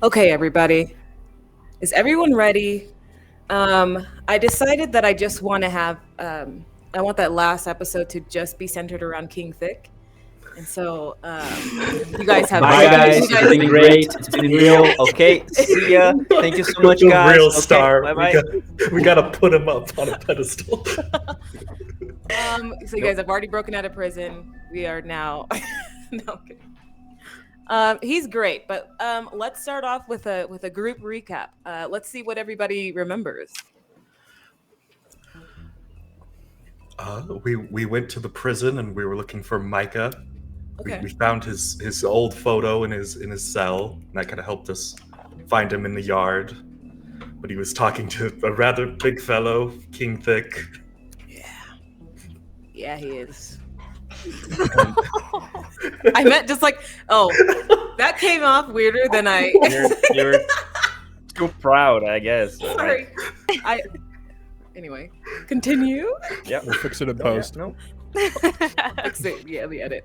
Okay, everybody. Is everyone ready? I decided that I just want to have I want that last episode to just be centered around King Thick. And so you guys have Bye, ready. guys. It's been great. It's been real. Okay, see ya. Thank you so much, The guys. real Okay, star. bye-bye. We gotta put him up on a pedestal. So you guys have already broken out of prison. We are now no, I'm kidding. He's great, but let's start off with a group recap. Let's see what everybody remembers. We went to the prison and we were looking for Micah. Okay. We found his old photo in his cell, and that kind of helped us find him in the yard. But he was talking to a rather big fellow, King Thick. Yeah, he is. I meant just like, that came off weirder than I. You're too proud, I guess. Sorry. Anyway, continue. Yeah, We'll fix it in post. No. Fix it. Yeah, the edit.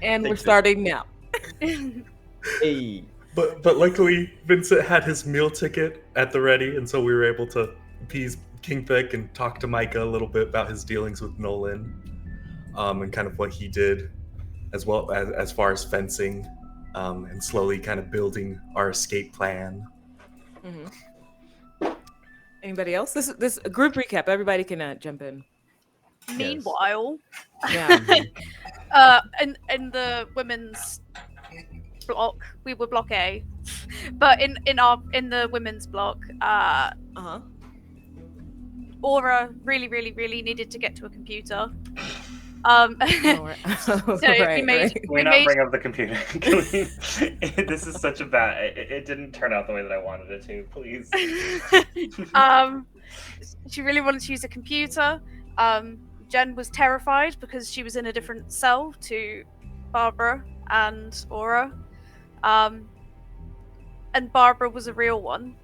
And we're starting now. Hey. But luckily, Vincent had his meal ticket at the ready, and so we were able to appease King Thick and talk to Micah a little bit about his dealings with Nolan, and kind of what he did, as well as far as fencing, and slowly kind of building our escape plan. Mm-hmm. Anybody else? This group recap. Everybody can jump in. Meanwhile, Yeah. in the women's block, we were block A, but in the women's block, Aura really needed to get to a computer. Right. We made bring up the computer. This is such a bad. It didn't turn out the way that I wanted it to. Please. She really wanted to use a computer. Jen was terrified because she was in a different cell to Barbara and Aura. And Barbara was a real one.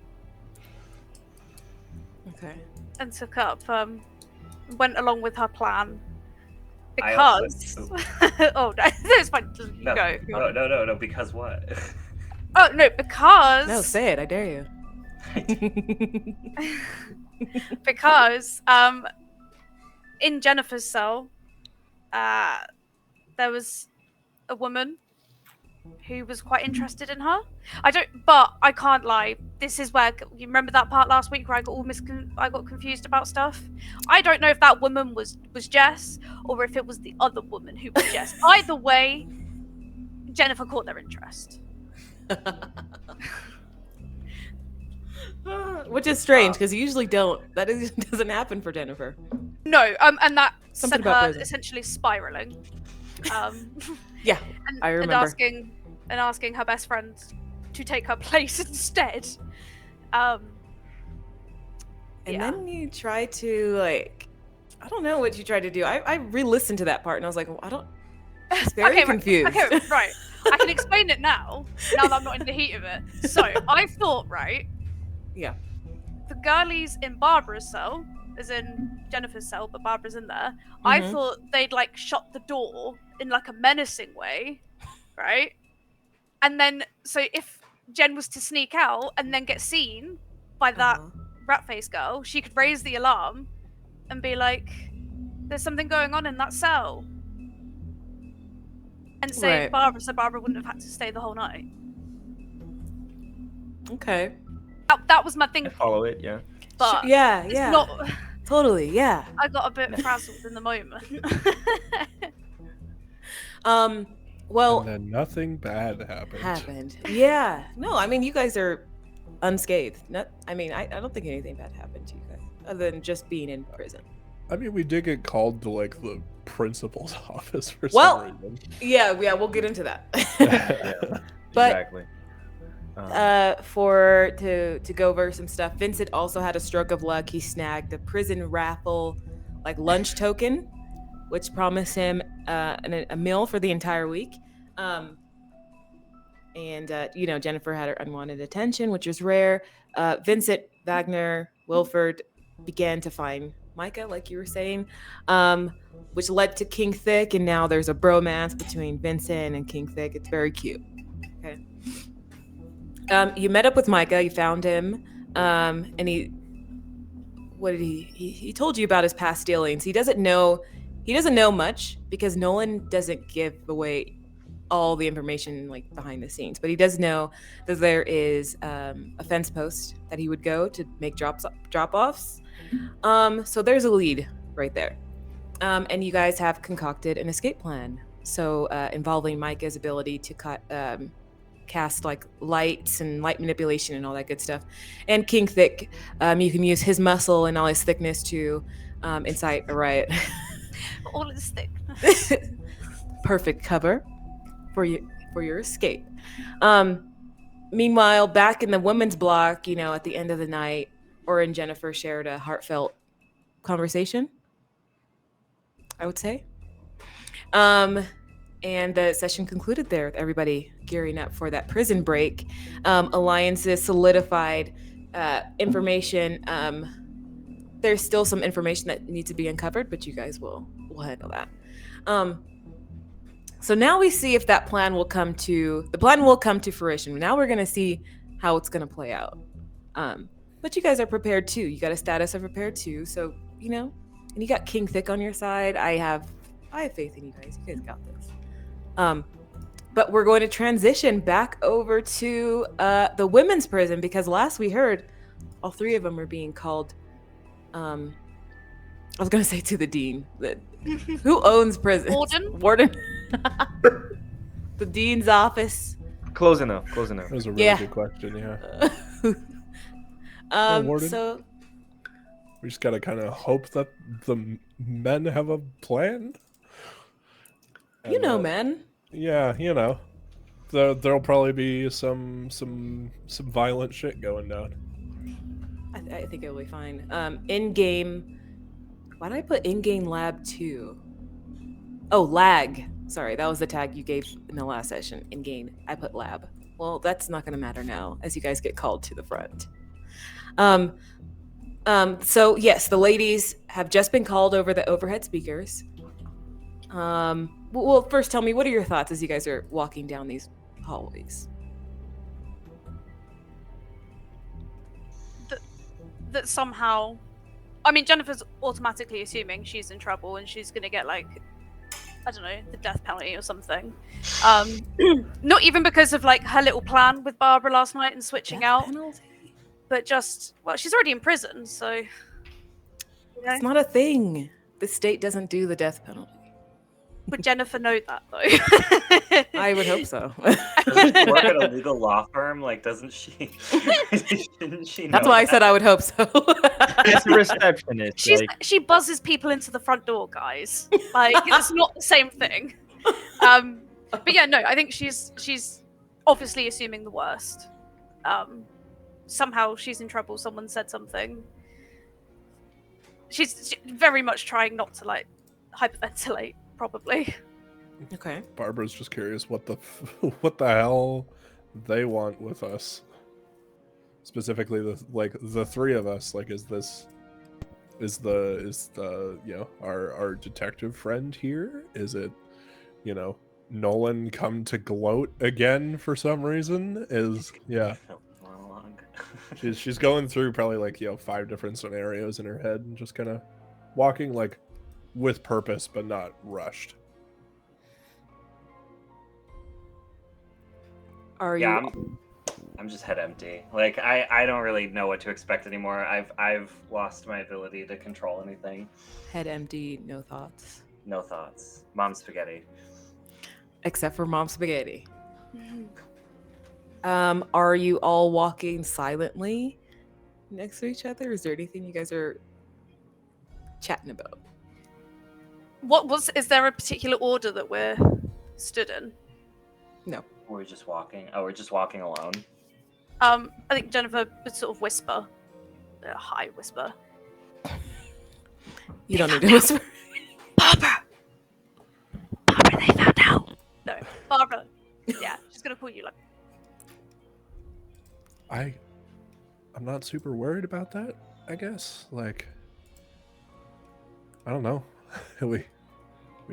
Okay. And took up, went along with her plan. Because... oh, no, it's fine. You go. No, because what? Oh, no, because... No, say it. I dare you. Because, in Jennifer's cell, there was a woman who was quite interested in her. But I can't lie. This is where, you remember that part last week where I got confused about stuff? I don't know if that woman was Jess or if it was the other woman who was Jess. Either way, Jennifer caught their interest. Which is strange because you usually don't. That doesn't happen for Jennifer. No, and that Something sent about her prison. essentially spiraling. Yeah, I remember. And asking her best friend to take her place instead. And then you try to I don't know what you tried to do. I re-listened to that part and I was like, It's very confused. Okay, right. I can explain it now that I'm not in the heat of it. So I thought, right? Yeah. The girlies in Barbara's cell, as in Jennifer's cell, but Barbara's in there. Mm-hmm. I thought they'd shut the door in a menacing way, right? And then, so if Jen was to sneak out and then get seen by that rat face girl, she could raise the alarm and be like, "There's something going on in that cell," and say Barbara, so Barbara wouldn't have had to stay the whole night. Okay. That was my thing. I follow it, yeah. But yeah. Not... Totally, yeah. I got a bit frazzled in the moment. Well, and then nothing bad happened. Yeah. No, I mean, you guys are unscathed. I don't think anything bad happened to you guys other than just being in prison. I mean, we did get called to the principal's office for some reason. Yeah, we'll get into that. But exactly. To go over some stuff, Vincent also had a stroke of luck. He snagged a prison raffle lunch token, which promised him a meal for the entire week. Jennifer had her unwanted attention, which was rare. Vincent, Wagner, Wilford began to find Micah, like you were saying, which led to King Thick, and now there's a bromance between Vincent and King Thick. It's very cute. Okay. You met up with Micah. You found him, and what did he told you about his past dealings. He doesn't know much because Nolan doesn't give away all the information like behind the scenes, but he does know that there is a fence post that he would go to make drop-offs. So there's a lead right there. And you guys have concocted an escape plan. So involving Micah's ability to cast like lights and light manipulation and all that good stuff. And King Thick, you can use his muscle and all his thickness to incite a riot. All his thick. Perfect cover for your escape. Meanwhile, back in the women's block, at the end of the night, Aura and Jennifer shared a heartfelt conversation, I would say. And the session concluded there with everybody gearing up for that prison break. Alliances solidified information. There's still some information that needs to be uncovered, but you guys will handle that. So now we see if that plan will come to fruition. Now we're going to see how it's going to play out. But you guys are prepared too. You got a status of prepared too. So, and you got King Thick on your side. I have faith in you guys. You guys got this. But we're going to transition back over to the women's prison because last we heard all three of them are being called. I was going to say to the dean. Who owns prison? Warden. The dean's office. Close enough. That was a really good question, yeah. Warden. So we just gotta kind of hope that the men have a plan. And, men. Yeah, there'll probably be some violent shit going down. I think it'll be fine. In-game. Why did I put in-game lab 2? Oh, lag. Sorry, that was the tag you gave in the last session. In-game, I put lab. Well, that's not going to matter now as you guys get called to the front. So yes, the ladies have just been called over the overhead speakers. Well, first tell me, what are your thoughts as you guys are walking down these hallways? That somehow, Jennifer's automatically assuming she's in trouble and she's gonna get the death penalty or something. Not even because of her little plan with Barbara last night and switching out, but just she's already in prison, so. It's not a thing. The state doesn't do the death penalty. Would Jennifer know that though? I would hope so. Doesn't she work at a legal law firm? Doesn't she? Shouldn't she know That's why I said I would hope so. It's a receptionist. She buzzes people into the front door, guys. It's not the same thing. But yeah, no, I think she's obviously assuming the worst. Somehow she's in trouble. Someone said something. She's very much trying not to hyperventilate. Probably. Okay. Barbara's just curious what the hell they want with us. Specifically, the three of us. Is the our detective friend here? Is it Nolan come to gloat again for some reason? She's going through probably 5 different scenarios in her head and just kind of walking with purpose, but not rushed. I'm just head empty. I don't really know what to expect anymore. I've lost my ability to control anything. Head empty, no thoughts. No thoughts. Mom spaghetti. Except for Mom spaghetti. Are you all walking silently next to each other? Is there anything you guys are chatting about? Is there a particular order that we're stood in? No. We're just walking. Oh, we're just walking alone. I think Jennifer would sort of whisper. A high whisper. You don't need to whisper. Barbara, they found out. No, Barbara. Yeah, she's gonna call you I'm not super worried about that, I guess. I don't know. We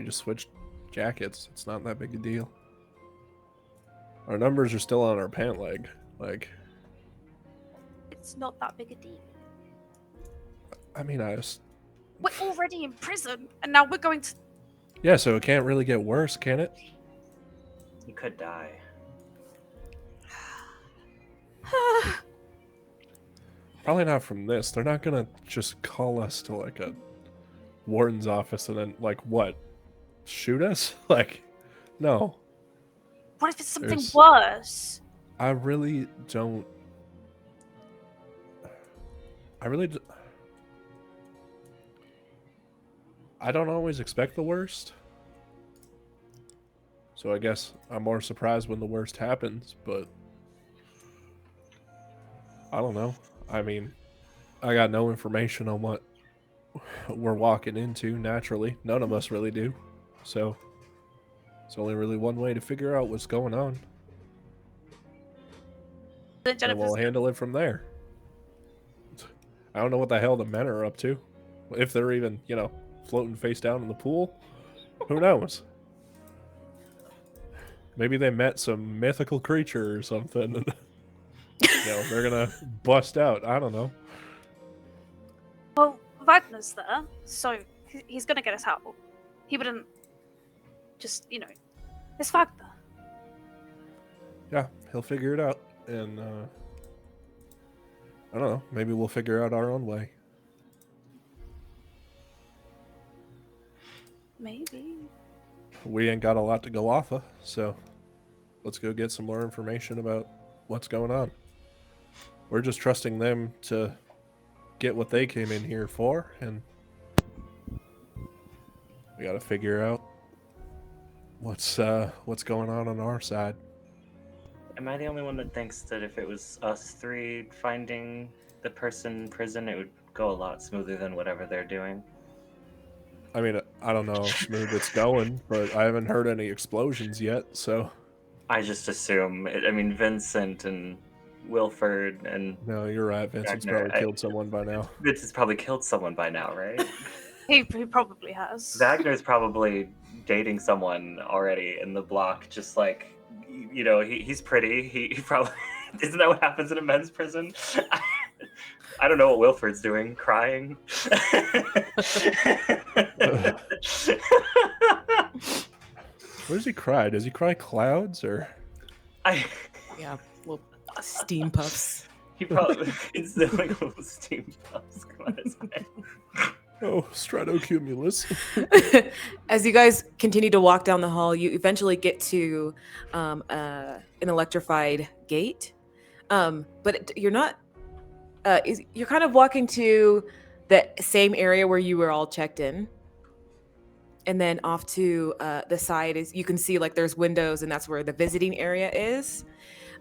just switched jackets. It's not that big a deal. Our numbers are still on our pant leg. Like, It's not that big a deal. I mean, I just... We're already in prison, and now we're going to. Yeah, so it can't really get worse, can it? You could die. Probably not from this. They're not gonna just call us to like a warden's office and then like what? Shoot us? Like, no. What if it's something There's- worse? I really don't. I don't always expect the worst. So I guess I'm more surprised when the worst happens, but I don't know. I mean, I got no information on what we're walking into naturally. None of us really do. So it's only really one way to figure out what's going on. Then And Jennifer's we'll handle it from there. I don't know what the hell the men are up to. If they're even, floating face down in the pool. Who knows? Maybe they met some mythical creature or something. And, they're going to bust out. I don't know. Well, Wagner's there, so he's gonna get us out. He wouldn't just, it's Wagner. Yeah, he'll figure it out. And, I don't know. Maybe we'll figure out our own way. Maybe. We ain't got a lot to go off of, so let's go get some more information about what's going on. We're just trusting them to get what they came in here for, and we got to figure out what's going on our side. Am I the only one that thinks that if it was us three finding the person in prison, it would go a lot smoother than whatever they're doing? I mean, I don't know how smooth it's going, but I haven't heard any explosions yet, so... I just assume. Vincent and Wilford and... No, you're right. Vincent's Wagner, probably killed someone by now. Vincent's probably killed someone by now, right? He probably has. Wagner's probably dating someone already in the block, just like, he's pretty. He probably... Isn't that what happens in a men's prison? I don't know what Wilford's doing. Crying. Where does he cry? Does he cry clouds or? Yeah, little steam puffs. He probably it's like little steam puffs come out his head. Oh, stratocumulus. As you guys continue to walk down the hall, you eventually get to an electrified gate. But you're not. You're kind of walking to the same area where you were all checked in. And then off to the side is you can see like there's windows, and that's where the visiting area is.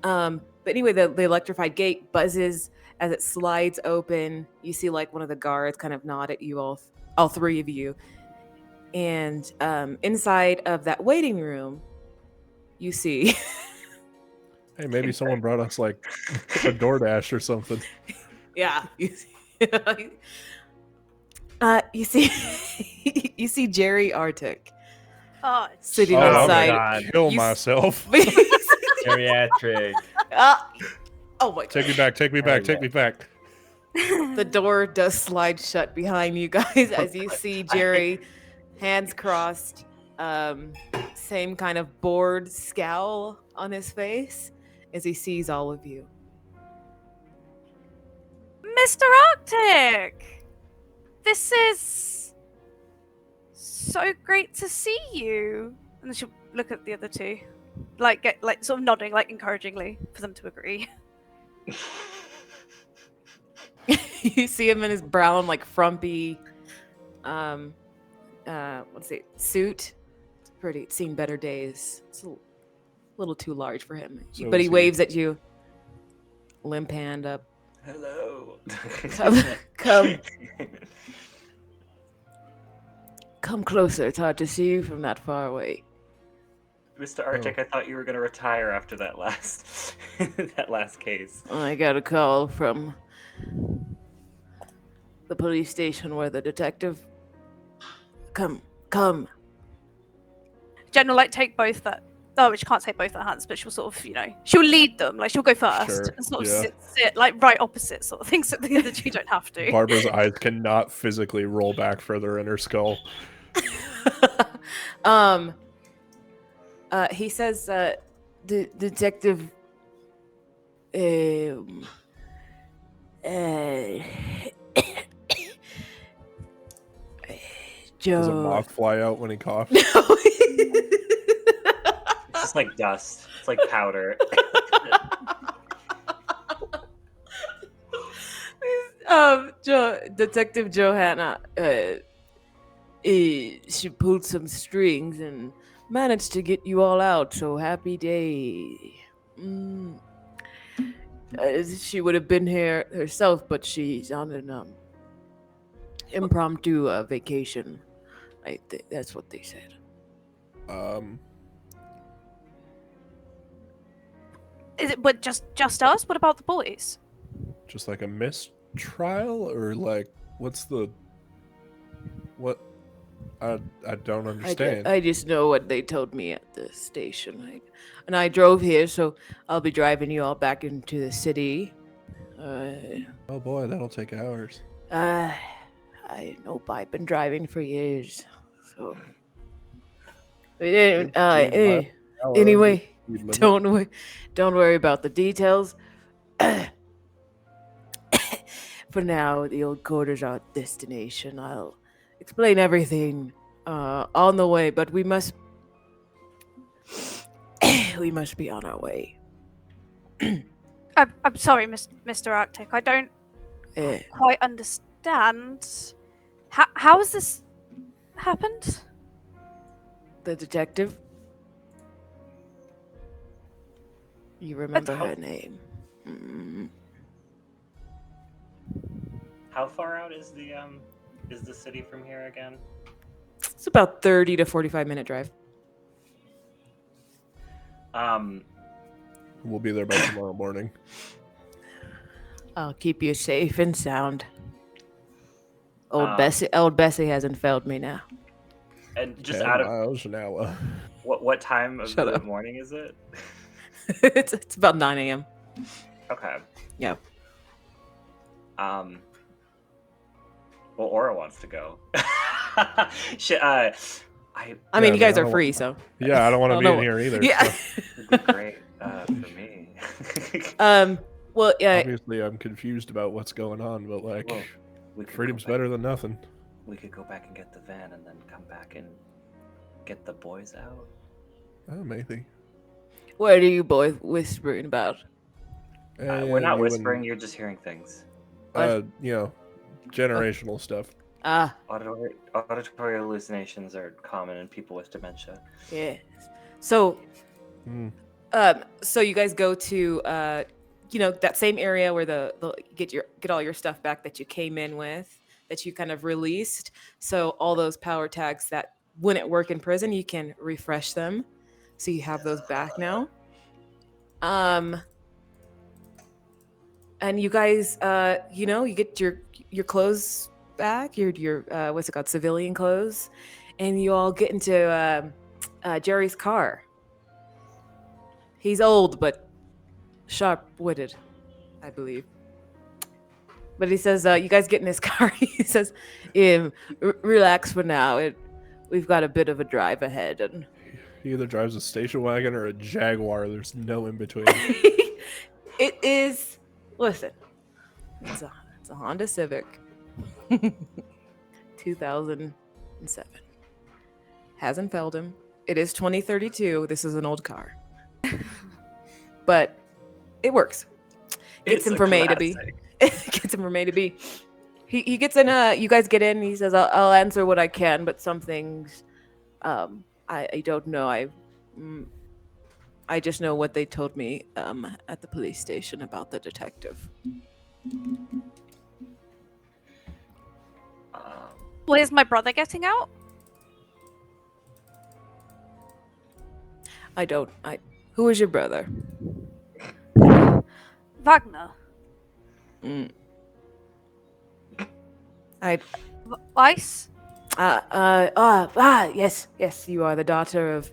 But anyway, the electrified gate buzzes as it slides open. You see like one of the guards kind of nod at you all three of you. And inside of that waiting room, you see. Hey, maybe someone brought us like a DoorDash or something. Yeah. You see, you see Jerry Arctic Oh, sitting Oh, outside. God. Kill You myself. Geriatric. Oh my Take god! me back. Take me back. Take me back. The door does slide shut behind you guys as you see Jerry, hands crossed, same kind of bored scowl on his face as he sees all of you. Mr. Arctic! This is so great to see you. And then she'll look at the other two, sort of nodding, encouragingly for them to agree. You see him in his brown, frumpy, suit. It's seen better days. It's a little too large for him, So but he is he- waves at you, limp hand up. Hello. Come closer. It's hard to see you from that far away. Mr. Arctic, I thought you were going to retire after that last that last case. I got a call from the police station where the detective. Come. Jen will take both the no, she can't take both her hands, but she'll sort of, she'll lead them. Like she'll go first Sure, and sort of yeah. sit like right opposite sort of things so the other two don't have to. Barbara's eyes cannot physically roll back further in her skull. He says, the detective, Joe. Does a moth fly out when he coughs? It's just like dust. It's like powder. Detective Johanna, she pulled some strings and managed to get you all out. So happy day. She would have been here herself, but she's on an impromptu vacation. That's what they said. Is it but just us? What about the boys? Just like a mistrial, or like what's the what? I don't understand. I just know what they told me at the station. And I drove here, so I'll be driving you all back into the city. Oh boy, that'll take hours. I know I've been driving for years. So anyway, don't worry about the details. For now, the old quarters are our destination. I'll explain everything on the way, but we must be on our way. I'm sorry, Mr. Arctic. I don't quite understand. How has this happened? The detective? You remember her name? How far out is the city from here again? It's about 30 to 45-minute drive. We'll be there by tomorrow morning. I'll keep you safe and sound. Old Bessie hasn't failed me now. And just 10 out of miles an hour. what time of Shut the up. morning is it? it's about 9 a.m. Okay. Yeah. Well, Aura wants to go. I mean, you guys are free, so. Yeah, I don't want to be in here either. Yeah. So. It'd be great for me. Well, yeah. Obviously, I'm confused about what's going on, but like, Well, we could freedom's go back- better than nothing. We could go back and get the van, and then come back and get the boys out. Oh, maybe. What are you boys whispering about? We're not whispering. You're just hearing things. Generational stuff. Auditory hallucinations are common in people with dementia. Yeah. So, so you guys go to, that same area where the get all your stuff back that you came in with, that you kind of released. So all those power tags that wouldn't work in prison, you can refresh them. So you have those back now. And you guys, you get your clothes back, your what's it called, civilian clothes, and you all get into Jerry's car. He's old but sharp-witted, I believe. But he says, you guys get in his car. He says, relax for now. We've got a bit of a drive ahead. And He either drives a station wagon or a Jaguar. There's no in between. it is. Listen, it's a Honda Civic, 2007. Hasn't failed him. It is 2032. This is an old car, but it works. Gets him from A to B. Gets him from A to B. He gets in. You guys get in. He says, "I'll answer what I can, but some things, I don't know. I just know what they told me at the police station about the detective." Well, is my brother getting out? Who is your brother? Wagner. Ice? Yes, you are the daughter of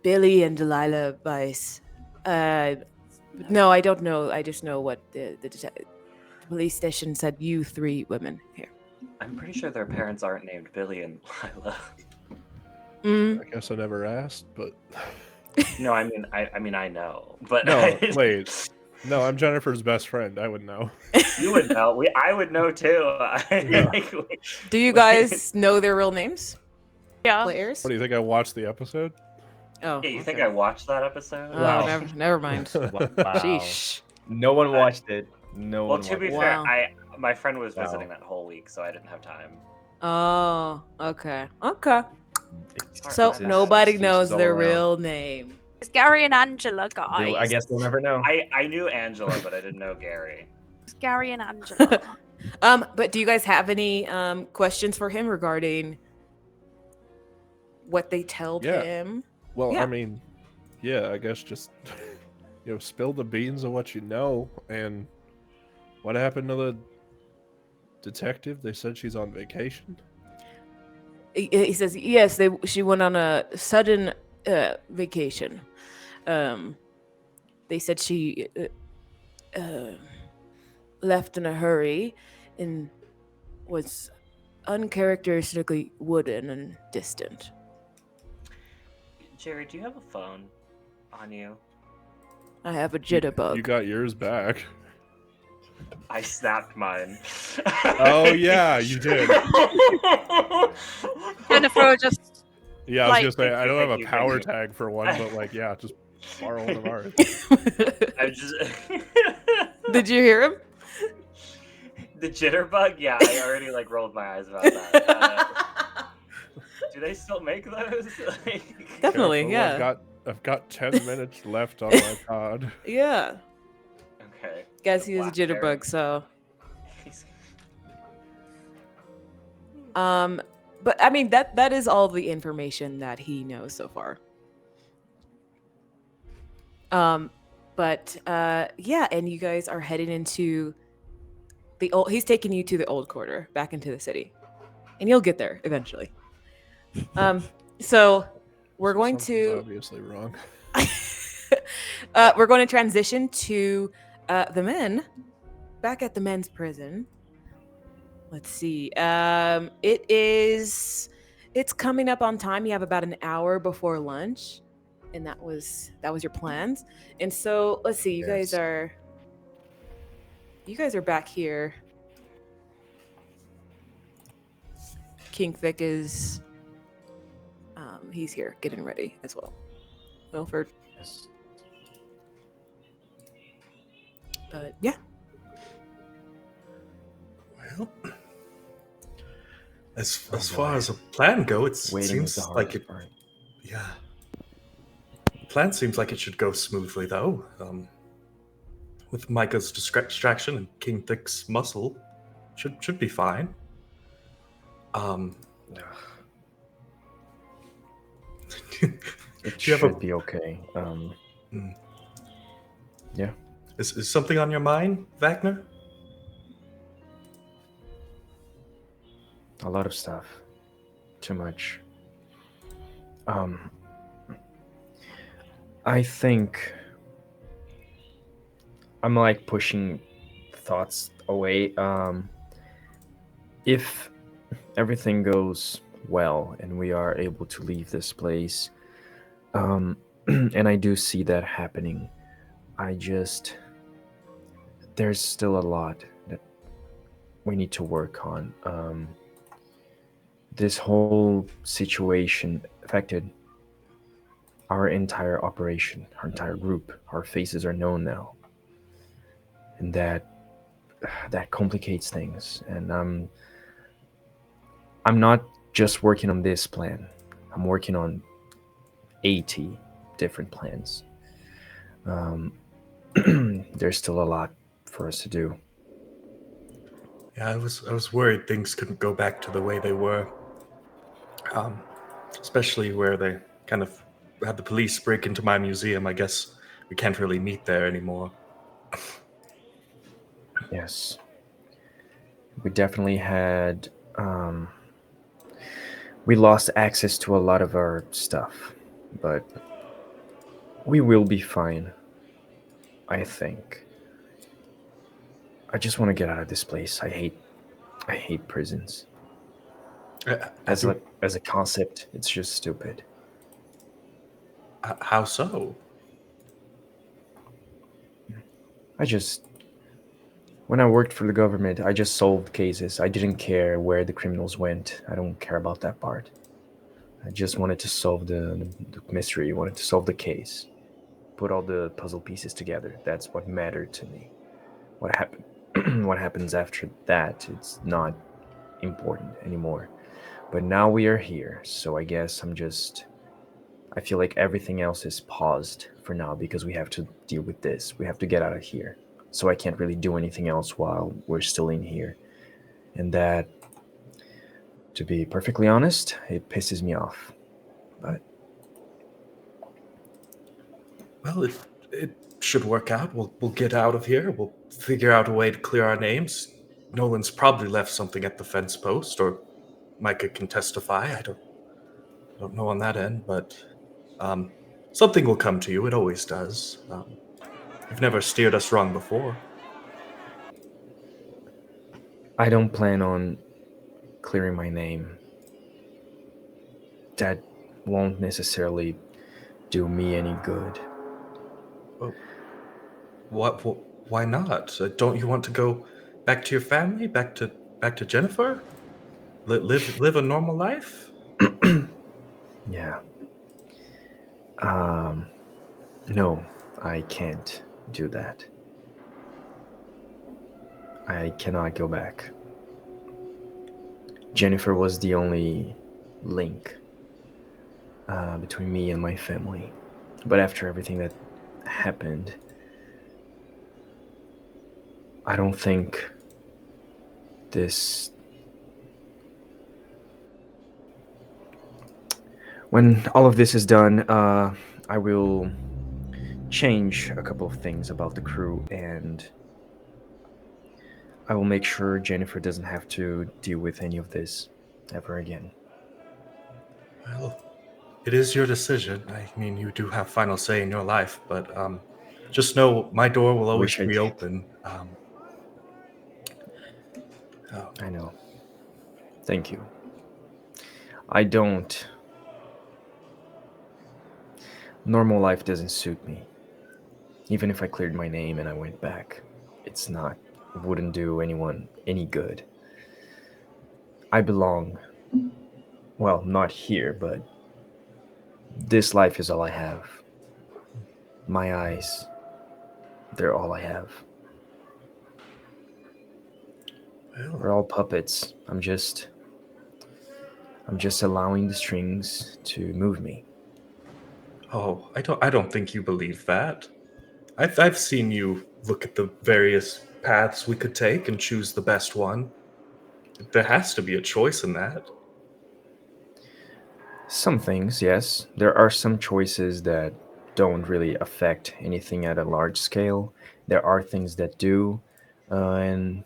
Billy and Delilah Weiss. No, I don't know. I just know what the police station said. You three women here. I'm pretty sure their parents aren't named Billy and Lila. Mm. I guess I never asked, but No, I mean I know, but no, wait. No, I'm Jennifer's best friend. I would know. You would know. I would know too. Do you guys know their real names? Yeah. Players? What do you think? I watched the episode. Oh, Yeah, you think okay. I watched that episode? Oh, Wow. never mind. Wow. Sheesh. No one watched it. No Well, one to be watched fair, Wow. my friend was Wow. visiting that whole week, so I didn't have time. Oh, okay. Okay. it. So Excuses. nobody Excuses knows all their around. real name. It's Gary and Angela, guys. I guess we'll never know. I knew Angela, but I didn't know Gary. It's Gary and Angela. But do you guys have any questions for him regarding what they told Yeah. him? Well, Yeah. I mean, yeah, I guess just spill the beans of what you know. And what happened to the detective? They said she's on vacation. He says yes. She went on a sudden vacation. They said she left in a hurry and was uncharacteristically wooden and distant. Jerry, do you have a phone on you? I have a You jitterbug. got yours back. I snapped mine. Oh yeah, you did. Jennifer just Yeah, I was Like- gonna say I don't have Thank a you, power thank you. tag for one, but like yeah, just borrow one of ours. I just Did you hear him? the jitterbug. Yeah, I already like rolled my eyes about that. Do they still make those? Like, Definitely, Careful, yeah. I've got 10 minutes left on my pod. Yeah. okay. Guys, The he has a Blackberry. jitterbug, so He's- but I mean that is all the information that he knows so far. But yeah, and you guys are heading into the old he's taking you to the old quarter, back into the city. And you'll get there eventually. So we're going Something's to obviously wrong. we're going to transition to the men back at the men's prison. Let's see. It's coming up on time. You have about an hour before lunch, and that was your plans. And so let's see. You guys are back here. King Vic is he's here getting ready as well. Wilford. Yes. But yeah. Well, as far as a plan go, it Waiting is seems the like hardest it. part. Yeah. Plan seems like it should go smoothly, though. With Micah's distraction and King Thick's muscle, should be fine. It Do you have a- should be okay. Yeah. Is something on your mind, Wagner? A lot of stuff. Too much. I think I'm like pushing thoughts away. If everything goes well and we are able to leave this place, and I do see that happening, there's still a lot that we need to work on. This whole situation affected our entire operation, our entire group. Our faces are known now, and that complicates things. And I'm not just working on this plan. I'm working on 80 different plans. There's still a lot for us to do. Yeah, I was worried things couldn't go back to the way they were. Especially where they kind of had the police break into my museum. I guess we can't really meet there anymore. Yes. We definitely had we lost access to a lot of our stuff, but We will be fine, I think. I just want to get out of this place. I hate prisons. Have you, As a concept, it's just stupid. how so? I just when I worked for the government, I just solved cases. I didn't care where the criminals went. I don't care about that part. I just wanted to solve the mystery, wanted to solve the case. Put all the puzzle pieces together. That's what mattered to me. What happened what happens after that, it's not important anymore. But now we are here, so I guess I feel like everything else is paused for now because we have to deal with this. We have to get out of here. So I can't really do anything else while we're still in here. And that, to be perfectly honest, it pisses me off. But Well, it should work out. We'll get out of here. We'll figure out a way to clear our names. Nolan's probably left something at the fence post, or Micah can testify. I don't know on that end, but um, something will come to you. It always does. You've never steered us wrong before. I don't plan on clearing my name. That won't necessarily do me any good. Well, what? Why not? Don't you want to go back to your family, back to Jennifer? Live a normal life? Yeah. Um, no, I can't do that. I cannot go back. Jennifer was the only link between me and my family. But after everything that happened, I don't think this. When all of this is done, I will change a couple of things about the crew, and I will make sure Jennifer doesn't have to deal with any of this ever again. Well, it is your decision. I mean, you do have final say in your life, but just know my door will always Wish I be did. open. Oh, I know. Thank you. I don't. Normal life doesn't suit me. Even if I cleared my name and I went back, it's not. It wouldn't do anyone any good. I belong. Well, not here, but this life is all I have. My eyes, they're all I have. well, We're all puppets. I'm just allowing the strings to move me. oh, I don't think you believe that. I've seen you look at the various paths we could take and choose the best one. There has to be a choice in that. Some things, yes. There are some choices that don't really affect anything at a large scale. There are things that do, and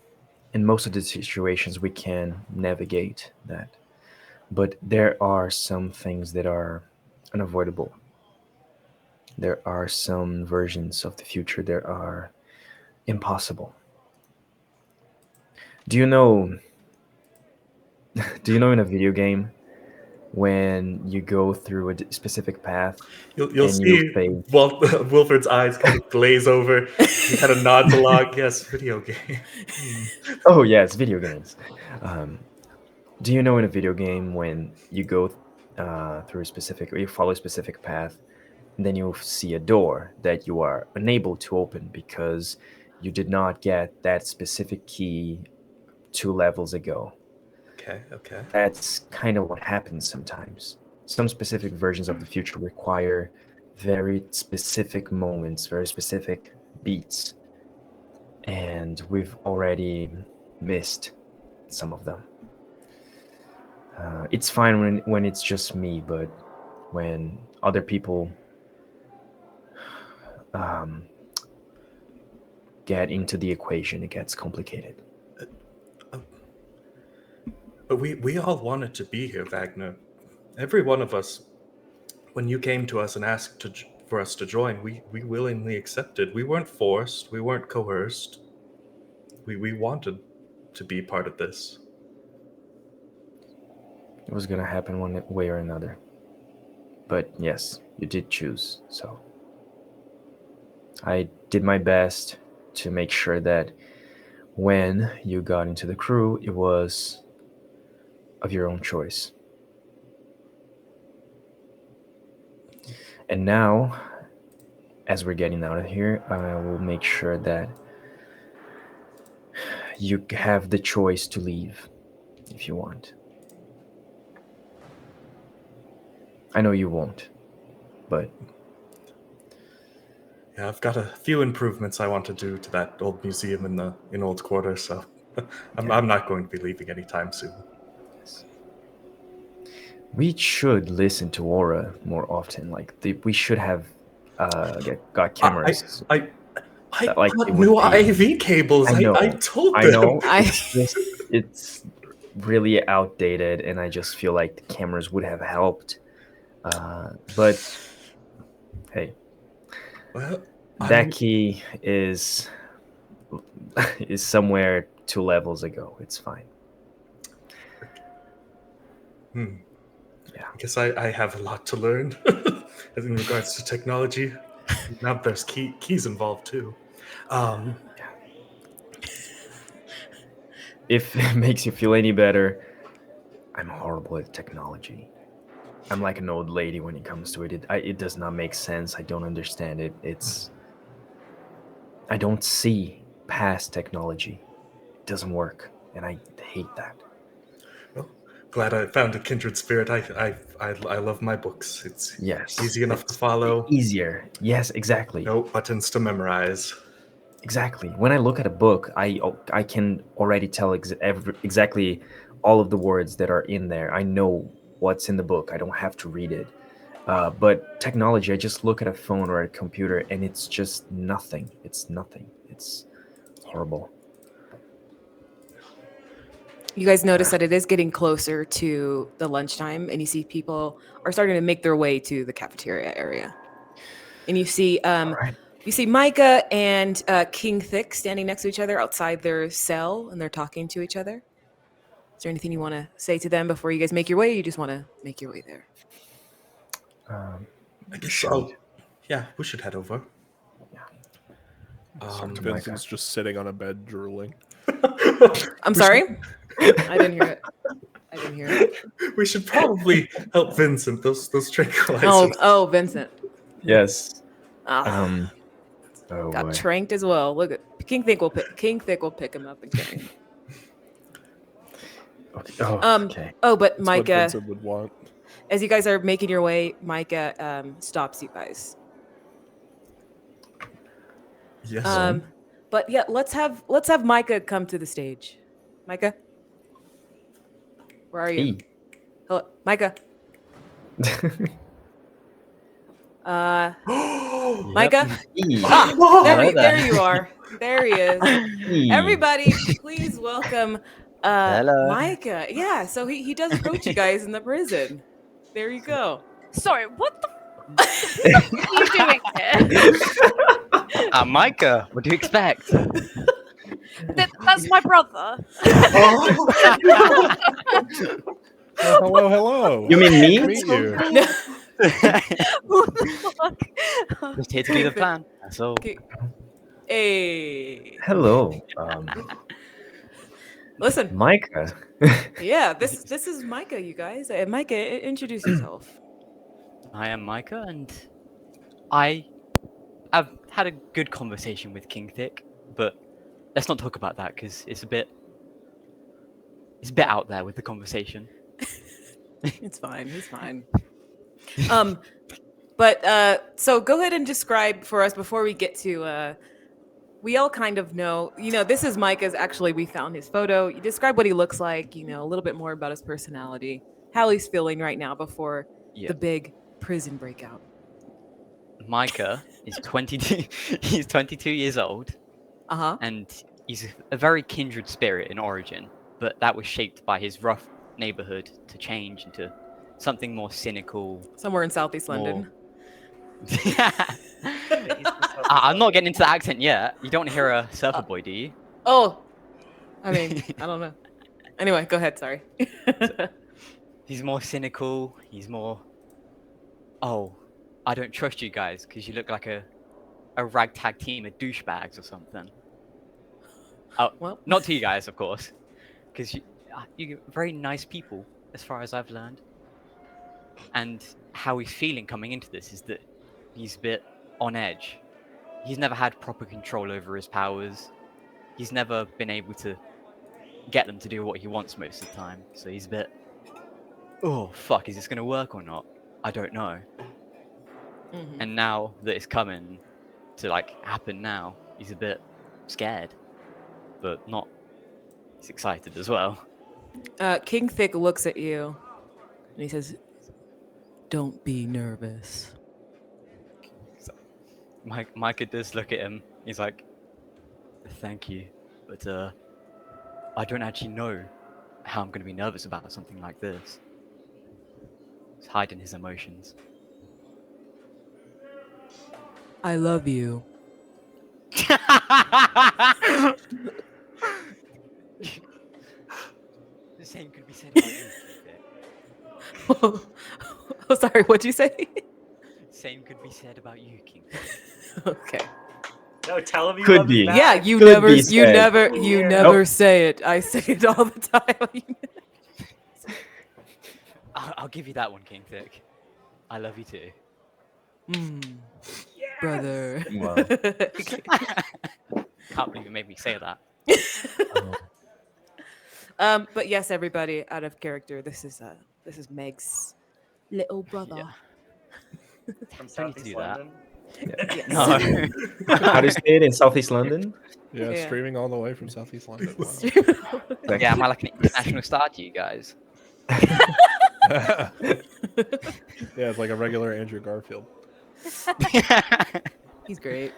in most of the situations we can navigate that. But there are some things that are unavoidable. There are some versions of the future that are impossible. Do you know do you know in a video game when you go through a specific path You'll and you see face Wilford's eyes kind of glaze over. He kind of nods along. Yes, video game. oh yes, video games. Um, do you know in a video game when you go through a specific or you follow a specific path, and then you see a door that you are unable to open because you did not get that specific key 2 levels ago? Okay, okay. That's kind of what happens sometimes. Some specific versions of the future require very specific moments, very specific beats, and we've already missed some of them. It's fine when it's just me, but when other people um, get into the equation, it gets complicated. But we all wanted to be here, Wagner. Every one of us, when you came to us and asked for us to join, we willingly accepted. We weren't forced. We weren't coerced. We wanted to be part of this. It was gonna happen one way or another. But yes, you did choose, so I did my best to make sure that when you got into the crew, it was of your own choice. And now, as we're getting out of here, I will make sure that you have the choice to leave if you want. I know you won't, but Yeah, I've got a few improvements I want to do to that old museum in Old Quarter, so I'm not going to be leaving anytime soon. yes. We should listen to Aura more often. Like we should have got cameras. I That, like, got it would new be- IV cables. I know. I told I them. know. I It's really outdated, and I just feel like the cameras would have helped. But hey, Well, that key is somewhere 2 levels ago. It's fine. Yeah. I guess I have a lot to learn in regards to technology. Now there's keys involved too. If it makes you feel any better, I'm horrible at technology. I'm like an old lady when it comes to it. It does not make sense. I don't understand it. I don't see past technology. It doesn't work, and I hate that. Well, glad I found a kindred spirit. I love my books. It's Yes, easy enough to it's follow. Easier. Yes, exactly. No buttons to memorize. Exactly. When I look at a book, I can already tell exactly all of the words that are in there. I know what's in the book. I don't have to read it. But technology, I just look at a phone or a computer, and it's just nothing. It's nothing. It's horrible. You guys notice that it is getting closer to the lunchtime, and you see people are starting to make their way to the cafeteria area. And you see All right. you see Micah and King Thick standing next to each other outside their cell, and they're talking to each other. Is there anything you want to say to them before you guys make your way? Or you just want to make your way there? I guess Sure. yeah, we should head over. Vincent's just sitting on a bed drooling. I'm sorry, I didn't hear it. We should probably help Vincent. Those tranquilizers. Oh, Vincent. Yes. Ah, Oh got boy. tranked as well. Look at King Thick will pick him up and carry him. Okay. Oh, okay. Oh, but That's what Micah, Vincent would want. as you guys are making your way, Micah stops you guys. Yes. But yeah, let's have Micah come to the stage. Micah, where are you? Hey. Hello, Micah. Micah. Hey. There you are. There he is. Hey. Everybody, please welcome Hello. Micah. Yeah, so he does approach you guys in the prison. There you go. Sorry, what the f- are you doing here? Micah, what do you expect? That's my brother. Oh, hello. You mean me? Nice to meet you. What the fuck? Just here to do the plan. That's all. Okay. Hey. Hello. Listen, Micah. yeah, this is Micah, you guys. Micah, introduce yourself. I am Micah, and I've had a good conversation with King Thick, but let's not talk about that because it's a bit out there with the conversation. It's fine. He's fine. But so go ahead and describe for us before we get to we all kind of know, this is Micah's. Actually, we found his photo. You describe what he looks like, a little bit more about his personality, how he's feeling right now before the big prison breakout. Micah is 22. He's 22 years old, and he's a very kindred spirit in origin, but that was shaped by his rough neighborhood to change into something more cynical. Somewhere in Southeast London. I'm not getting into the accent yet. You don't want to hear a surfer boy, do you? Oh, I mean, I don't know. Anyway, go ahead. Sorry. He's more cynical. He's more. Oh, I don't trust you guys because you look like a ragtag team of douchebags or something. Oh, Well, not to you guys, of course, because you're very nice people, as far as I've learned. And how he's feeling coming into this is that he's a bit on edge. He's never had proper control over his powers. He's never been able to get them to do what he wants most of the time. So he's a bit, oh, fuck, is this going to work or not? I don't know. mhm. And now that it's coming to happen now, he's a bit scared, but not. He's excited as well. King Thick looks at you and he says, "Don't be nervous." Micah does look at him. He's like, "Thank you, but I don't actually know how I'm going to be nervous about something like this." He's hiding his emotions. I love you. The same could be said about you. Oh, sorry. What'd you say? Same could be said about you, King. Okay. No, tell him you Could love be. him back. Yeah, you Could never, be you said. never, you Yeah. never Nope. say it. I say it all the time. I'll give you that one, King Thick. I love you too. Brother. Wow. Can't believe you made me say that. But yes, everybody, out of character. This is Meg's little brother. From Don't need to Southeast do that. London. Yes. No. How do you say it in Southeast London? Yeah, Yeah. streaming all the way from Southeast London. Wow. Yeah, am I like an international star to you guys? Yeah, it's like a regular Andrew Garfield. He's great.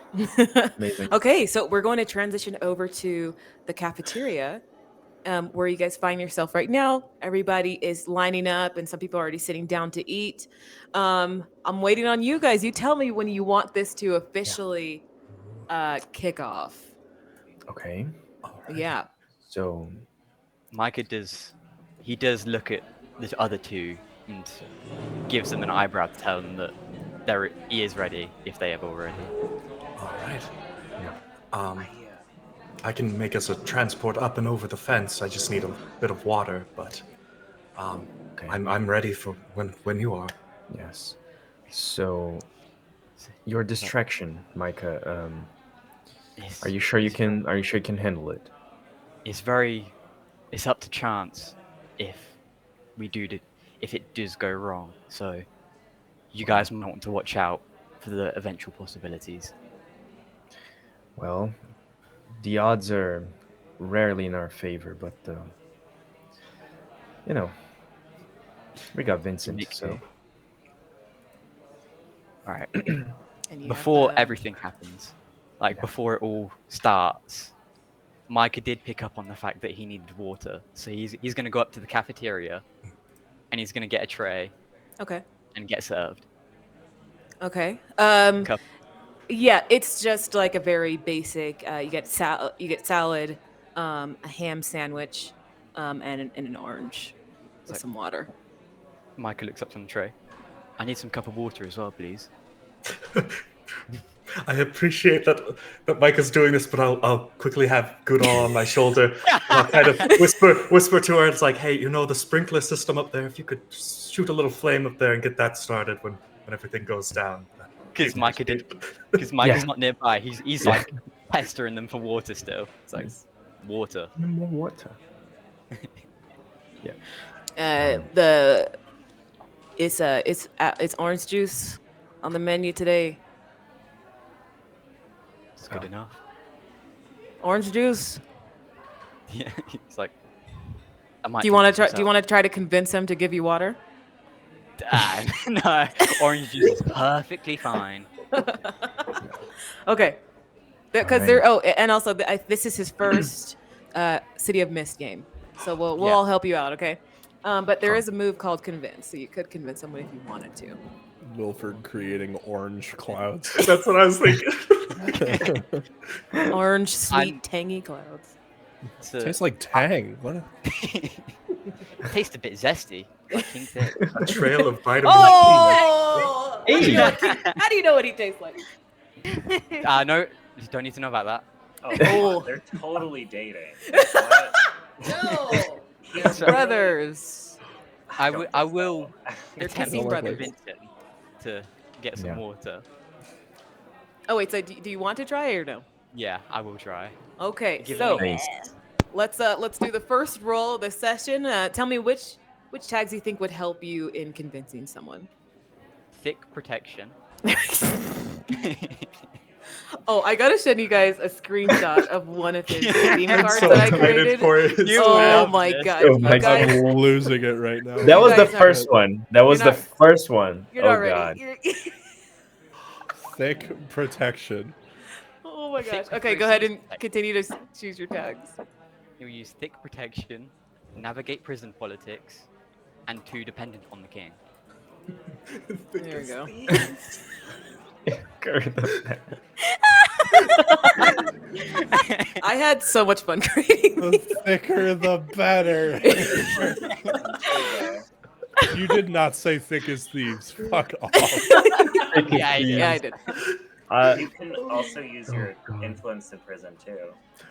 Amazing. Okay, so we're going to transition over to the cafeteria, where you guys find yourself right now. Everybody is lining up, and some people are already sitting down to eat. I'm waiting on you guys. You tell me when you want this to officially kick off. Okay. Yeah. So, Micah does look at the other two and gives them an eyebrow to tell them that he is ready if they have already. All right. I can make us a transport up and over the fence. I just need a bit of water, but okay. I'm ready for when you are. Yes. So, your distraction, Micah. Are you sure you can? Are you sure you can handle it? It's up to chance if it does go wrong. So you guys might want to watch out for the eventual possibilities. Well, the odds are rarely in our favor, but we got Vincent. Make So, All right. And you Before have, everything happens, before it all starts, Micah did pick up on the fact that he needed water. So he's going to go up to the cafeteria and he's going to get a tray Okay. and get served. Okay. Cup. Yeah, it's just like a very basic. You get salad, a ham sandwich, and an orange with like- some water. Micah looks up from the tray. I need some cup of water as well, please. I appreciate that Micah's doing this, but I'll quickly have Goodall on my shoulder. And I'll kind of whisper to her. It's like, hey, the sprinkler system up there. If you could shoot a little flame up there and get that started when everything goes down. Because Micah's not nearby. He's like pestering them for water still. It's like water. no more water. It's orange juice on the menu today. It's good enough. Orange juice. Yeah, it's like. I might Do you want take to this try? Do you want to try to convince him to give you water? No, orange juice is perfectly fine. Okay. Because Alright. they're and also this is his first City of Mist game, so we'll Yeah. all help you out. Okay. But there is a move called convince, so you could convince someone if you wanted to. Wilford creating orange clouds. That's what I was thinking. Orange, sweet, I'm- tangy clouds. So Tastes like Tang. What? tastes a bit zesty. Like King Thick. A trail of vitamin Oh! Hey. How do you know what he tastes like? No, you don't need to know about that. Oh, Oh. they're totally dating. What? No! He's They're So- brothers. I don't will. think I so. will They're attempt kissing to brothers. convince him to get some Yeah. water. Oh, wait, so do you want to try or no? Yeah, I will try. Okay, Give so me- let's do the first roll of the session. Tell me which tags you think would help you in convincing someone. thick protection. Oh, I gotta send you guys a screenshot of one of his theme I'm cards so that I excited created. for it. You Oh love my this. god, Oh you my guys, I'm losing it right now. That was the guys are- first one. That was You're the not- first one. you're Oh not ready. god. Thick protection. Oh my Thick gosh. Okay, go ahead and protection. continue to choose your tags. You'll use thick protection, navigate prison politics, and too dependent on the king. There we go. I had so much fun creating The these. thicker the better. You did not say thick as thieves. Fuck off. Yeah, Yeah, I did. You can also use your God. influence in prison too,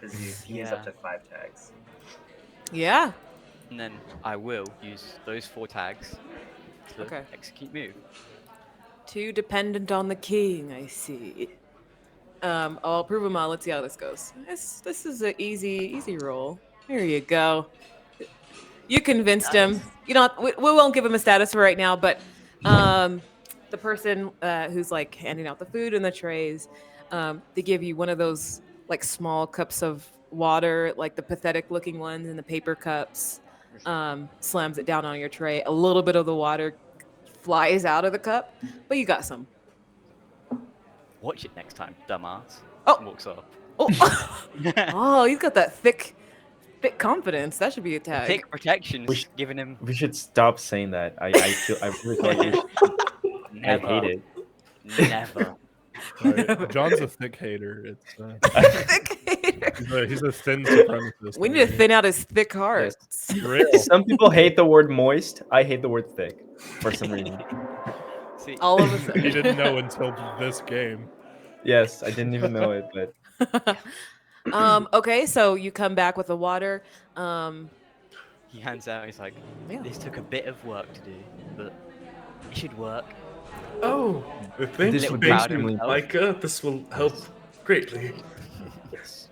because you can use Yeah. up to 5 tags. Yeah. And then I will use those 4 tags to Okay. execute move. Too dependent on the king, I see. I'll prove them all. Let's see how this goes. This is an easy roll. Here you go. You convinced him. You know, we won't give him a status for right now, but the person who's like handing out the food and the trays, they give you one of those like small cups of water, like the pathetic looking ones in the paper cups. Slams it down on your tray. A little bit of the water flies out of the cup, but you got some. Watch it next time, dumbass. Oh. Walks off. Oh, oh, he's got that thick confidence. That should be a tag. Thick protection We is sh- giving him We should stop saying that. I really feel like we should. I never. hate it. Never. Right. John's a thick hater. It's Thick hater. he's a thin supremacist. We need to thin out his thick heart. Real. Some people hate the word moist. I hate the word thick for some reason. See, All of a sudden. He didn't know until this game. Yes, I didn't even know it, but Okay, so you come back with the water. he hands out. He's like, Yeah. "This took a bit of work to do, but it should work." Oh, thank This you, would be thank extremely you, helpful. Micah. This will help greatly. yes,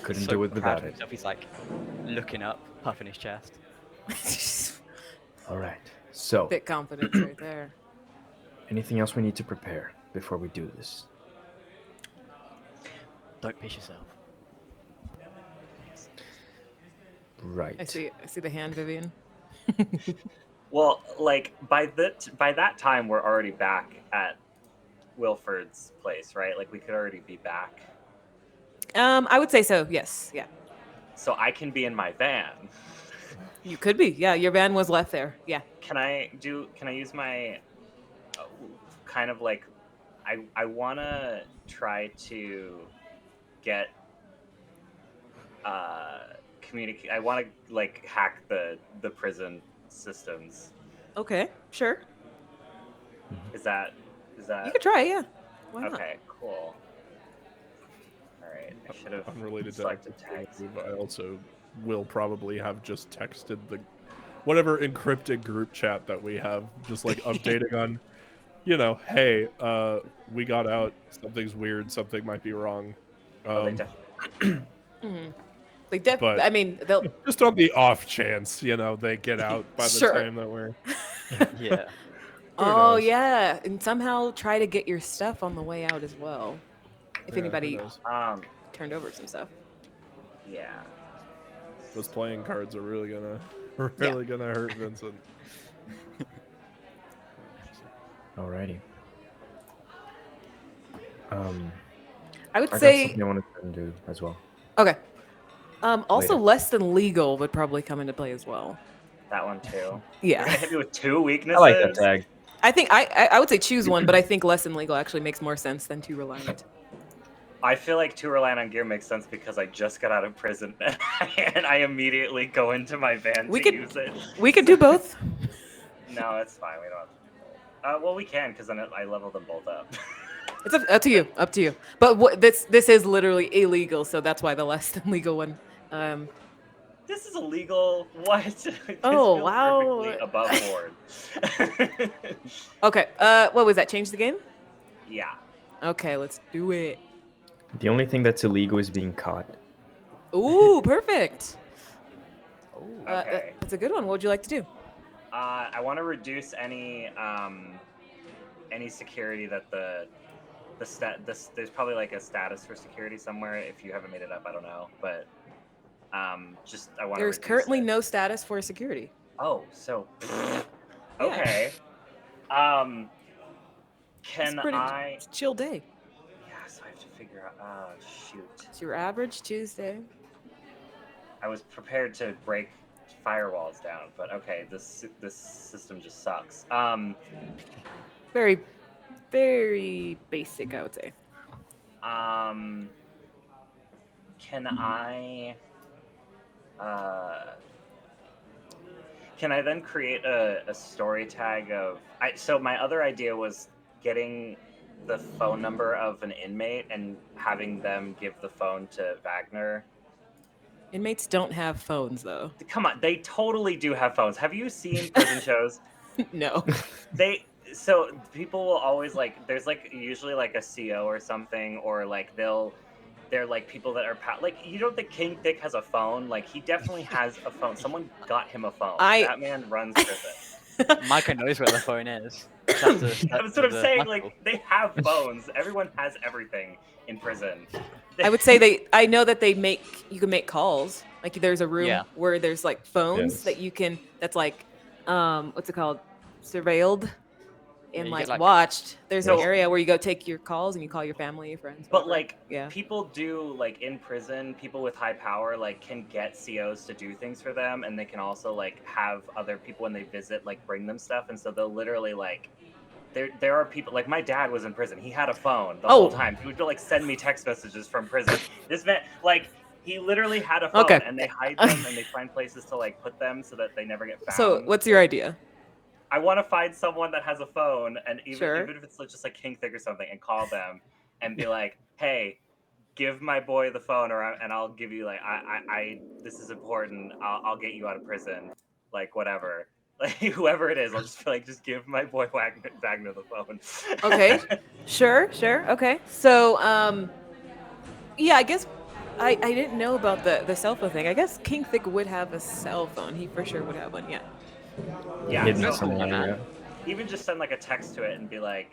couldn't So do it proud without of it. himself. He's like looking up, puffing his chest. All right. So, Thick confidence right there. anything else we need to prepare before we do this? Don't piss yourself. Right. I see the hand, Vivian. Well, like by that time, we're already back at Wilford's place, right? Like we could already be back, I would say so. Yes. Yeah. so I can be in my van. You could be. Yeah. Your van was left there. Yeah. Can I use my kind of like I want to try to get communicate. I want to like hack the prison systems. Okay. Sure. Is that You could try. Yeah. Why not? okay? Cool. All right. I should have Unrelated to selected active tags. move, I also will probably have just texted the whatever encrypted group chat that we have, just like updating on, hey, we got out. Something's weird. Something might be wrong. Oh, they Mhm. But- I mean, they'll. Just on the off chance, they get out by the Sure. time that we're. Yeah. Oh knows? yeah, and somehow try to get your stuff on the way out as well. If who anybody knows? turned over some stuff. Yeah. Those playing cards are really gonna hurt Vincent. Alrighty. I would I got say something I wanted to do as well. okay. Also, Later. less than legal would probably come into play as well. That one too. You're Yeah. gonna hit me with 2 weaknesses. I like that tag. I think I would say choose one, but I think less than legal actually makes more sense than too reliant. I feel like too reliant on gear makes sense because I just got out of prison and I immediately go into my van We to could- use it. We could do both. No, it's fine. We don't have to do both. Well, we can because then I level them both up. It's up to you. Up to you. But this is literally illegal, so that's why the less than legal one. This is illegal. What? This Oh, feels wow. perfectly above board. Okay. What was that? Change the game? Yeah. Okay, let's do it. The only thing that's illegal is being caught. Ooh, perfect. Okay. That's a good one. What would you like to do? I want to reduce any security that there's probably like a status for security somewhere. If you haven't made it up, I don't know, but just I want to. There's currently no status for security. Oh, so Yeah. okay. Can I? It's a chill day. Yeah, so I have to figure out. Oh shoot! It's your average Tuesday. I was prepared to break firewalls down, but okay, this system just sucks. Very, very basic, I would say. Can I then create a story tag of? So my other idea was getting the phone number of an inmate and having them give the phone to Wagner. Inmates don't have phones, though. Come on, they totally do have phones. Have you seen prison shows? No. So people will always like. There's like usually like a CO or something, or like they're like people that are like. You don't think King Thick has a phone? Like he definitely has a phone. Someone got him a phone. That man runs prison. Micah knows where the phone is. That's what I'm saying. Like they have phones. Everyone has everything in prison. I would say I know that you can make calls. Like there's a room Yeah. where there's like phones that you can. That's like, what's it called? Surveilled and you like, get, like, watched. There's an So- area where you go take your calls and you call your family, your friends. But whatever. like yeah. people do like in prison, people with high power like can get COs to do things for them, and they can also like have other people when they visit like bring them stuff, and so they'll literally like there are people like my dad was in prison. He had a phone the whole time. He would like send me text messages from prison. This man like he literally had a phone, Okay. and they hide them and they find places to like put them so that they never get found. So what's your idea? I want to find someone that has a phone, and Sure. even if it's just like King Thick or something, and call them and be like, "Hey, give my boy the phone, and I'll give you like I this is important. I'll get you out of prison, like whatever, like whoever it is. I'll just be like, just give my boy Wagner the phone." Okay. Sure. Okay. So, yeah, I guess I didn't know about the cell phone thing. I guess King Thick would have a cell phone. He for sure would have one. Yeah. Yeah. Hidden So somewhere. even just send like a text to it and be like,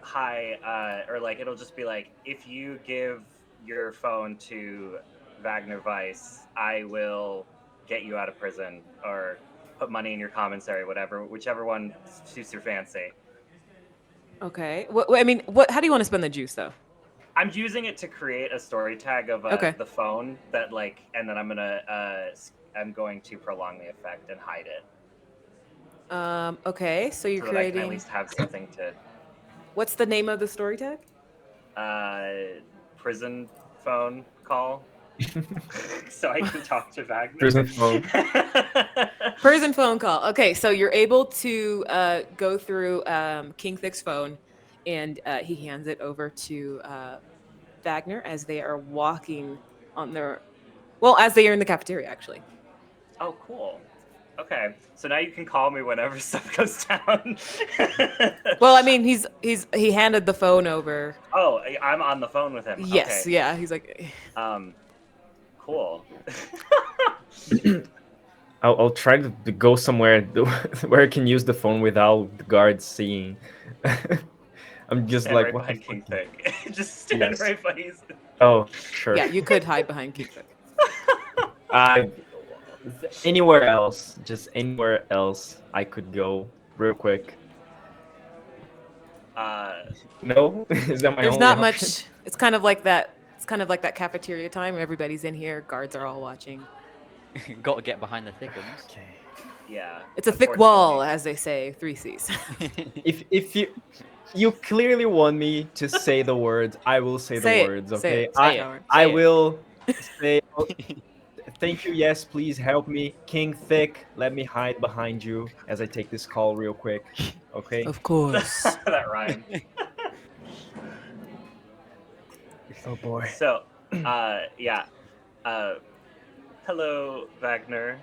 "Hi," or like it'll just be like, "If you give your phone to Wagner Weiss, I will get you out of prison," or put money in your commissary, whatever, whichever one suits your fancy. Okay. I mean, how do you want to spend the juice though? I'm using it to create a story tag of Okay. the phone that like, and then I'm going to prolong the effect and hide it. Okay. So you're So that I can creating. at least have something to. What's the name of the story tag? Prison phone call. So I can talk to Wagner. Prison phone. Prison phone call. Okay, so you're able to go through King Thick's phone, and he hands it over to Wagner as they are walking on their. Well, as they are in the cafeteria, actually. Oh, cool. Okay, so now you can call me whenever stuff goes down. Well, I mean, he handed the phone over. Oh, I'm on the phone with him. Yes, Okay. yeah. He's like, Cool. I'll try to go somewhere where I can use the phone without the guards seeing. I'm just Stand like, right what the behind King fuck? Thick. Just stand Yes. right by his. Oh, sure. yeah, you could hide behind King Thick. Anywhere else, just anywhere else I could go real quick. No, is that my There's only not option? much. It's kind of like that. It's kind of like that cafeteria time. Everybody's in here. Guards are all watching. Got to get behind the thickums. Okay. Yeah. It's a thick wall, unfortunately. as they say. 3 C's. If you clearly want me to say the words, I will say the Say it. words. Say Okay, it. Say it. Coward. I Say it. will say. Thank you. Yes, please help me, King Thick. Let me hide behind you as I take this call real quick. Okay. Of course. That rhymed. Oh boy. So, yeah. Uh, hello, Wagner.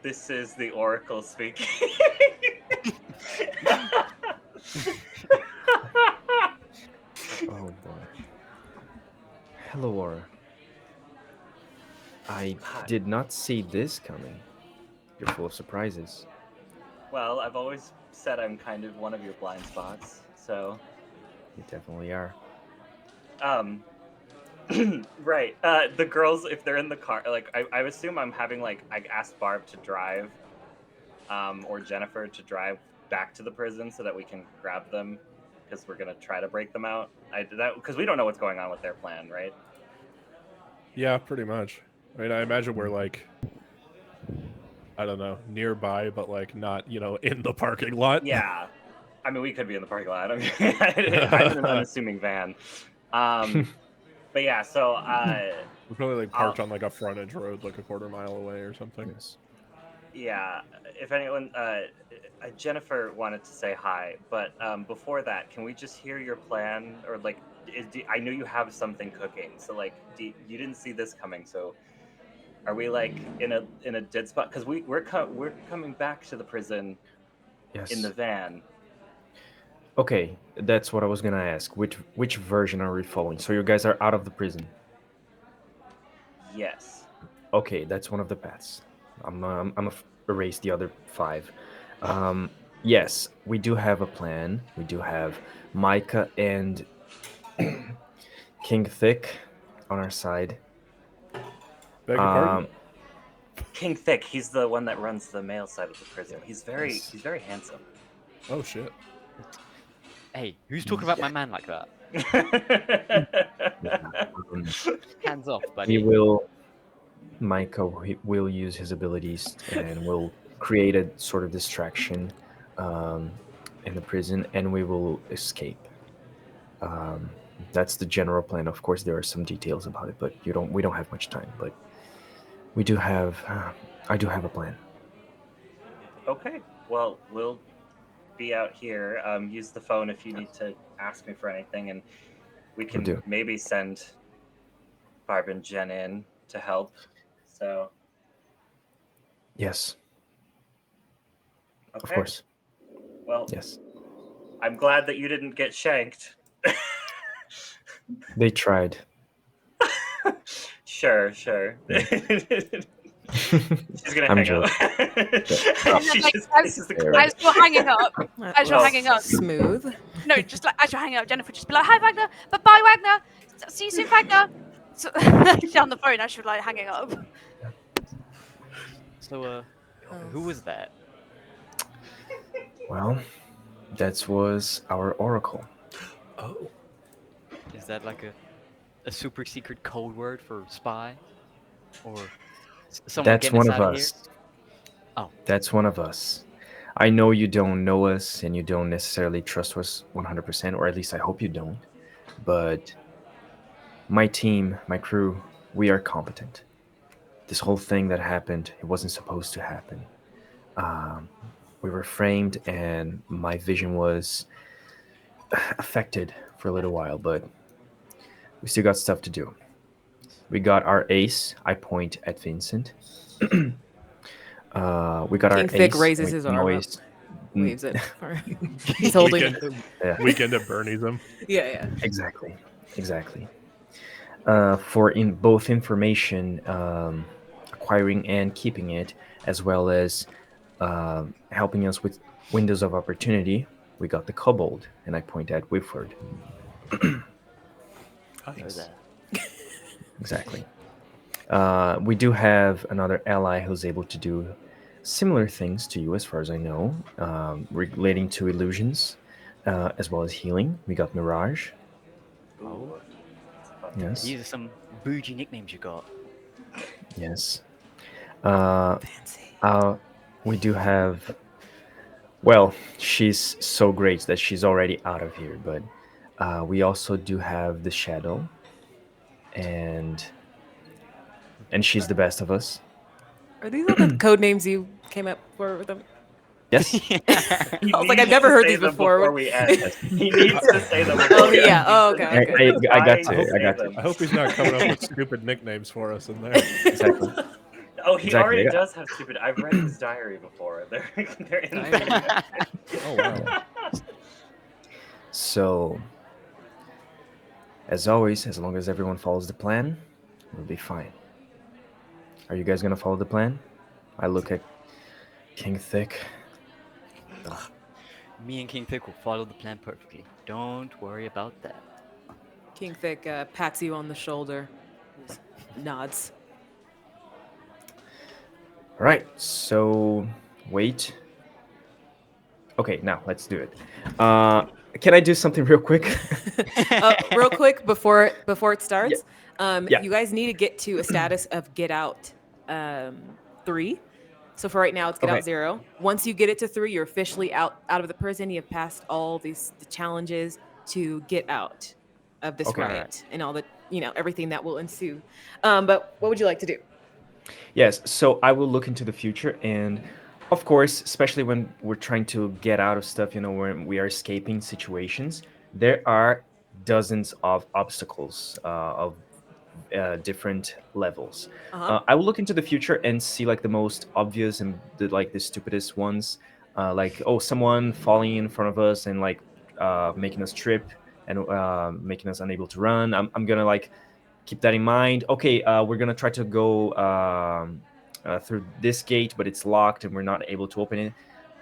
This is the Oracle speaking. Oh boy. Hello, Aura. I Hi. did not see this coming. You're full of surprises. Well, I've always said I'm kind of one of your blind spots. So, You definitely are. um, right. The girls, if they're in the car, like I assume I'm having like I asked Barb to drive, or Jennifer to drive back to the prison so that we can grab them because we're gonna try to break them out. I did that because we don't know what's going on with their plan, right? Yeah, pretty much. I mean, I imagine we're like, I don't know, nearby, but like not, in the parking lot. Yeah. I mean, we could be in the parking lot. I mean, I'm in an unassuming van. But yeah, so We're probably like I'll, parked on like a frontage road, like a quarter mile away or something. Yes. yeah, if anyone, Jennifer wanted to say hi, but before that, can we just hear your plan? Or like, I know you have something cooking, so like, you didn't see this coming. So, are we like in a dead spot? Because we're coming back to the prison in the Yes. van. Okay, that's what I was gonna ask. Which version are we following? So you guys are out of the prison. Yes. Okay, that's one of the paths. I'm gonna erase the other five. Yes, we do have a plan. We do have Micah and King Thick on our side. Beg your pardon? King Thick, he's the one that runs the male side of the prison. He's very Yes. he's very handsome. Oh shit. Hey, who's talking about my man like that? Um, Hands off, he buddy. will. Micah will use his abilities and will create a sort of distraction um, in the prison, and we will escape. Um, that's the general plan. Of course, there are some details about it, but we don't have much time. But we do have. I do have a plan. Okay. Well, we'll be out here. Use the phone if you need to ask me for anything, and we We'll can do. maybe send Barb and Jen in to help. So, Yes, of okay. course. Well, Yes, I'm glad that you didn't get shanked. they tried. Sure. She's gonna I'm hang up. joking. And She then, like, just as, places the Fair. credit. as you're hanging up, as you're Oh. hanging up, Smooth. no, just like as you're hanging up, Jennifer just be like, "Hi, Wagner. Bye, Wagner. See you soon, Wagner." So, down the phone as you're like hanging up. So, Oh. who was that? Well, that was our oracle. Oh. Is that like a super secret code word for spy? Or someone That's getting one us of out of here? us. Oh. That's one of us. I know you don't know us and you don't necessarily trust us 100%, or at least I hope you don't. But my team, my crew, we are competent. This whole thing that happened, it wasn't supposed to happen. Um, we were framed, and my vision was affected for a little while, but we still got stuff to do. We got our ace. I point at Vincent. We got our King Thick ace. raises We his can arm up, always. waves it. He's holding it. Weekend at Bernie's him. Yeah. Exactly. For in both information acquiring and keeping it, as well as helping us with windows of opportunity, we got the kobold, and I point at Wilford. Nice. Exactly. We do have another ally who's able to do similar things to you, as far as I know, relating to illusions, as well as healing. We got Mirage. Ooh, that's a fun name. Yes. These are some bougie nicknames you got. Yes. Uh, Fancy. We do have. Well, she's so great that she's already out of here, but we also do have the shadow, and she's the best of us. Are these all the code names you came up for with them? Yes. He I was like, needs I've never to heard say these them before. we end. Yes. He needs to say them before Oh we yeah. end. Oh, He's okay. Okay. I got trying to. I got say to. I them. hope he's not coming up with stupid nicknames for us in there. Exactly. Oh, he Exactly. already I got- does have stupid. I've read his diary before. They're in Diary. there. Oh wow. So, as always, as long as everyone follows the plan, we'll be fine. Are you guys gonna follow the plan? I look at King Thick. Ugh. Me and King Thick will follow the plan perfectly. Don't worry about that. King Thick pats you on the shoulder, just nods. All right. So, wait. Okay, now let's do it. Can I do something real quick? Real quick before it starts, Yeah. you guys need to get to a status of get out 3. So for right now, it's get Okay. out 0. Once you get it to 3, you're officially out of the prison. You have passed all the challenges to get out of this Okay. riot and all the everything that will ensue. But what would you like to do? Yes, so I will look into the future, and of course, especially when we're trying to get out of stuff, when we are escaping situations, there are dozens of obstacles of different levels. Uh-huh. I will look into the future and see like the most obvious and the stupidest ones, like someone falling in front of us and like making us trip and making us unable to run. I'm gonna like keep that in mind. Okay, we're gonna try to go through this gate, but it's locked and we're not able to open it.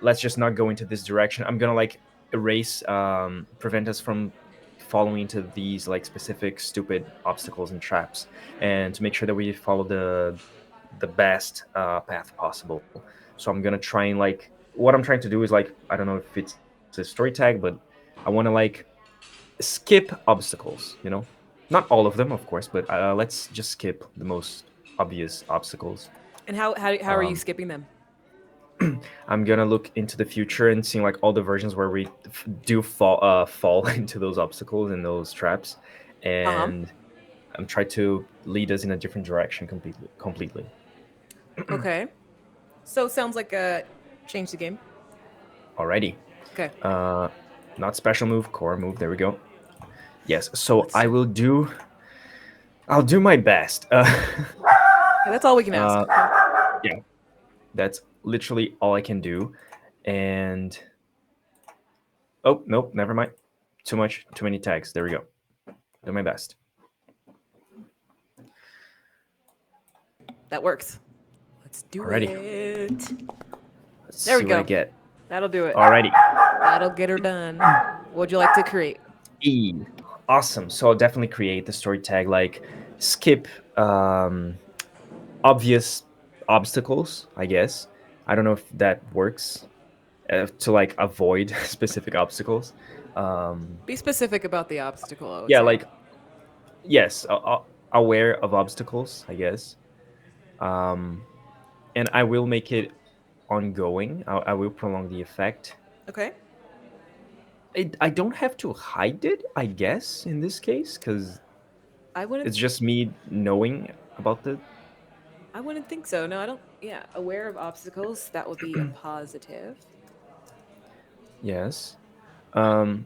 Let's just not go into this direction. I'm gonna like erase, prevent us from following into these like specific stupid obstacles and traps, and to make sure that we follow the best path possible. So I'm gonna try and like what I'm trying to do is like I don't know if it's a story tag, but I want to like skip obstacles. Not all of them, of course, but let's just skip the most obvious obstacles. And how are you Um, skipping them? I'm gonna look into the future and seeing like all the versions where we do fall into those obstacles and those traps, and I'm trying to lead us in a different direction completely. Okay. So sounds like a change the game. Alrighty. Okay. Not special move, core move. There we go. Yes. So Let's- I'll do my best. Yeah, that's all we can ask. Yeah, that's literally all I can do. And oh nope, never mind. Too many tags. There we go. Do my best. That works. Let's do Alrighty. it. Let's There we see what I go. get. That'll do it. Alrighty. That'll get her done. What'd you like to create? Awesome. So I'll definitely create the story tag like skip obvious obstacles, I guess. I don't know if that works to like avoid specific obstacles. Be specific about the obstacle. I would Yeah, say. like yes, aware of obstacles, I guess. And I will make it ongoing. I will prolong the effect. Okay. I don't have to hide it, I guess, in this case, because I wouldn't. it's just me knowing about the. I wouldn't think so. No, I don't. Yeah, aware of obstacles. That would be a positive. Yes. And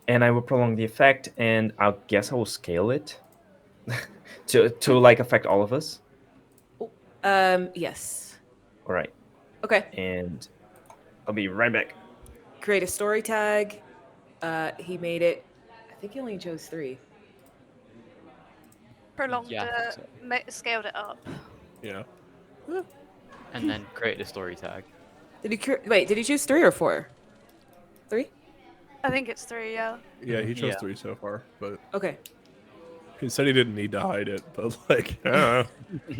I will prolong the effect, and I guess I will scale it to like affect all of us. Yes. All right, Okay. and I'll be right back. Create a story tag. He made it. I think he only chose 3. Prolonged Yeah, I think it, scaled it up. Yeah. And then create a story tag. Did he wait? Did he choose 3 or 4? 3. I think it's 3, yeah. Yeah, he chose Yeah. 3 so far, but Okay. he said he didn't need to hide it. But like, I don't know.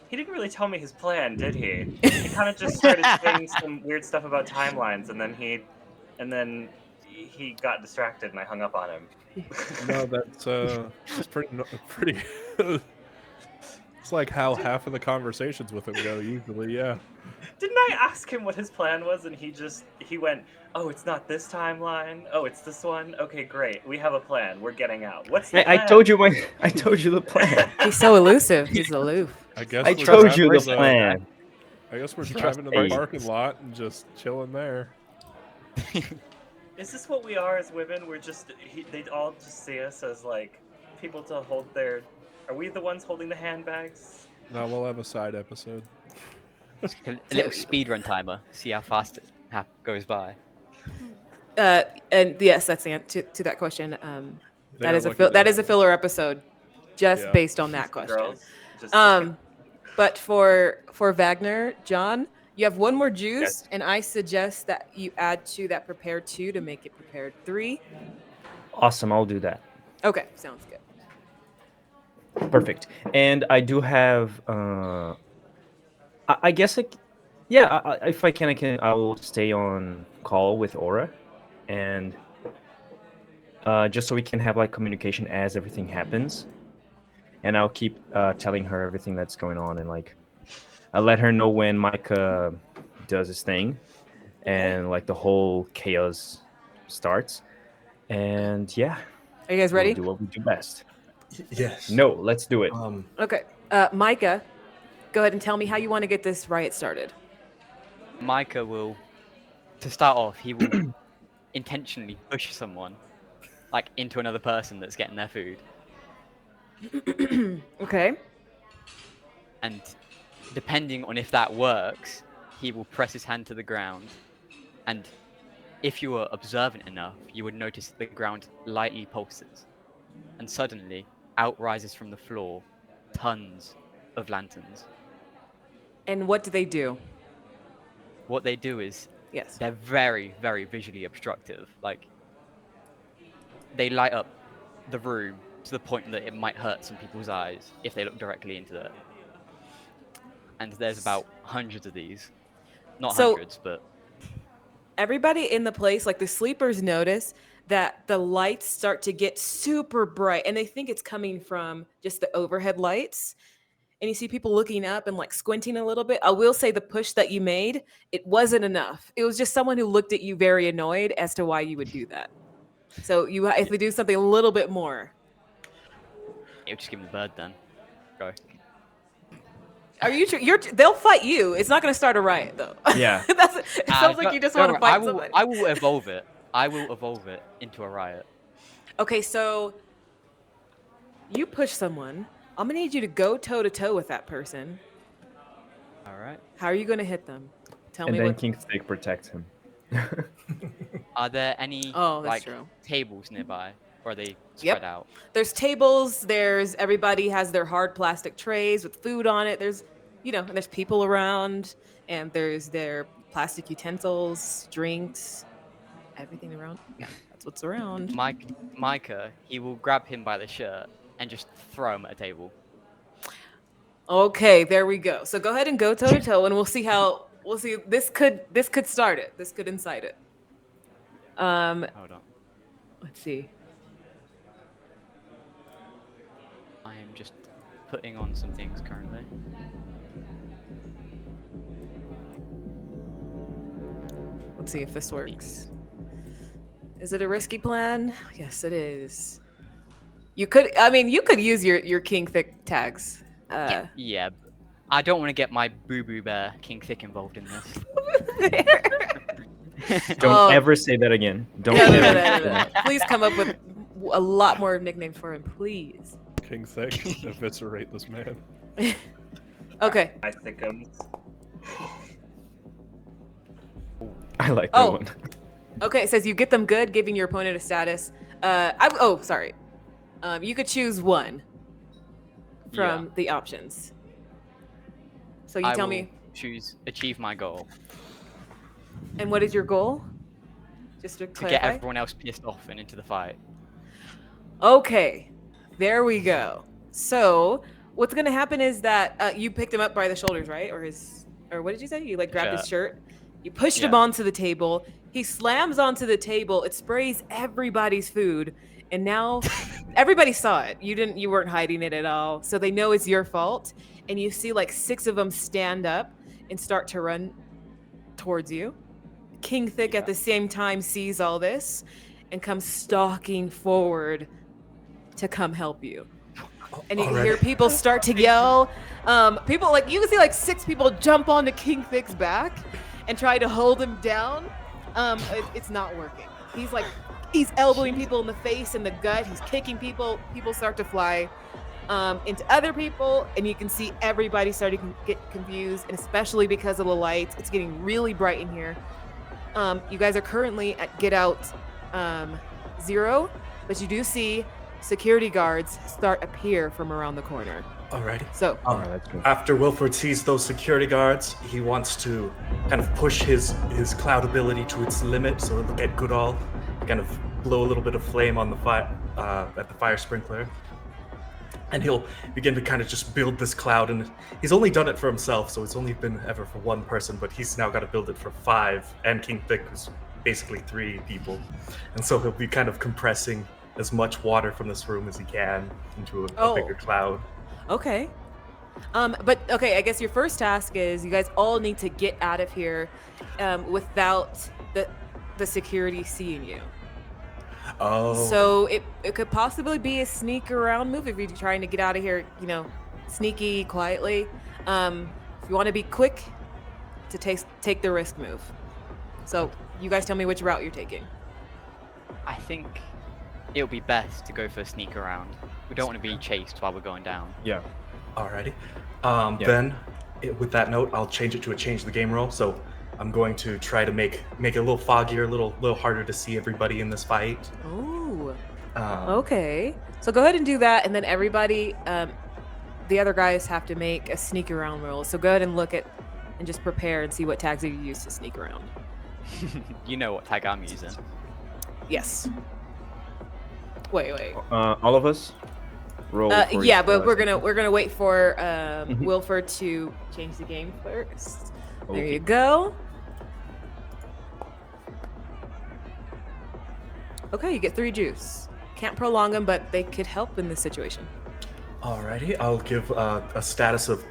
He didn't really tell me his plan, did he? He kind of just started saying some weird stuff about timelines, and then he got distracted, and I hung up on him. No, that's pretty It's like how half of the conversations with him go usually. Yeah. Didn't I ask him what his plan was, and he went, "Oh, it's not this timeline. Oh, it's this one. Okay, great. We have a plan. We're getting out. What's the I plan?" told you I told you the plan. He's so elusive. He's aloof. I guess I we're told driving you the to plan. I guess we're You driving to trust the me. parking lot and just chilling there. Is this what we are as women? We're just they all just see us as like people to hold their. Are we the ones holding the handbags? Now we'll have a side episode. A little speed run timer. See how fast it goes by. And yes, that's the answer to that question. They That are is looking that at is a filler episode, just Yeah. based on that question. Girls. Just But for Wagner, John, you have one more juice, Yes. and I suggest that you add to that prepared 2 to make it prepared 3. Awesome, I'll do that. Okay, sounds good. Perfect. And I do have I guess if I can I will stay on call with Aura, and just so we can have like communication as everything happens, and I'll keep telling her everything that's going on, and like I'll let her know when Micah does his thing, and like the whole chaos starts, and yeah, Are you guys we'll ready? do what we do best. Yes. No, let's do it. Okay. Micah, go ahead and tell me how you want to get this riot started. Micah will, to start off, he will intentionally push someone, like into another person that's getting their food, Okay. and depending on if that works, he will press his hand to the ground, and if you were observant enough, you would notice the ground lightly pulses, and suddenly out rises from the floor tons of lanterns. And what do they do? What they do is Yes. they're very, very visually obstructive. Like, they light up the room to the point that it might hurt some people's eyes if they look directly into it. And there's about hundreds of these. Not So- hundreds, but Everybody in the place, like the sleepers, notice that the lights start to get super bright, and they think it's coming from just the overhead lights. And you see people looking up and like squinting a little bit. I will say the push that you made, it wasn't enough. It was just someone who looked at you very annoyed as to why you would do that. So you if we do something a little bit more. it'll just give them the bird then. Go. Are you sure? They'll fight you. It's not going to start a riot though. Yeah. It sounds like you just want to fight somebody. I will evolve it. I will evolve it into a riot. Okay, so you push someone. I'm gonna need you to go toe to toe with that person. All right. How are you gonna hit them? Tell And me then what. King Stick protects him. Are there any Oh, that's like true. tables nearby, or are they Yep. spread out? There's tables. There's everybody has their hard plastic trays with food on it. There's, and there's people around, and there's their plastic utensils, drinks, everything around. Yeah, that's what's around. Micah, he will grab him by the shirt and just throw him at a table. Okay, there we go. So go ahead and go toe to toe, and we'll see how. We'll see. This could start it. This could incite it. Hold on. Let's see. I am just putting on some things currently. Let's see if this works. Is it a risky plan? Yes, it is. You could use your King Thick tags. Yeah. I don't want to get my Boo Boo Bear King Thick involved in this. Don't ever say that again. Don't No, say no, that no, no, again. no. Please come up with a lot more nicknames for him, please. King Thick, eviscerate this man. Okay. I think I like that Oh. one. Okay, it says you get them good, giving your opponent a status. Sorry. You could choose one from the options. So you I tell will me, choose achieve my goal and what is your goal? Just to to clarify. get everyone else pissed off and into the fight. Okay, there we go. So what's gonna happen is that you picked him up by the shoulders, right? Or what did you say? You like grabbed his shirt. You pushed him Yeah. onto the table. He slams onto the table. It sprays everybody's food, and now everybody saw it. You weren't hiding it at all, so they know it's your fault. and you see like 6 of them stand up and start to run towards you. King Thick at the same time sees all this and comes stalking forward to come help you. And you can hear people start to yell. People like you can see like 6 people jump onto King Thick's back and try to hold him down. It's not working. He's elbowing people in the face and the gut. He's kicking people. People start to fly into other people, and you can see everybody starting to get confused, and especially because of the lights. It's getting really bright in here. You guys are currently at get out 0, but you do see security guards appear from around the corner. Alrighty. So after Wilford sees those security guards, he wants to kind of push his cloud ability to its limit, so it'll get Goodall, kind of blow a little bit of flame on the fire at the fire sprinkler, and he'll begin to kind of just build this cloud. And he's only done it for himself, so it's only been ever for one person, but he's now got to build it for 5, and King Thick was basically 3 people, and so he'll be kind of compressing as much water from this room as he can into a bigger cloud. Okay. But okay, I guess your first task is you guys all need to get out of here without the security seeing you. Oh. So it could possibly be a sneak around move if you're trying to get out of here, sneaky, quietly. If you want to be quick, to take the risk move. So you guys tell me which route you're taking. I think it'll be best to go for a sneak around. We don't want to be chased while we're going down. Yeah. Alrighty. Then, with that note, I'll change it to a change the game roll. So I'm going to try to make it a little foggier, a little harder to see everybody in this fight. Ooh. Okay. So go ahead and do that, and then everybody, the other guys have to make a sneak around roll. So go ahead and look at and just prepare and see what tags you use to sneak around. You know what tag I'm using. Yes. Wait. All of us roll. Yeah, but we're gonna wait for Wilford to change the game first. There you go. Okay, you get 3 juice. Can't prolong them, but they could help in this situation. Alrighty, I'll give a status of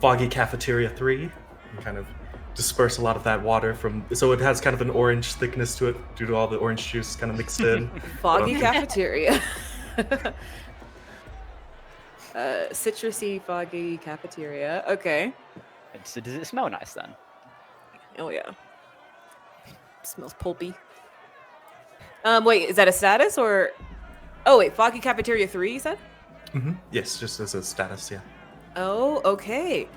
Foggy Cafeteria 3, and kind of disperse a lot of that water so it has kind of an orange thickness to it due to all the orange juice kind of mixed in. Foggy Cafeteria. Citrusy, foggy cafeteria. Okay. So does it smell nice then? Oh yeah. Smells pulpy. Wait, is that a status or? Oh wait, foggy cafeteria 3. You said? Mm-hmm. Yes, just as a status. Yeah. Oh, okay.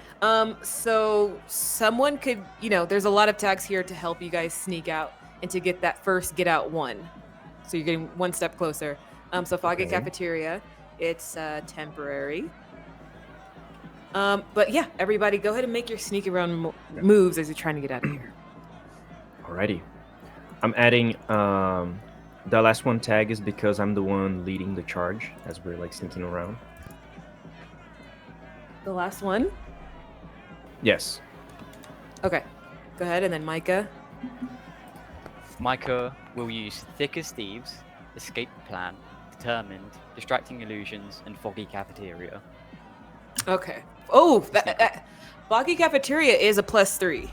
So someone could, there's a lot of tags here to help you guys sneak out and to get that first get out 1. So you're getting 1 step closer. So foggy cafeteria, it's temporary. But yeah, everybody go ahead and make your sneak around moves as you're trying to get out of here. Alrighty. I'm adding the last one tag is because I'm the one leading the charge as we're like sneaking around. The last one? Yes. Okay. Go ahead, and then Micah. Micah will use Thick as Thieves, Escape Plan, Determined, Distracting Illusions, and Foggy Cafeteria. Okay. Oh, Foggy Cafeteria is a +3.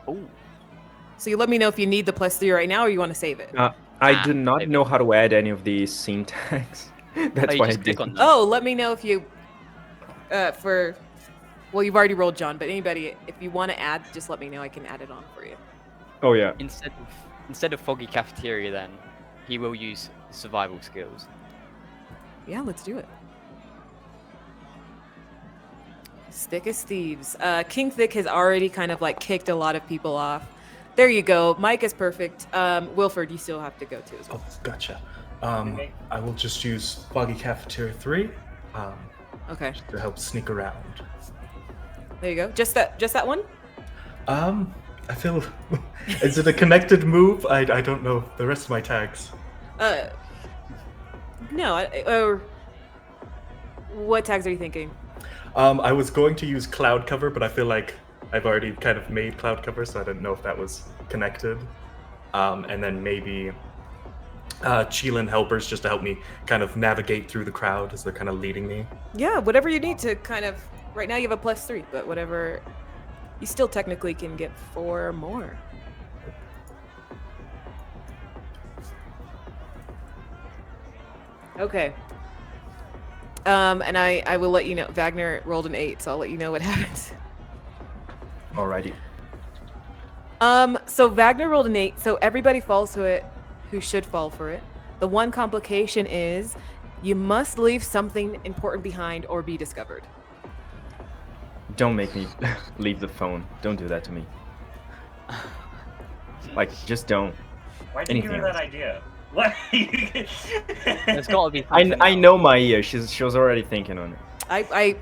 Oh. So you let me know if you need the +3 right now or you want to save it. I do not know how to add any of these scene tags. That's why I did. Oh, let me know if you... Well, you've already rolled John, but anybody, if you want to add, just let me know. I can add it on for you. Oh, yeah. Instead of Foggy Cafeteria, then, he will use survival skills. Yeah, let's do it. Thick as Thieves. King Thick has already kind of like kicked a lot of people off. There you go. Mike is perfect. Wilford, you still have to go too as well. Oh, gotcha. I will just use Foggy Cafeteria 3. Okay. To help sneak around. There you go. Just that one? I feel... Is it a connected move? I don't know the rest of my tags. No. What tags are you thinking? I was going to use cloud cover, but I feel like I've already kind of made cloud cover, so I didn't know if that was connected. And then maybe Cheelan helpers just to help me kind of navigate through the crowd as they're kind of leading me? Yeah, whatever you need to kind of. Right now you have a +3, but whatever. You still technically can get 4 more. Okay. And I will let you know. Wagner rolled an 8, so I'll let you know what happens. Alrighty. So Wagner rolled an 8, so everybody falls to it who should fall for it. The one complication is you must leave something important behind or be discovered. Don't make me leave the phone. Don't do that to me. Like, just don't. Why did you give her Anything that idea? What? There's got to be. I something else. know Maya. She was already thinking on it. I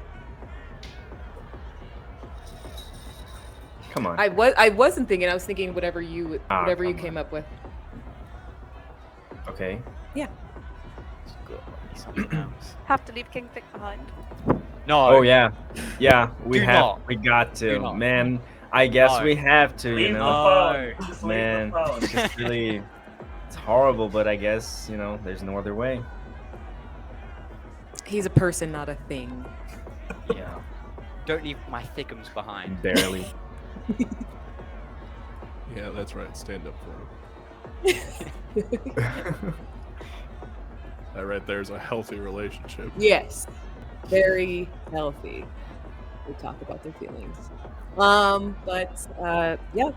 Come on. I wasn't thinking. I was thinking whatever you come came on. up with. Okay. Yeah. There's got to be something else. Have to leave King Thick behind. No. Oh yeah. Yeah. We Do have. not. We got Do to. not. Man. I guess No. we have to. Leave You the know. phone. Just Man. leave the phone. It's just really. It's horrible, but I guess there's no other way. He's a person, not a thing. Yeah. Don't leave my thickums behind. Barely. Yeah, that's right. Stand up for him. That right there is a healthy relationship. Yes. Very healthy. We talk about their feelings. Yeah.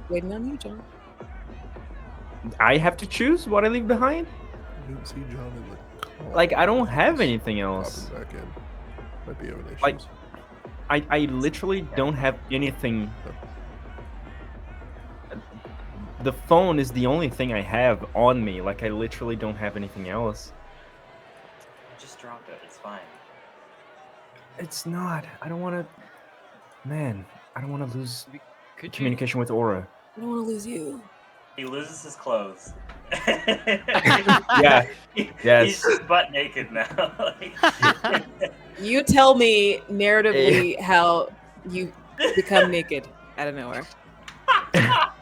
Waiting on you, John. I have to choose what I leave behind. I didn't see John in the car. Like, I don't have anything else. Popping back in. Might be having issues. Like- I literally don't have anything. The phone is the only thing I have on me. Like, I literally don't have anything else. Just drop it. It's fine. It's not. I don't want to. Man, I don't want to lose Could you? communication with Aura. I don't want to lose you. He loses his clothes. Yeah. Yes. He's just butt naked now. You tell me narratively how you become naked out of nowhere.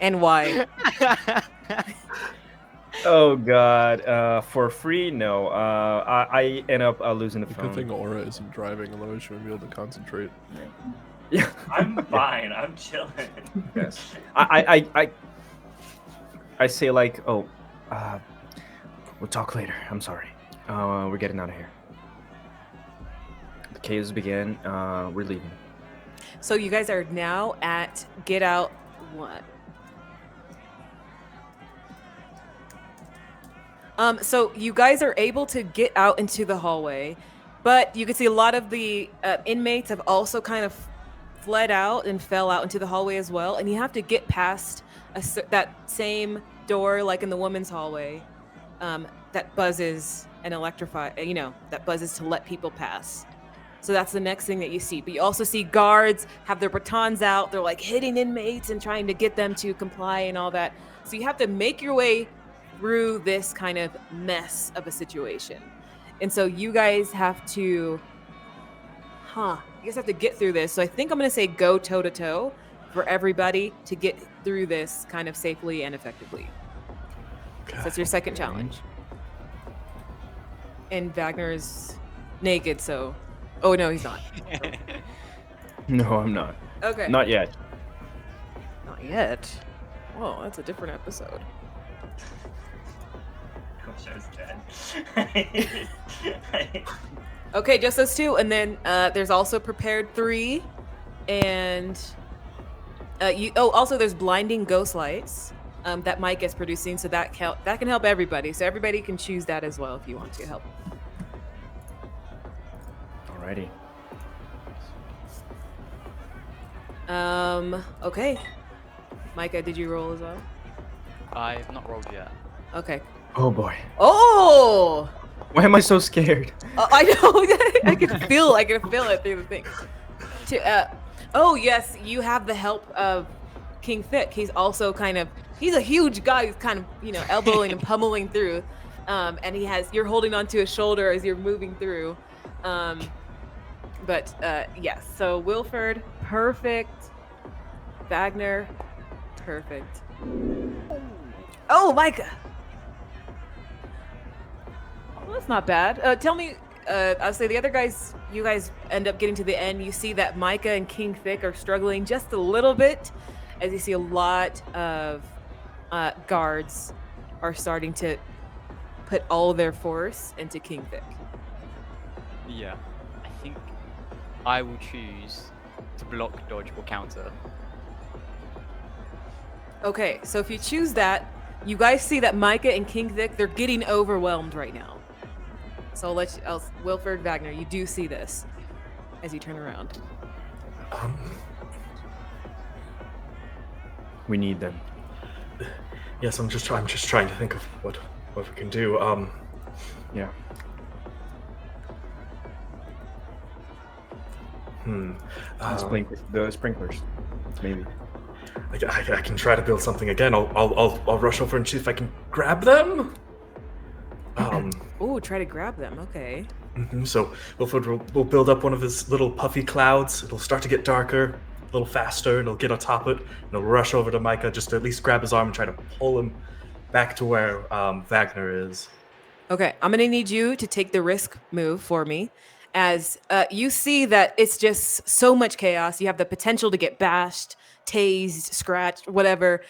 And why. Oh God. For free? No. I end up losing the The phone. good thing Aura isn't driving, otherwise she wouldn't be able to concentrate. Yeah. I'm fine. I'm chilling. Yes. I say like, oh, we'll talk later. I'm sorry. We're getting out of here. The caves begin. We're leaving. So you guys are now at Get Out what? So you guys are able to get out into the hallway, but you can see a lot of the inmates have also kind of fled out and fell out into the hallway as well, and you have to get past that same door like in the women's hallway that buzzes and that buzzes to let people pass. So that's the next thing that you see. But you also see guards have their batons out. They're like hitting inmates and trying to get them to comply and all that. So you have to make your way through this kind of mess of a situation. And so you guys have to, you guys have to get through this. So I think I'm going to say go toe to toe for everybody to get through this kind of safely and effectively. So that's your second challenge. And Wagner is naked, so... Oh, no, he's not. No, I'm not. Okay. Not yet. Not yet. Whoa, that's a different episode. I wish I was dead. Okay, just those two. And then there's also Prepared 3. And... also there's Blinding Ghost Lights that Mike is producing, so that can help everybody. So everybody can choose that as well if you want to help. Alrighty. Okay. Micah, did you roll as well? I've not rolled yet. Okay. Oh boy. Oh! Why am I so scared? I know. I can feel it through the thing. Oh yes, you have the help of King Thick. He's also he's a huge guy who's kind of, elbowing and pummeling through. And you're holding onto his shoulder as you're moving through. Yes. So Wilford, perfect. Wagner, perfect. Oh, Micah. That's not bad. Tell me, I'll say the other guys, you guys end up getting to the end. You see that Micah and King Thick are struggling just a little bit, as you see a lot of guards are starting to put all their force into King Thick. Yeah, I think I will choose to block, dodge, or counter. Okay, so if you choose that, you guys see that Micah and King Thick, they're getting overwhelmed right now. So Wilford, Wagner, you do see this as you turn around. We need them. Yes, I'm just trying to think of what we can do. Yeah. The sprinklers, maybe. I can try to build something again. I'll rush over and see if I can grab them. Ooh, try to grab them. Okay. So Wilford will build up one of his little puffy clouds. It'll start to get darker, a little faster, and it'll get on top of it. And it'll rush over to Micah just to at least grab his arm and try to pull him back to where Wagner is. Okay, I'm gonna need you to take the risk move for me, as you see that it's just so much chaos. You have the potential to get bashed, tased, scratched, whatever,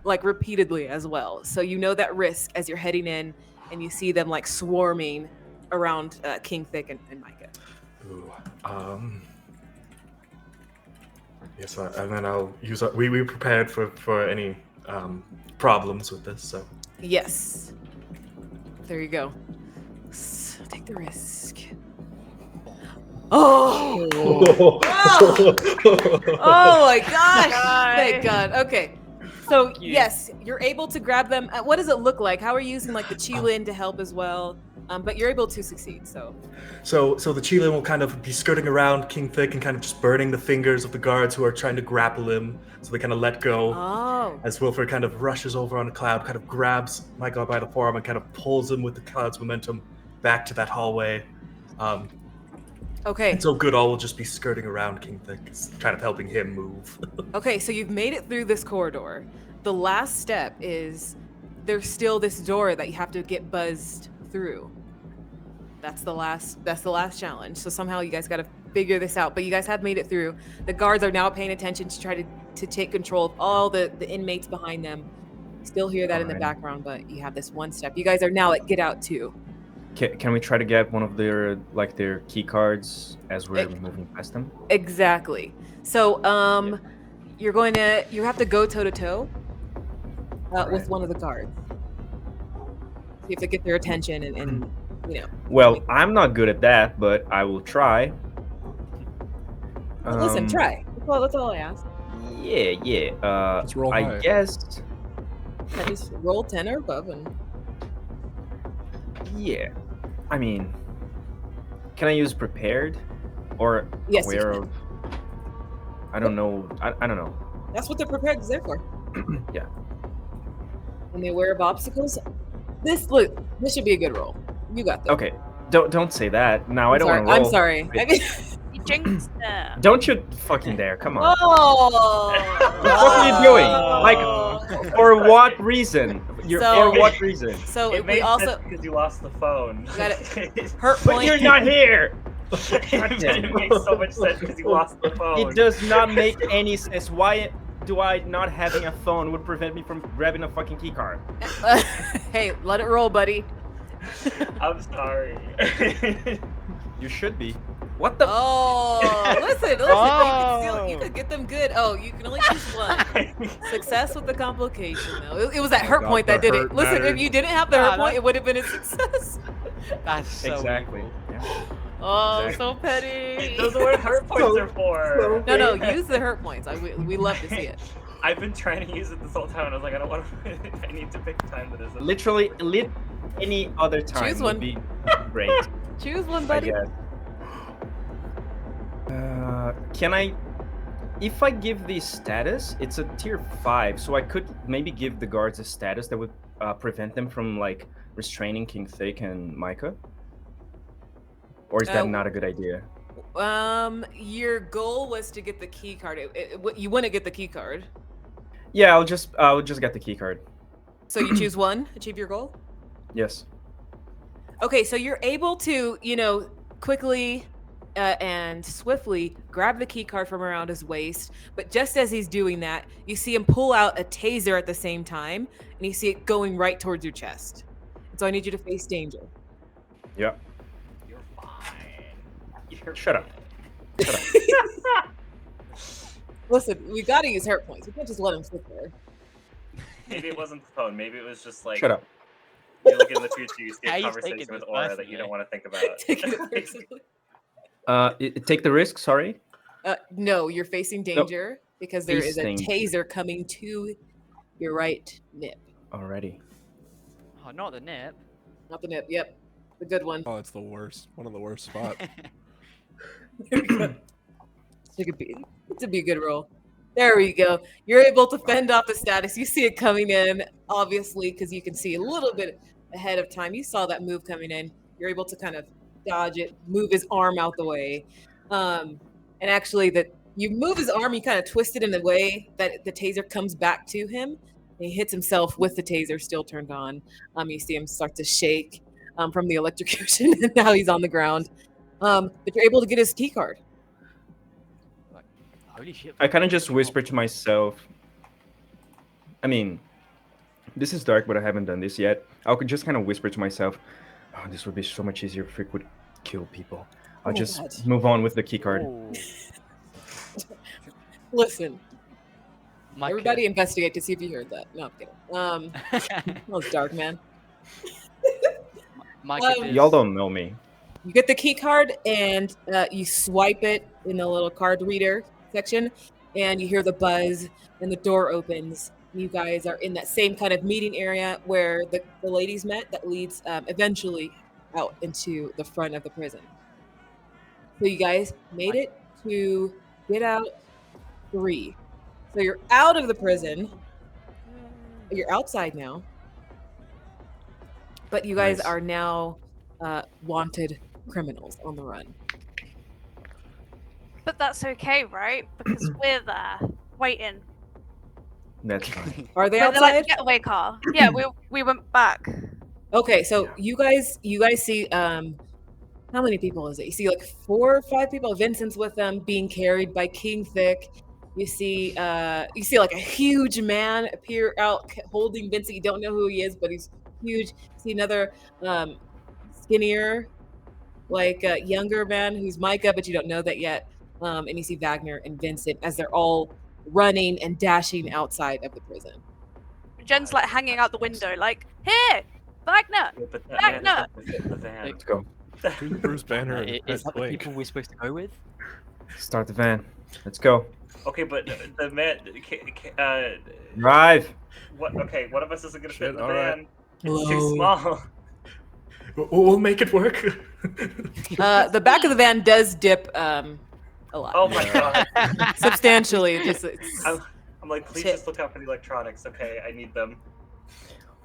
like repeatedly as well. So you know that risk as you're heading in, and you see them like swarming around King Thick and Micah. Ooh, yes, and then I'll use. We prepared for any problems with this. So Yes. There you go. Take the risk. Oh! Oh my gosh! Thank God. Okay. So yes, you're able to grab them. What does it look like? How are you using like the Qilin to help as well? But you're able to succeed. So the Qilin will kind of be skirting around King Thick and kind of just burning the fingers of the guards who are trying to grapple him. So they kind of let go. Oh. As Wilford kind of rushes over on a cloud, kind of grabs Michael by the forearm and kind of pulls him with the cloud's momentum back to that hallway. Okay. And so Goodall will just be skirting around King Thick, kind of helping him move. Okay, so you've made it through this corridor. The last step is there's still this door that you have to get buzzed through. That's the last challenge. So somehow you guys got to figure this out. But you guys have made it through. The guards are now paying attention to try to take control of all the inmates behind them. You still hear that in the background, but you have this one step. You guys are now at Get Out 2. Can we try to get one of their key cards as we're moving past them? Exactly. So you have to go toe to toe with one of the guards. So you have to get their attention and Well, I'm not good at that, but I will try. Listen, try. That's all I ask. Yeah. Let's roll I high. guess. Yeah, just roll 10 or above and. Yeah. I mean, can I use prepared or Yes, aware you of? I don't know. I don't know. That's what the prepared is there for. Yeah. When they aware of obstacles. This should be a good roll. You got this. Okay. Don't say that. Now I don't want to roll. I'm sorry. You jinxed them. Don't you fucking dare! Come on. Oh! What are you doing? Like, for what reason? For what reason? So It we made also sense because you lost the phone. got it. Hurt But point. you're not here. It makes so much sense because you lost the phone. It does not make any sense. Why do I not having a phone would prevent me from grabbing a fucking key card? Hey, let it roll, buddy. I'm sorry. You should be. What the? Oh, listen. Oh. You could get them good. Oh, you can only choose one. Success with the complication, though. It was that hurt point that did it. Listen, if you didn't have the hurt point, it would have been a success. That's so Exactly. evil. Yeah. Oh, so petty. Those are what hurt points are for. No, use the hurt points. We love to see it. I've been trying to use it this whole time, and I was like, I don't want to. I need to pick a time that isn't. Literally, any other time Choose would one. be great. Choose one, I buddy. guess. Can I? If I give the status, it's a tier 5, so I could maybe give the guards a status that would prevent them from like restraining King Thick and Micah. Or is that not a good idea? Your goal was to get the key card. You wouldn't get the key card. Yeah, I'll just get the key card. So you choose one, achieve your goal? Yes. Okay, so you're able to, quickly and swiftly grab the key card from around his waist. But just as he's doing that, you see him pull out a taser at the same time, and you see it going right towards your chest. And so I need you to face danger. Yeah. You're fine. Shut up. Listen, we gotta use hurt points. We can't just let him sit there. Maybe it wasn't the phone. Maybe it was just like Shut up. you look in the future, you see How a you conversation taking with this Aura that personally? you don't want to think about. Taking it personally. Take the risk. Sorry. No, you're facing danger because there is a Face danger. taser coming to your right nip. Already. Oh, not the nip. Not the nip. Yep, the good one. Oh, it's the worst. One of the worst spots. It's a be a good roll. There we go. You're able to fend off the status. You see it coming in, obviously, because you can see a little bit ahead of time. You saw that move coming in. You're able to kind of dodge it, move his arm out the way. And actually, that you move his arm, you kind of twist it in a way that the taser comes back to him. And he hits himself with the taser still turned on. You see him start to shake from the electrocution, and now he's on the ground. But you're able to get his key card. Holy shit. I kind of just whisper to myself. I mean, this is dark, but I haven't done this yet. I could just kind of whisper to myself, "Oh, this would be so much easier if we could kill people. I'll my just God. move on with the key card." Oh, Listen, Micah. everybody investigate to see if you heard that. No, I'm kidding. That was dark, man. Micah does- Y'all don't know me. You get the key card and you swipe it in the little card reader section, and you hear the buzz, and the door opens. You guys are in that same kind of meeting area where the ladies met that leads eventually out into the front of the prison. So you guys made it to get out 3. So you're out of the prison. You're outside now. But you guys Nice. are now wanted criminals on the run. But that's okay, right? Because we're there, waiting. That's fine. Are they We're like outside? the getaway car. Yeah, we went back. Okay, so Yeah. you guys see how many people is it? You see like 4 or 5 people. Vincent's with them being carried by King Thick. You see like a huge man appear out holding Vincent. You don't know who he is, but he's huge. You see another skinnier, like younger man who's Micah, but you don't know that yet. And you see Wagner and Vincent as they're all running and dashing outside of the prison. Jen's like hanging out the window, like, "Here, Wagner, Yeah, but Wagner." man is the van. Let's go. Who's Bruce Banner and Is that the Blake? people we're supposed to go with? Start the van. Let's go. Okay, but the man. Drive. What? Okay, one of us isn't gonna fit in the Shit, alright. van. It's too Whoa. small. We'll make it work. The back of the van does dip a lot. Oh my god. Substantially. It's I'm like, please Tip. just look out for the electronics. Okay, I need them.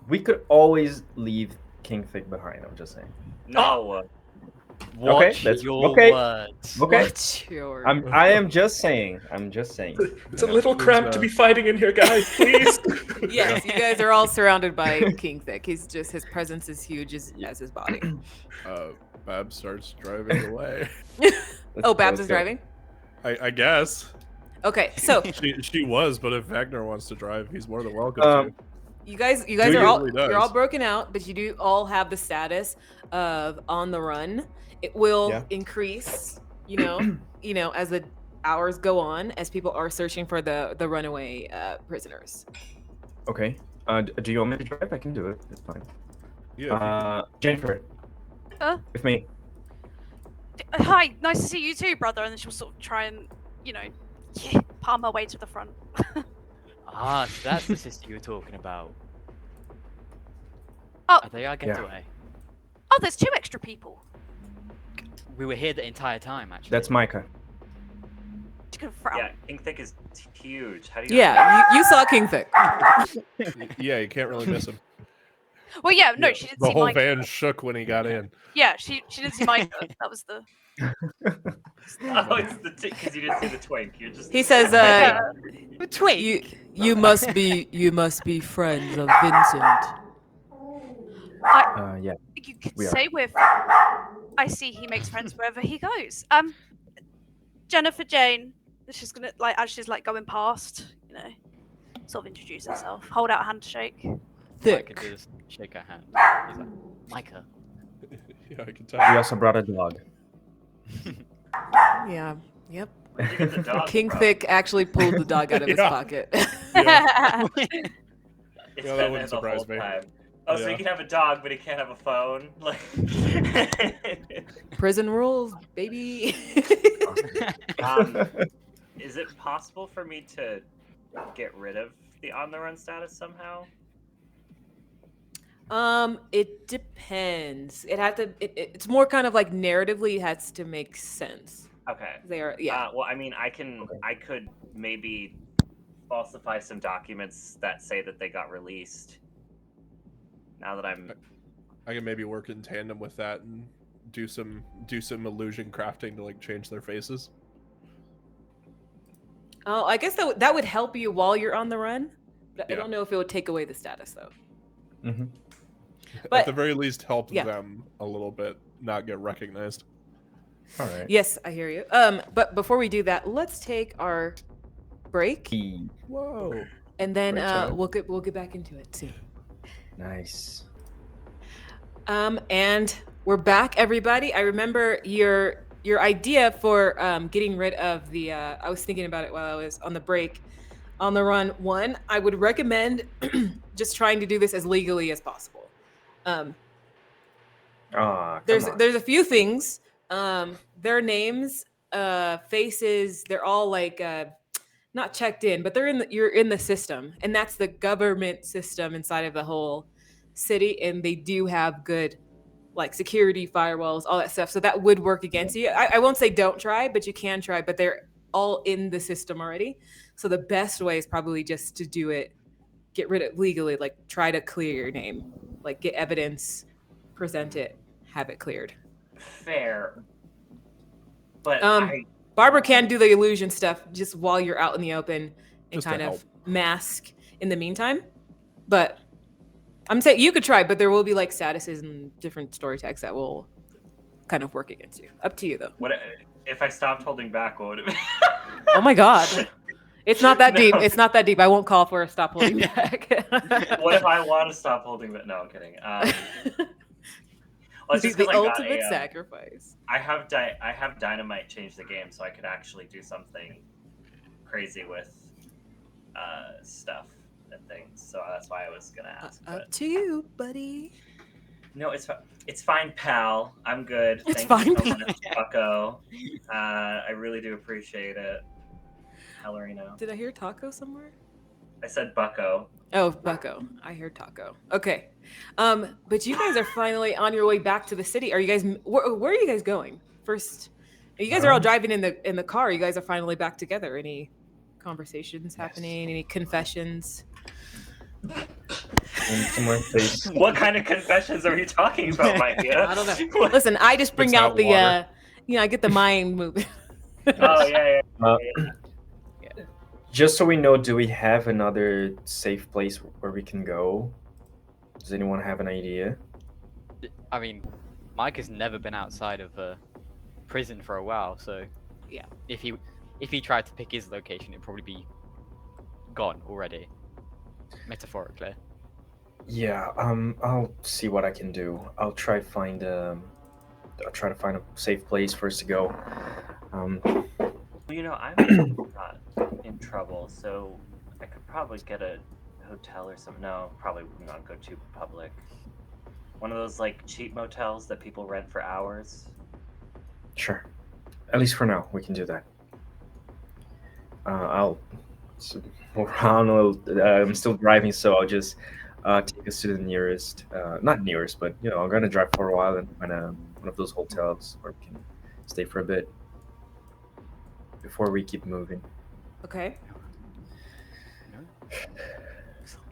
We could always leave King Thick behind. I'm just saying. No. Watch that's- your okay. words. Okay. What's your... I am just saying. I'm just saying. It's a little cramped to be fighting in here, guys. Please. Yes, you guys are all surrounded by King Thick. His presence is huge as his body. Bab starts driving away. Oh, Babs Let's is go. driving? I guess Okay, so she was, but if Wagner wants to drive, he's more than welcome Um, to. you guys Do are all usually does. you're all broken out, but you do all have the status of on the run. It will Yeah. increase, as the hours go on, as people are searching for the runaway prisoners. Okay. Do you want me to drive? I can do it. It's fine. Yeah. Jennifer. With me. Hi, nice to see you too, brother. And then she'll sort of try and, palm her way to the front. Ah, so that's the sister you were talking about. Oh. Are they our getaway? Oh, there's 2 extra people. We were here the entire time, actually. That's Micah. She could frown. Yeah, King Thick is huge. How do you? Yeah, you saw King Thick. Yeah, you can't really miss him. Well, yeah, no, Yeah, she didn't the see whole Micah. van shook when he got in. Yeah, she didn't see Micah. That was the. Oh, it's the because you didn't see the twink. You're just. He says, Twink. you must be friends of Vincent. Yeah. You could We are. say with. I see he makes friends wherever he goes. Jennifer Jane. She's gonna as she's going past, sort of introduce herself, hold out a handshake. Micah Thick. does shake her hand. He's like, Micah. Yeah, I can We tell. also brought a dog. Yeah. Yep. Where'd you get the dog King from? Thick actually pulled the dog out of his Yeah. pocket. Yeah. It's Yeah, that been wouldn't there the whole surprise me. time. Oh, so Yeah. you can have a dog, but he can't have a phone? Like, Prison rules, baby. is it possible for me to get rid of the on the run status somehow? It depends. It's more kind of like narratively it has to make sense. Okay. They are, yeah. Well, I mean, I could maybe falsify some documents that say that they got released. Now that I'm, I can maybe work in tandem with that and do some illusion crafting to change their faces. Oh, I guess that would help you while you're on the run. But I Yeah. don't know if it would take away the status though. Mm-hmm. But- At the very least, help yeah. them a little bit, not get recognized. All right. Yes, I hear you. But before we do that, let's take our break, Whoa. and then Great time. we'll get back into it soon. Nice. And we're back, everybody. I remember your idea for getting rid of the. I was thinking about it while I was on the break, on the run. One, I would recommend just trying to do this as legally as possible. There's a few things. Their names, faces, they're all not checked in, but you're in the system, and that's the government system inside of the whole city, and they do have good security firewalls, all that stuff. So that would work against you. I won't say don't try, but you can try, but they're all in the system already. So the best way is probably just to do it, get rid of legally, try to clear your name, get evidence, present it, have it cleared. fair. But Barbara can do the illusion stuff just while you're out in the open and Just to kind of help. mask in the meantime. But I'm saying you could try, but there will be statuses and different story tags that will kind of work against you. Up to you though. what if I stopped holding back? What would it be? Oh my God. It's not that No. deep. It's not that deep. I won't call for a stop holding back. What if I want to stop holding back? No, I'm kidding. Well, it's just the 'cause I got ultimate a, sacrifice. I have Dynamite change the game, so I could actually do something crazy with stuff and things. So that's why I was gonna ask. Up But to you, buddy. no, it's fine, pal. I'm good. It's Thank you fine, so much, Bucko. I really do appreciate it. Hellerino. Did I hear taco somewhere? I said Bucko. Oh, Bucko. I hear taco. Okay. But you guys are finally on your way back to the city. Are you guys where are you guys going? First, you guys are all driving in the car. You guys are finally back together. Any conversations happening? Any confessions? What kind of confessions are you talking about, Micah? I don't know. Listen, I just bring Spits out out the water. I get the mind moving. Oh yeah. Just so we know, do we have another safe place where we can go? Does anyone have an idea? I mean, Mike has never been outside of a prison for a while, so Yeah. If he tried to pick his location, it'd probably be gone already, metaphorically. Yeah. I'll see what I can do. I'll try to find a safe place for us to go. Well, I'm not in trouble, so I could probably get a hotel or something. No, probably not go too public. One of those cheap motels that people rent for hours. Sure. At least for now, we can do that. I don't know. I'm still driving, so I'll just take us to the nearest, not nearest, but I'm gonna drive for a while and find one of those hotels where we can stay for a bit before we keep moving. Okay. No?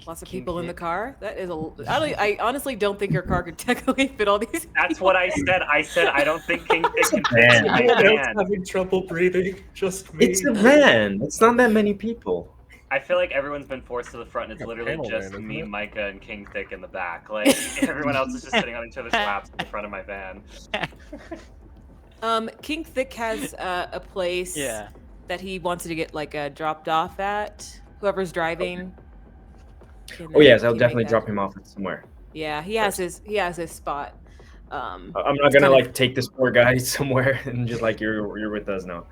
Lots of King people in the Kid. car. That is I honestly don't think your car could technically fit all these. That's what I said. I said I don't think King Thick can Man. fit in my Anyone else van. having trouble breathing? Just me. It's a van. It's not that many people. I feel like everyone's been forced to the front, and it's Like a literally panel just man, isn't me, it? Micah, and King Thick in the back. Like everyone else is just sitting on each other's laps in the front of my van. King Thick has a place Yeah. that he wants to get like dropped off at. Whoever's driving. Oh yes, I'll can make definitely that. drop him off somewhere. Yeah, he has first. his spot. I'm not it's gonna kind like of- take this poor guy somewhere and just like you're with us now.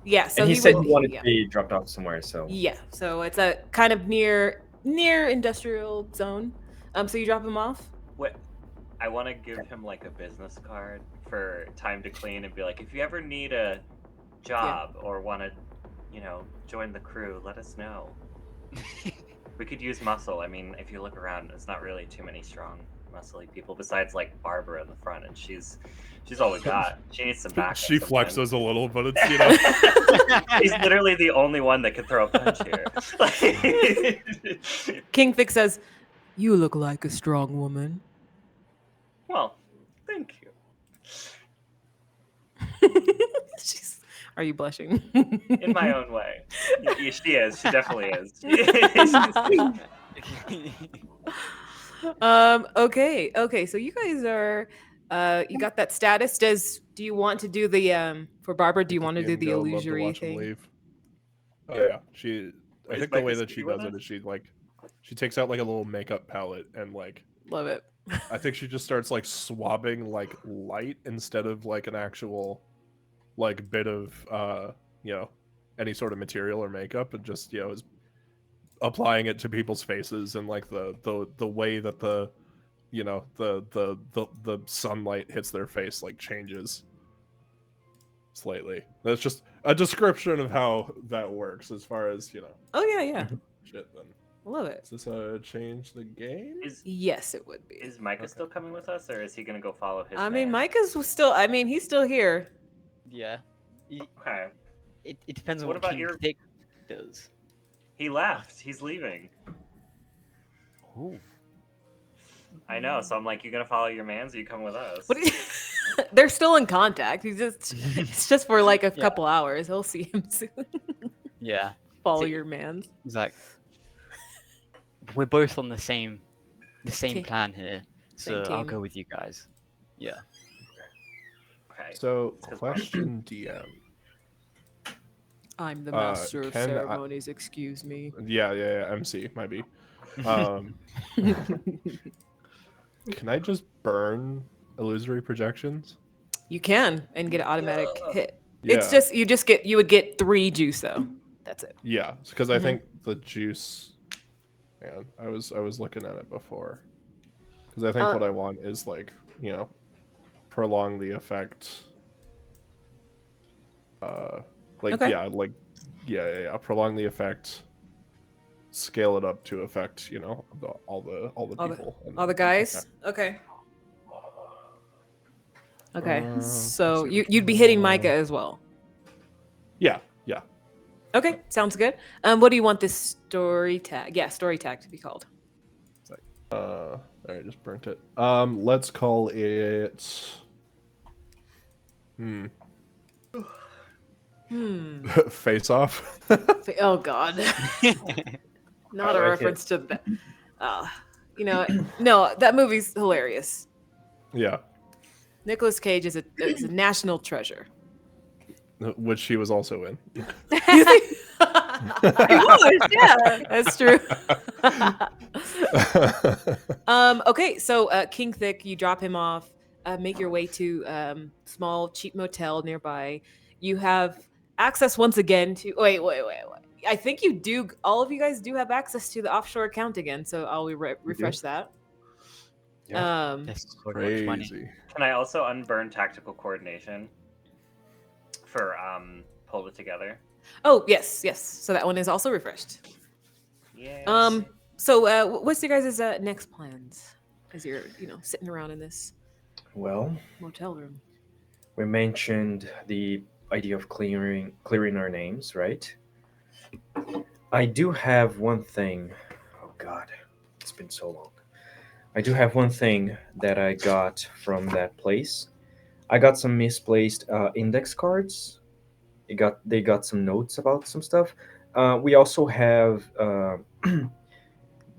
Yeah, so And he he said would. he wanted Yeah. to be dropped off somewhere, so Yeah, so it's a kind of near industrial zone. So you drop him off. What? I want to give him like a business card for time to clean and be like, if you ever need a job or want to, join the crew, let us know. We could use muscle. I mean, if you look around, it's not really too many strong, muscly people besides like Barbara in the front, and she's all we got. She needs some backup. She sometimes. flexes a little, but it's He's literally the only one that can throw a punch here. King Thick says, "You look like a strong woman." Well, thank you. Are you blushing? In my own way. Yeah, she is. She definitely is. Okay. So you guys are you got that status. Do you want to do the for Barbara, do you want to do the illusory thing? Leave. Oh yeah. I Is think the way Micah that she Ski with does it us? is she takes out like a little makeup palette and Love it. I think she just starts like swabbing like light instead of like an actual like bit of any sort of material or makeup, and just is applying it to people's faces, and like the way that the sunlight hits their face like changes slightly. That's just a description of how that works as far as Oh yeah. shit. Then Love it. does this change the game? Yes, it would be. Is Micah still coming with us, or is he gonna go follow his? I mean, man? Micah's still. I mean, he's still here. Yeah. Okay. It depends on What what about King your- Thick does. He left. He's leaving. Ooh. I know. So I'm like, you gonna follow your mans, or you come with us? What? They're still in contact. It's just for like a couple hours. He'll see him soon. Yeah. Follow See- your man. He's like, we're both on the same Team. plan here, so Same I'll team. go with you guys. Yeah. Okay. So, It's 'cause question DM. I'm the master of ceremonies, excuse me. Yeah, MC might be. Can I just burn illusory projections? You can and get an automatic hit. Yeah. It's just you would get 3 juice though. That's it. Yeah, because I Mhm. think the juice. Man, I was looking at it before. Because I think what I want is prolong the effect. Okay. Prolong the effect. Scale it up to affect all the people. All the guys? Okay. Okay. So you'd be hitting Micah as well. Yeah. Okay, sounds good. What do you want this story tag? Yeah, story tag to be called. I just burnt it. Let's call it. Face off. Oh God. Not a like reference to that. No, that movie's hilarious. Yeah, Nicolas Cage is a national treasure. which she was also in. Yeah, that's true. Okay, so King Thick, you drop him off, make your way to small cheap motel nearby. You have access once again to wait. I think you do. All of you guys do have access to the offshore account again, so I'll refresh that. Yeah. That's so much money. Crazy. Can I also unburn tactical coordination for pull it together? Oh yes. So that one is also refreshed. Yeah. So what's your guys' next plans as you're sitting around in this Well, motel room? we mentioned the idea of clearing our names, right? I do have one thing. Oh God, it's been so long. I do have one thing that I got from that place. I got some misplaced index cards. They got some notes about some stuff. We also have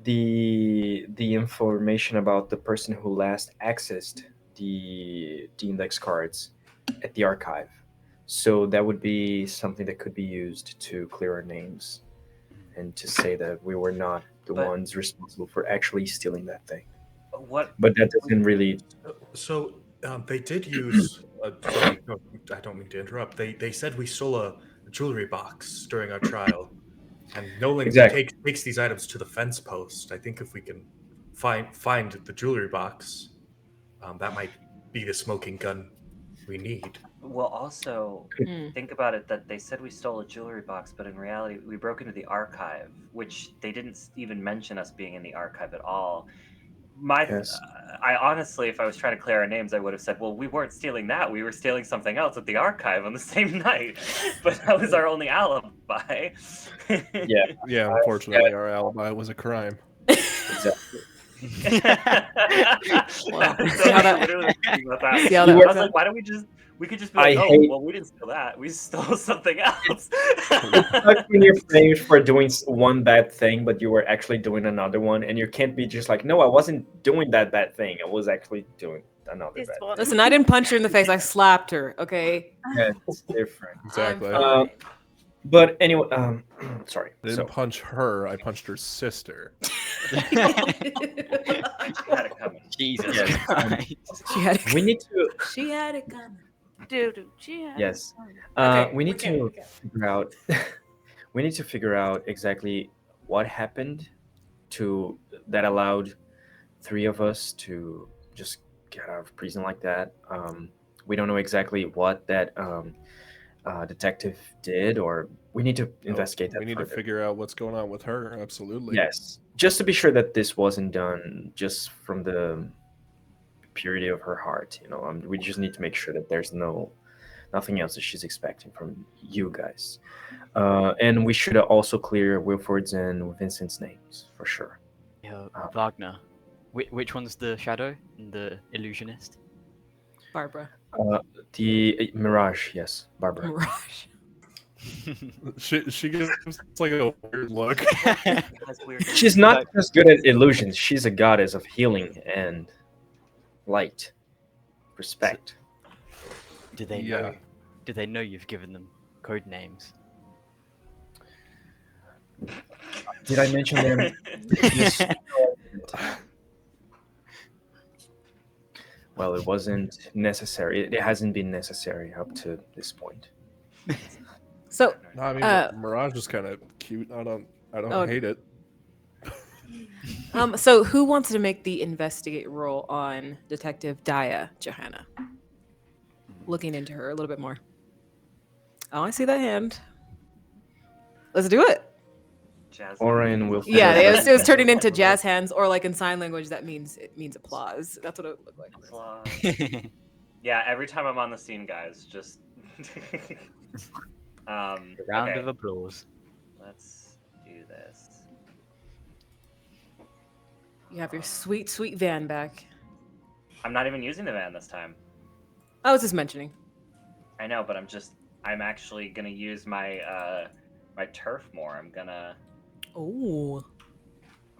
the information about the person who last accessed the index cards at the archive. So that would be something that could be used to clear our names and to say that we were not the But- ones responsible for actually stealing that thing. What? But that doesn't really. So they did use. Sorry, no, I don't mean to interrupt. They said we stole a jewelry box during our trial, and Nolan Exactly. takes these items to the fence post. I think if we can find the jewelry box, that might be the smoking gun we need. Well, also Hmm. think about it that they said we stole a jewelry box, but in reality, we broke into the archive, which they didn't even mention us being in the archive at all. Yes. I honestly, if I was trying to clear our names, I would have said, well, we weren't stealing that. We were stealing something else at the archive on the same night. But that was our only alibi. Yeah. Yeah, unfortunately, our alibi was a crime. Exactly. Wow. So See how that- literally thinking about that. See how I that was works like, out? why don't we could just be like, I oh, hate- well, we didn't steal that. We stole something else. It sucks when you're framed for doing one bad thing, but you were actually doing another one, and you can't be just like, no, I wasn't doing that bad thing. I was actually doing another This bad one. Listen, I didn't punch her in the face. I slapped her. Okay. thing. Yeah, it's different. Exactly. I'm Um, But anyway, sorry. I didn't So punch her. I punched her sister. She had it coming. Jesus Yes. Christ. she had it. we need to. She had it coming. Dude, yeah. Yes. Okay, We need okay, to okay. figure out. We need to figure out exactly what happened to that allowed three of us to just get out of prison like that. We don't know exactly what that detective did, or we need to investigate that. We need to further. figure out what's going on with her. Absolutely. Yes, just to be sure that this wasn't done just from the purity of her heart. We just need to make sure that there's nothing else that she's expecting from you guys. And we should also clear Wilford's and Vincent's names for sure. Yeah, Wagner. Which one's the shadow and the illusionist? Barbara. The Mirage, yes, Barbara. Mirage. She gives like a weird look. That's weird. She's not just good at illusions. She's a goddess of healing and light. Respect. Do they Yeah. know? Do they know you've given them code names? Did I mention them? Yes. Well, it wasn't necessary. It hasn't been necessary up to this point. So, No, I mean, Mirage is kind of cute. I don't Oh. hate it. so who wants to make the investigate role on Detective Daya Johanna? Looking into her a little bit more. Oh, I see that hand. Let's do it. Jasmine. Orion will. Yeah, it was turning into jazz hands, or like in sign language, it means applause. That's what it looked like. Applause. Yeah, every time I'm on the scene, guys, just Round okay, of applause. let's do this. You have your sweet, sweet van back. I'm not even using the van this time. I was just mentioning. I know, but I'm actually gonna use my my turf more. I'm gonna Oh.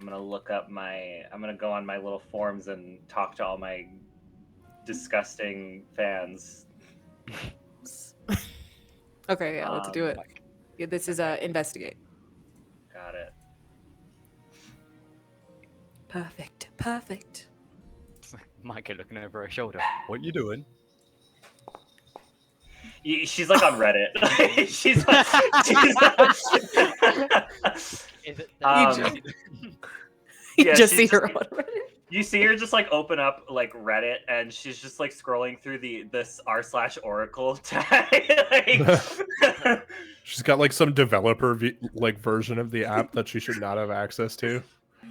look up I'm gonna go on my little forums and talk to all my disgusting fans. Okay, yeah, let's do it. Um, Yeah, this is investigate. Got it. Perfect. Perfect. Micah looking over her shoulder. What you doing? She's like on Reddit. she's like, Is it You yeah, just she's see her just- on Reddit. You see her just like open up like Reddit, and she's just like scrolling through this r/oracle tag. She's got like some developer version of the app that she should not have access to.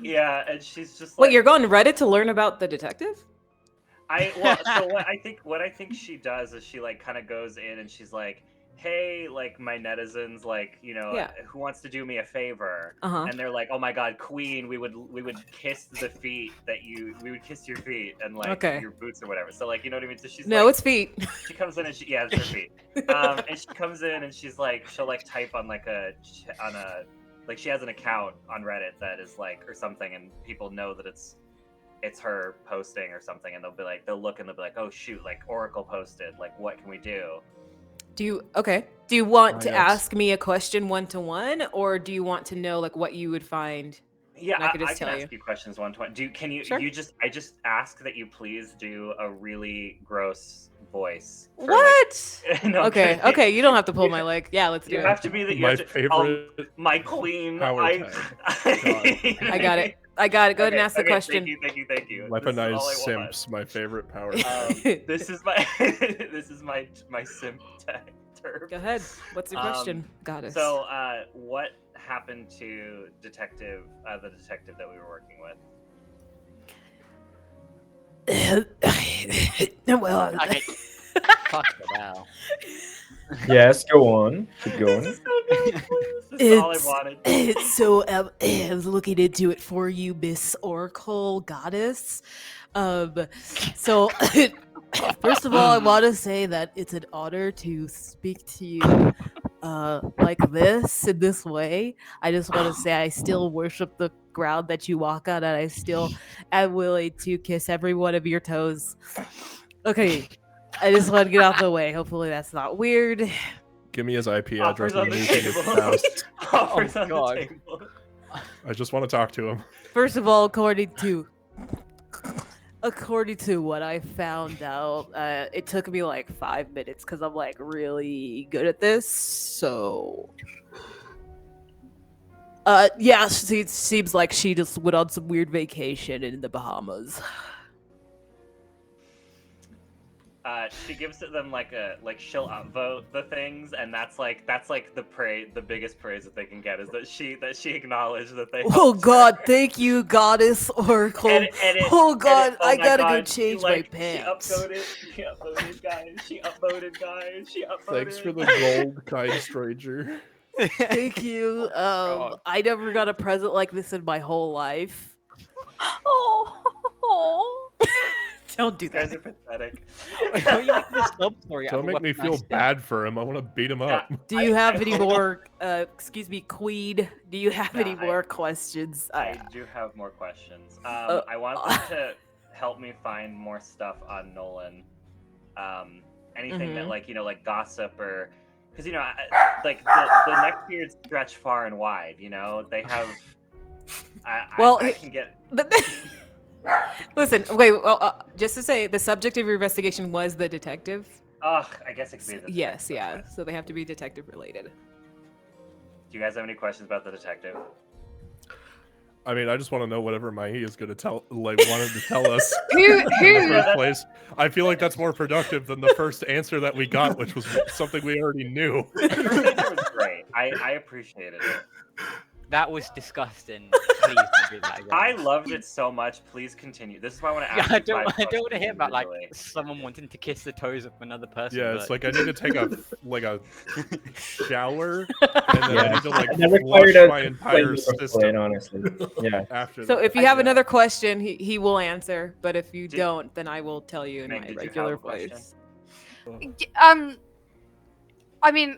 Yeah, and she's just like, Wait, you're going to Reddit to learn about the detective? So what I think she does is she like kind of goes in and she's like, hey, like my netizens, like, you know, Yeah. who wants to do me a favor? Uh-huh. And they're like, oh my god, queen, we would kiss the feet we would kiss your feet and like Okay. your boots or whatever. So like, you know what I mean? So she's No, like, it's feet. she comes in and yeah, it's her feet. And she comes in and she's like, she'll like type on like like she has an account on Reddit that is like, or something, and people know that it's her posting or something, and they'll look and they'll be like, oh shoot, like Oracle posted, like what can we do? Do you want to yes. ask me a question 1-to-1, or do you want to know like what you would find? Yeah, I could just I can tell ask you questions 1-to-1. Can you Sure. I just ask that you please do a really gross voice for, What? like, no, Okay, kidding. okay, you don't have to pull my leg. Yeah, let's do You it. have to be that you My have to, favorite my queen. power I got it. I got it. Go ahead and ask the question. Thank you. This is all weaponized I want. simps, my favorite power. This is my simp term. Go ahead. What's your question, Um, goddess? So, what happened to the detective that we were working with? Well, Okay. Fuck it now. Yes, go on. Keep going. This is all I wanted. So I was looking into it for you, Miss Oracle Goddess. So first of all, I want to say that it's an honor to speak to you like this in this way. I just want to say I still worship the ground that you walk on, and I still am willing to kiss every one of your toes. Okay, I just want to get out the way. Hopefully that's not weird. Give me his IP address Offers on and the you can get table. house. Offers Oh, on God. the table. I just want to talk to him. First of all, according to what I found out, it took me like 5 minutes because I'm like really good at this. So, yeah, it seems like she just went on some weird vacation in the Bahamas. She gives to them like she'll upvote the things, and that's like the biggest praise that they can get is that she acknowledged that they. Oh helped God, her. thank you, Goddess Oracle. Oh God, I my gotta go God, change my pants. She upvoted guys. She upvoted. Thanks for the gold, kind stranger. Thank you. God. I never got a present like this in my whole life. Oh. Don't do You guys that. are pathetic. Why you making a sub story out Don't of a make me weaponized feel simp? bad for him. I want to beat him up. Do you have I any hope- more? Excuse me, Queen. Do you have any Nah, I- more questions? I do have more questions. I want them to help me find more stuff on Nolan. Anything that Mhm. like like gossip or because like the neckbeards stretch far and wide. They have. I can get. Listen, wait. Well, just to say, the subject of your investigation was the detective. Ugh, I guess it could be the Yes, detective. yeah. So they have to be detective related. Do you guys have any questions about the detective? I mean, I just want to know whatever Mahi is going to wanted to tell us Who? in the first place. I feel like that's more productive than the first answer that we got, which was something we already knew. The first answer was great. I appreciated it. That was disgusting. Please don't do that again. I loved it so much. Please continue. This is why I want to Yeah, ask. I you don't 5 want to questions hear about like individually. someone wanting to kiss the toes of another person. Yeah, it's but- like I need to take a shower, and then I need to like that flush required my a entire complete system plan, honestly. Yeah. after. So that. if you have Yeah. another question, he will answer. But if you Did- don't, then I will tell you in Meg, my did you have regular a question? voice. I mean,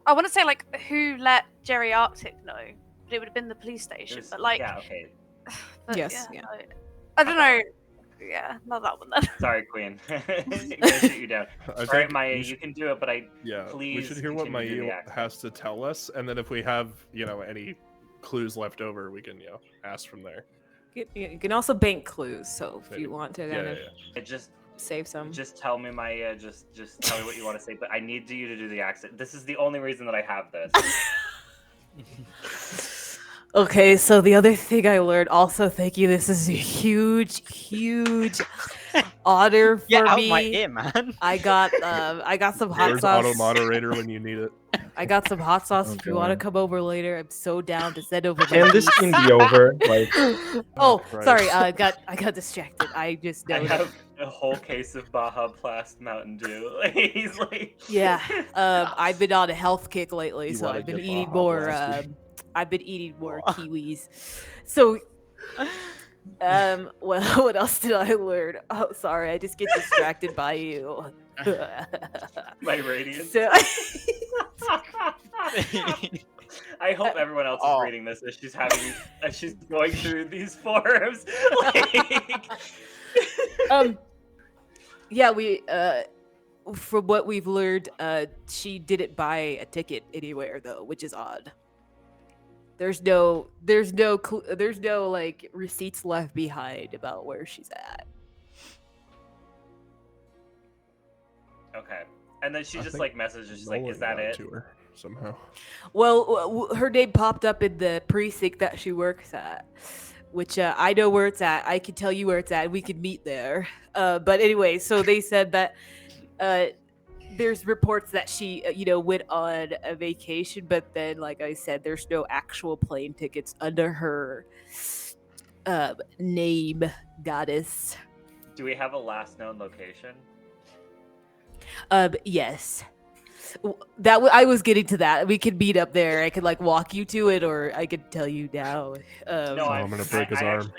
I want to say like who let Jerry Arctic know, but it would have been the police station. There's- But like, yeah, okay. but, Yes, yeah. I don't know. Yeah, not that one then. Sorry, Queen. I'm gonna shoot you down. I All right, think Maya, we you should- can do it, but we please should hear what continue to do the Mahi accent. has to tell us, and then if we have any clues left over, we can ask from there. You can also bank clues. So if Maybe. you want to Yeah, kind yeah, of yeah. save some. Just tell me, Maya. Just tell me what you want to say. But I need you to do the accent. This is the only reason that I have this. Okay, so the other thing I learned, also, thank you. This is a huge honor for Get out me. my ear, man. I got some hot Where's sauce. auto moderator when you need it? I got some hot sauce. If you want to Okay. come over later, I'm so down to send over. my Can this beats. scene be over? Like, Oh, Christ. sorry. I got distracted. I just I know. have a whole case of Baja Blast Mountain Dew. He's like, Yeah. I've been on a health kick lately, You so wanna I've been get eating Baja more. Blasted. I've been eating more Oh. kiwis. So, well, what else did I learn? Oh, sorry. I just get distracted by you. my radiance. So, I hope everyone else is Oh. reading this as she's having as she's going through these forums. Like, yeah, we from what we've learned, she didn't buy a ticket anywhere though, which is odd. There's no like receipts left behind about where she's at. okay, and then she I just think like messages, she's like, Nolan "Is that got it?" to her somehow. Well, her name popped up in the precinct that she works at, which I know where it's at. I can tell you where it's at. We could meet there. But anyway, so they said that there's reports that she, went on a vacation, but then, like I said, there's no actual plane tickets under her name, goddess. Do we have a last known location? Yes. I was getting to that. We could meet up there. I could like walk you to it, or I could tell you now. No, I'm gonna break his arm.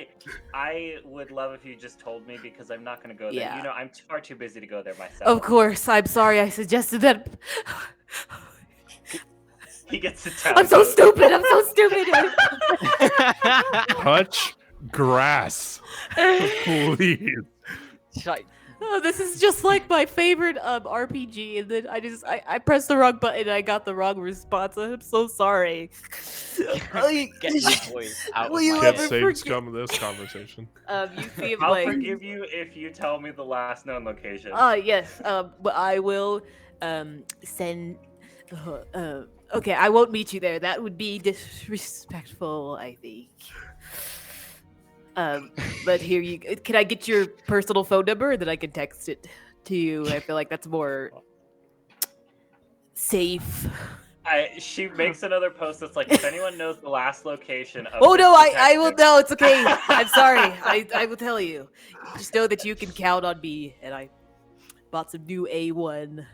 I would love if you just told me because I'm not gonna go there. Yeah. You know, I'm far too busy to go there myself. Of course. I'm sorry. I suggested that. He gets to tell. I'm so stupid. I'm so stupid. Touch grass, please. She's like, Oh, this is just like my favorite RPG, and then I pressed the wrong button and I got the wrong response. I'm so sorry. get your voice out Will of you my Can't ever head. save forget- scum of this conversation. You seem I'll like forgive you if you tell me the last known location. yes. But I will send. Okay, I won't meet you there. That would be disrespectful, I think. But here you. Can I get your personal phone number, and then I can text it to you? I feel like that's more safe. She makes another post that's like, if anyone knows the last location of Oh this no, I will. detective- No, it's okay. I'm sorry. I will tell you. Just know that you can count on me. And I bought some new A1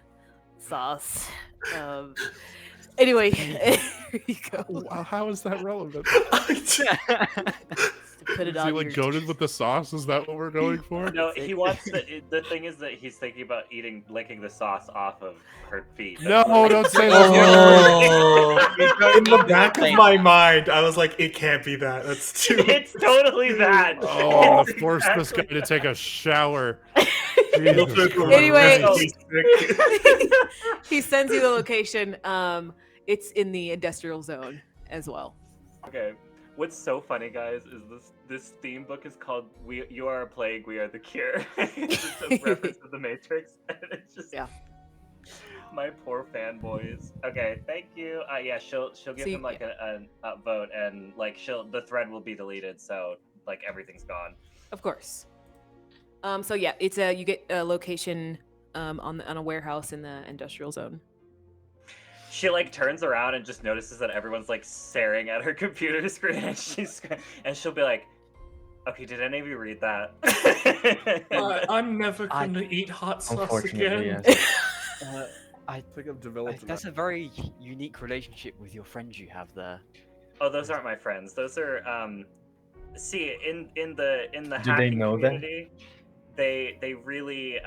sauce. Anyway, here you go. Wow, how is that relevant? Put it Is he on like your. goaded with the sauce? Is that what we're going for? No, he wants the thing is that he's thinking about licking the sauce off of her feet. No, don't say Oh, that. in the back of my mind, I was like, it can't be that. That's too. It's totally that. Oh, I'm It's gonna force this guy exactly to take a shower. You'll Jesus feel Christ. Anyway. really sick. He sends you the location. It's in the industrial zone as well. Okay. What's so funny, guys, is this theme book is called "You Are a Plague, We Are the Cure." It's a reference to the Matrix, and it's just Yeah. my poor fanboys. Okay, thank you. Yeah, she'll give See, him like a vote, and like the thread will be deleted, so like everything's gone. Of course. So yeah, it's you get a location on a warehouse in the industrial zone. She like turns around and just notices that everyone's like staring at her computer screen, and she'll be like, "Okay, did any of you read that?" I'm never gonna eat hot sauce unfortunately, again. yes. I think I've developed That's a very unique relationship with your friends you have there. Oh, those aren't my friends. Those are see in the Do they hacking know that? community, they really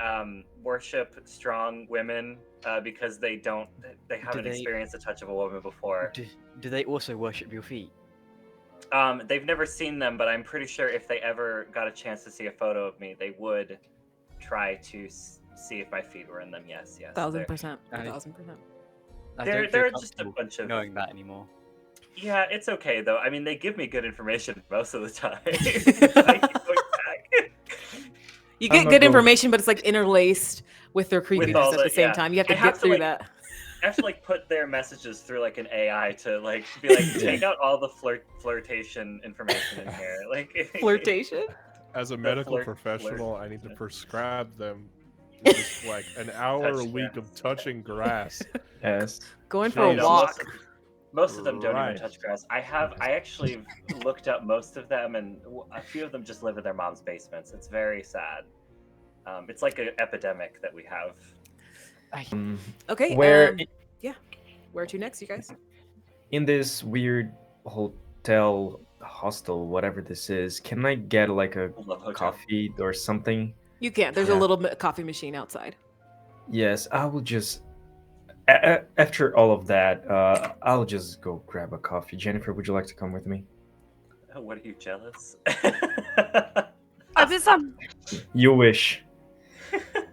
worship strong women because they haven't they- experienced the touch of a woman before. Do they also worship your feet? They've never seen them, but I'm pretty sure if they ever got a chance to see a photo of me, they would try to see if my feet were in them. Yes, yes. 1,000%. I- 1,000%. I They're- don't feel they're just a comfortable bunch of- knowing that anymore. Yeah, it's okay though. I mean, they give me good information most of the time. Like, going back. You I'm get not good going- information, but it's like interlaced with their creepiness all at the- the same yeah. time. You have I to have get to, through like, that. I have to like put their messages through like an AI to like be like take out all the flirtation information in here. Like Flirtation? As a The medical flirt- professional, I need to flirt. prescribe them Just like an hour a Touch week grass. of touching grass. Yes. Going for a Jesus. walk. Most of them don't even Right. touch grass. I actually looked up most of them, and a few of them just live in their mom's basements. It's very sad. It's like an epidemic that we have. Okay. Where Yeah. Where to next, you guys? in this weird hotel, hostel, whatever this is, can I get like a Love hotel. coffee or something? You can. There's a Yeah. little coffee machine outside. Yes, I will just. After all of that, I'll just go grab a coffee. Jennifer, would you like to come with me? What are you, jealous? I was You wish.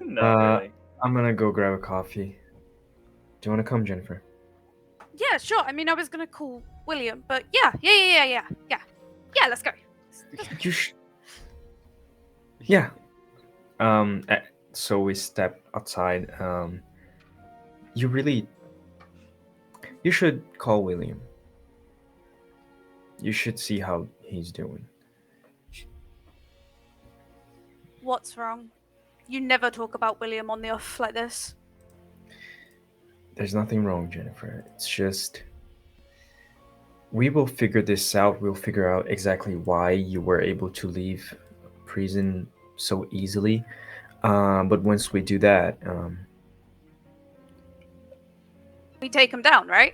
Not really. I'm gonna go grab a coffee. Do you want to come, Jennifer? yeah, sure. I mean, I was gonna call William, but yeah. Let's go. You Yeah. So we step outside. You should call William. You should see how he's doing. What's wrong? You never talk about William on the off like this. There's nothing wrong, Jennifer. It's just we will figure this out. We'll figure out exactly why you were able to leave prison so easily. But once we do that, We take him down, right?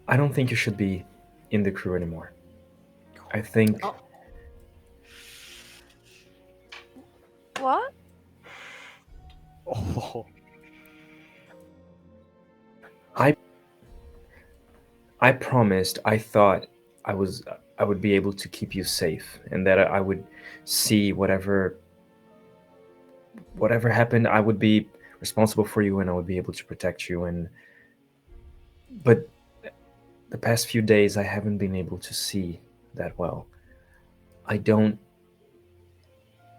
I don't think you should be in the crew anymore. I think What? Oh, I promised. I thought I would be able to keep you safe, and that I would see whatever happened. I would be responsible for you, and I would be able to protect you. But the past few days, I haven't been able to see that well.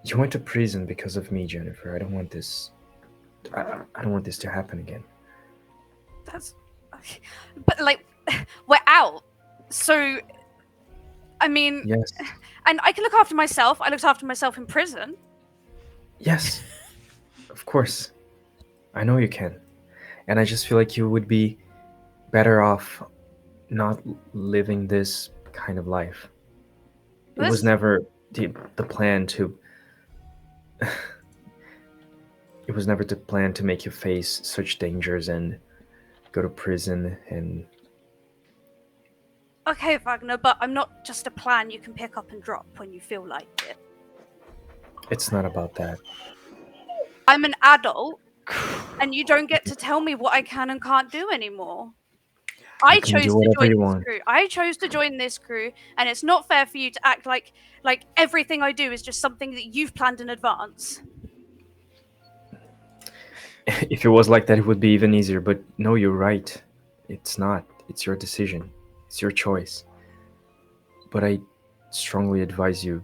You went to prison because of me, Jennifer. I don't want this. I don't want this to happen again. That's. But like, we're out. So, I mean, Yes. and I can look after myself. I looked after myself in prison. Yes. Of course. I know you can. And I just feel like you would be better off not living this kind of life. It was never the plan to it was never the plan to make you face such dangers and go to prison and Okay, Wagner, but I'm not just a plan you can pick up and drop when you feel like it. it's not about that. I'm an adult, and you don't get to tell me what I can and can't do anymore. I You can chose do to whatever join you this want. crew. I chose to join this crew, and it's not fair for you to act like everything I do is just something that you've planned in advance. If it was like that, it would be even easier. But no, you're right. It's not. It's your decision. It's your choice. But I strongly advise you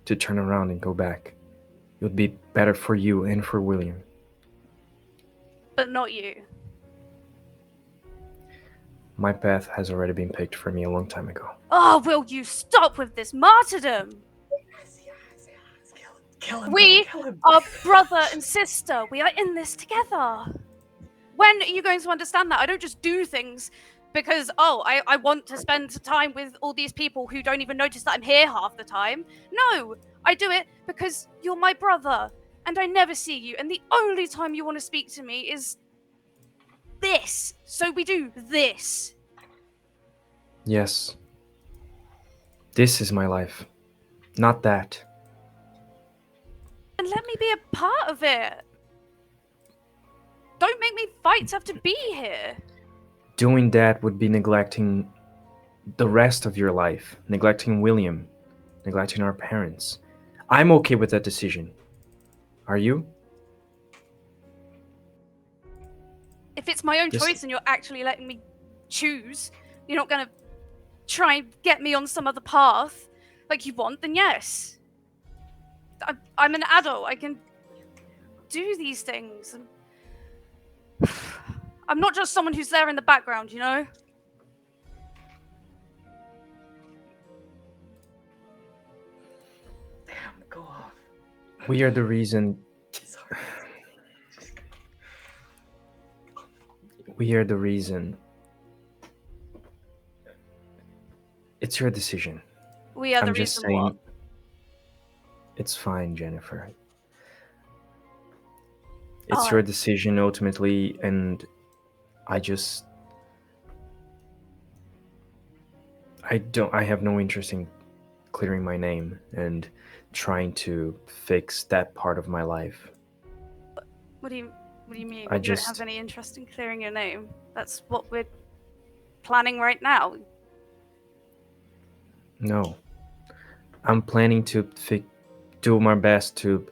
to turn around and go back. It would be better for you and for William. But not you. My path has already been picked for me a long time ago. Oh, will you stop with this martyrdom? Kill him. We kill him. are brother and sister. We are in this together. When are you going to understand that? I don't just do things because, I want to spend time with all these people who don't even notice that I'm here half the time. No, I do it because you're my brother and I never see you. And the only time you want to speak to me is this. So we do this. Yes. This is my life. Not that. And let me be a part of it. Don't make me fight to have to be here. Doing that would be neglecting the rest of your life. Neglecting William. Neglecting our parents. I'm okay with that decision. Are you? If it's my own Yes. choice and you're actually letting me choose, you're not going to try and get me on some other path like you want, then yes. I'm an adult. I can do these things. I'm not just someone who's there in the background, you know? We are the reason. Sorry. We are the reason. It's your decision. We are the I'm just reason saying. what? It's fine, Jennifer. Oh, It's your decision ultimately, and I just. I have no interest in clearing my name and trying to fix that part of my life. What do you mean? I You don't just. have any interest in clearing your name? That's what we're planning right now. No. I'm planning to do my best to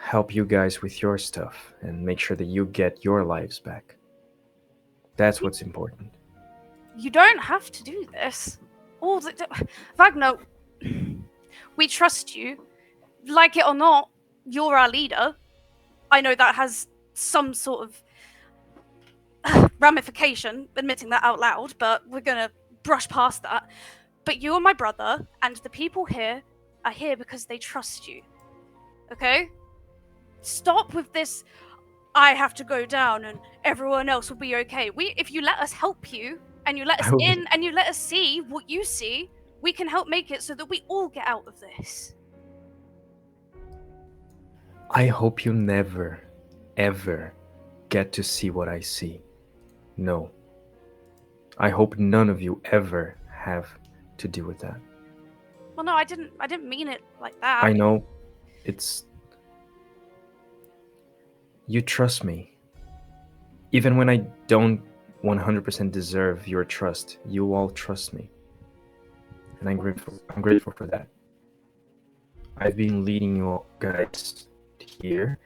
help you guys with your stuff and make sure that you get your lives back. That's what's important. You don't have to do this. Wagner, we trust you. Like it or not, you're our leader. I know that has some sort of ramification, admitting that out loud, but we're gonna brush past that. But you are my brother, and the people here are here because they trust you. Okay? Stop with this. I have to go down, and everyone else will be okay. If you let us help you, and you let us in, and you let us see what you see, we can help make it so that we all get out of this. I hope you never, ever get to see what I see. No. I hope none of you ever have to deal with that. Well, no, I didn't mean it like that. I know it's. You trust me. Even when I don't 100% deserve your trust, you all trust me. And I'm grateful for that. I've been leading you all guys here,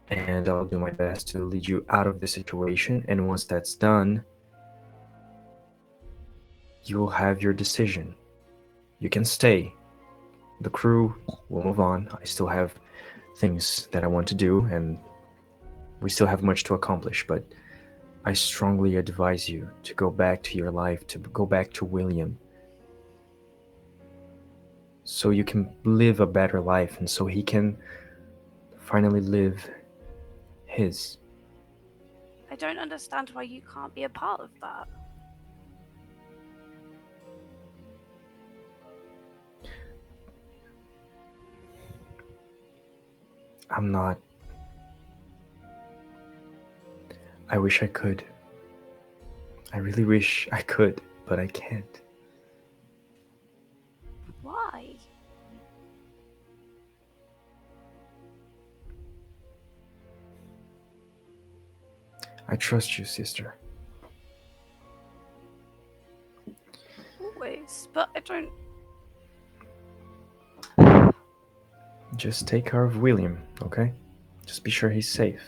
and I'll do my best to lead you out of the situation. And once that's done, you'll have your decision. You can stay. The crew will move on. I still have things that I want to do, and we still have much to accomplish, but I strongly advise you to go back to your life, to go back to William, so you can live a better life, and so he can finally live his. I don't understand why you can't be a part of that. I'm not. I wish I could. I really wish I could, but I can't. Why? I trust you, sister. Always, but I don't. Just take care of William, okay? Just be sure he's safe.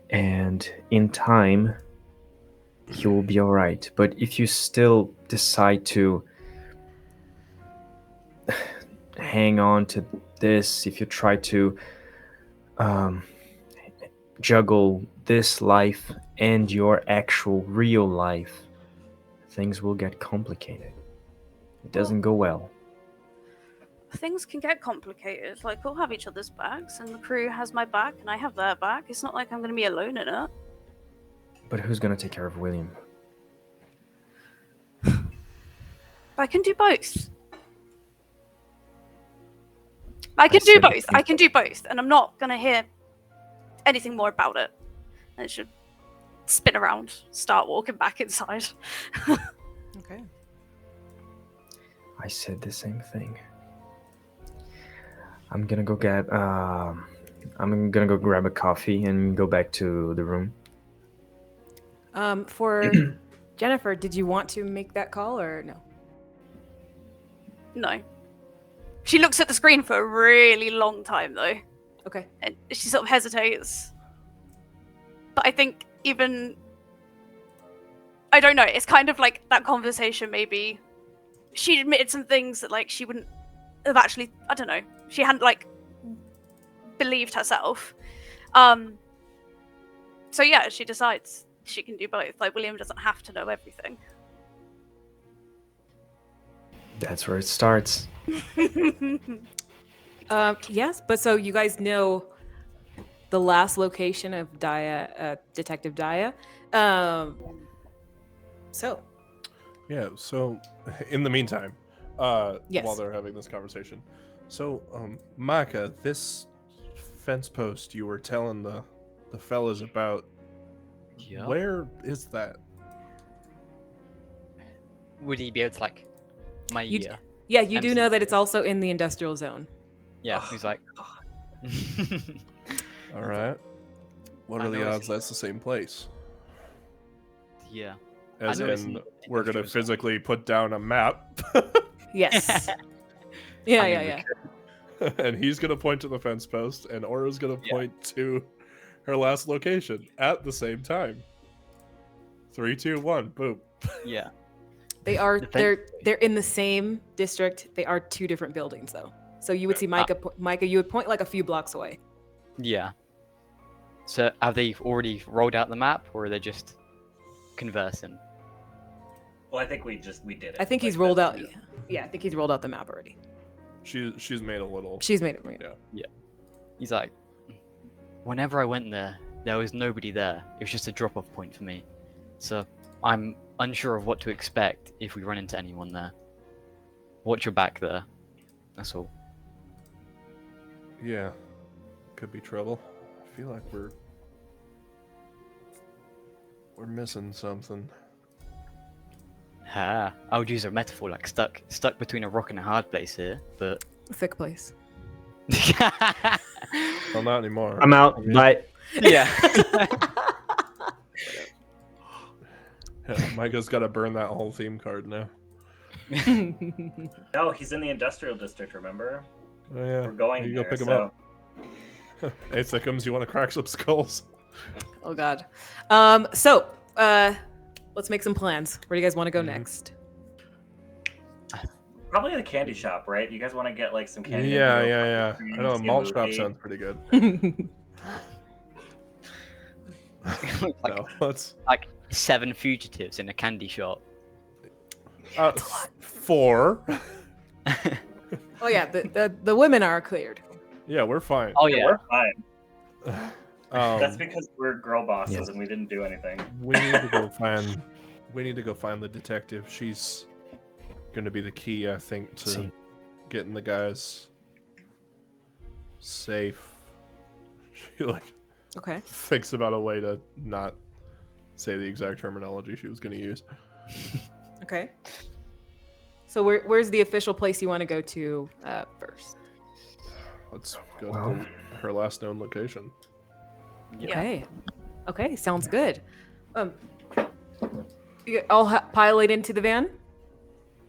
And in time, he will be alright. But if you still decide to hang on to this, if you try to juggle this life and your actual real life, things will get complicated. It doesn't go well. Things can get complicated. Like, we'll have each other's backs, and the crew has my back, and I have their back. It's not like I'm going to be alone in it. But who's gonna take care of William? I can do both. I can do both, and I'm not going to hear anything more about it. And it should spin around, start walking back inside. Okay. I said the same thing. I'm gonna go grab a coffee and go back to the room. For Jennifer, did you want to make that call or no? No. She looks at the screen for a really long time, though. Okay. And she sort of hesitates. But I think I don't know, it's kind of like that conversation maybe. She admitted some things that, like, she wouldn't have actually, I don't know, she hadn't, like, believed herself. So yeah, she decides she can do both. Like, William doesn't have to know everything. That's where it starts. Yes, but so you guys know the last location of Detective Daya. So Yeah, so in the meantime, Yes. while they're having this conversation, so Micah, this fence post you were telling the fellas about, Yeah. where is that? Would he be able to like my You- ear? yeah, you do MC know that it's also in the industrial zone. Yeah, Oh, he's like. All right. What I are the know it's- odds that's the same place? Yeah. As know it's in, in we're gonna industrial zone. physically put down a map, Yes. yeah, I mean, yeah, we yeah. and he's gonna point to the fence post, and Aura's gonna Yeah. point to her last location at the same time. 3, 2, 1, boom. Yeah. They are The fence- they're in the same district. They are two different buildings though. So you would see Micah. Micah, you would point like a few blocks away. Yeah. So have they already rolled out the map, or are they just conversing? well, I think we did it. I think he's Like, rolled out. that's- Yeah, I think he's rolled out the map already. She's made a little. She's made it. Yeah. He's like, whenever I went there was nobody there. It was just a drop-off point for me. So I'm unsure of what to expect if we run into anyone there. Watch your back there. That's all. Yeah, could be trouble. I feel like we're missing something. Ah, I would use a metaphor like stuck between a rock and a hard place here, but Thick place. Well, not anymore. I'm out. Bye. yeah. Yeah, Micah's got to burn that whole theme card now. No, he's in the industrial district. Remember? Oh yeah, We're going you there. go pick him so... up. Hey, Thickums, you want to crack some skulls? Oh God. So let's make some plans. Where do you guys want to go next? Probably the candy shop, right? You guys want to get like some candy? Yeah. I know a See a malt shop movie? sounds pretty good. Like, No, let's. like 7 fugitives in a candy shop. 4. Oh yeah, the women are cleared. Yeah, we're fine. Oh Yeah, yeah. we're fine. That's Um, because we're girl bosses Yes. and we didn't do anything. we need to go find. We need to go find the detective. She's gonna be the key, I think, to See. getting the guys safe. She Okay. thinks about a way to not say the exact terminology she was gonna use. Okay. So where's the official place you want to go to first? Let's go Well. to her last known location. Okay. Okay, sounds good. You all pilot into the van.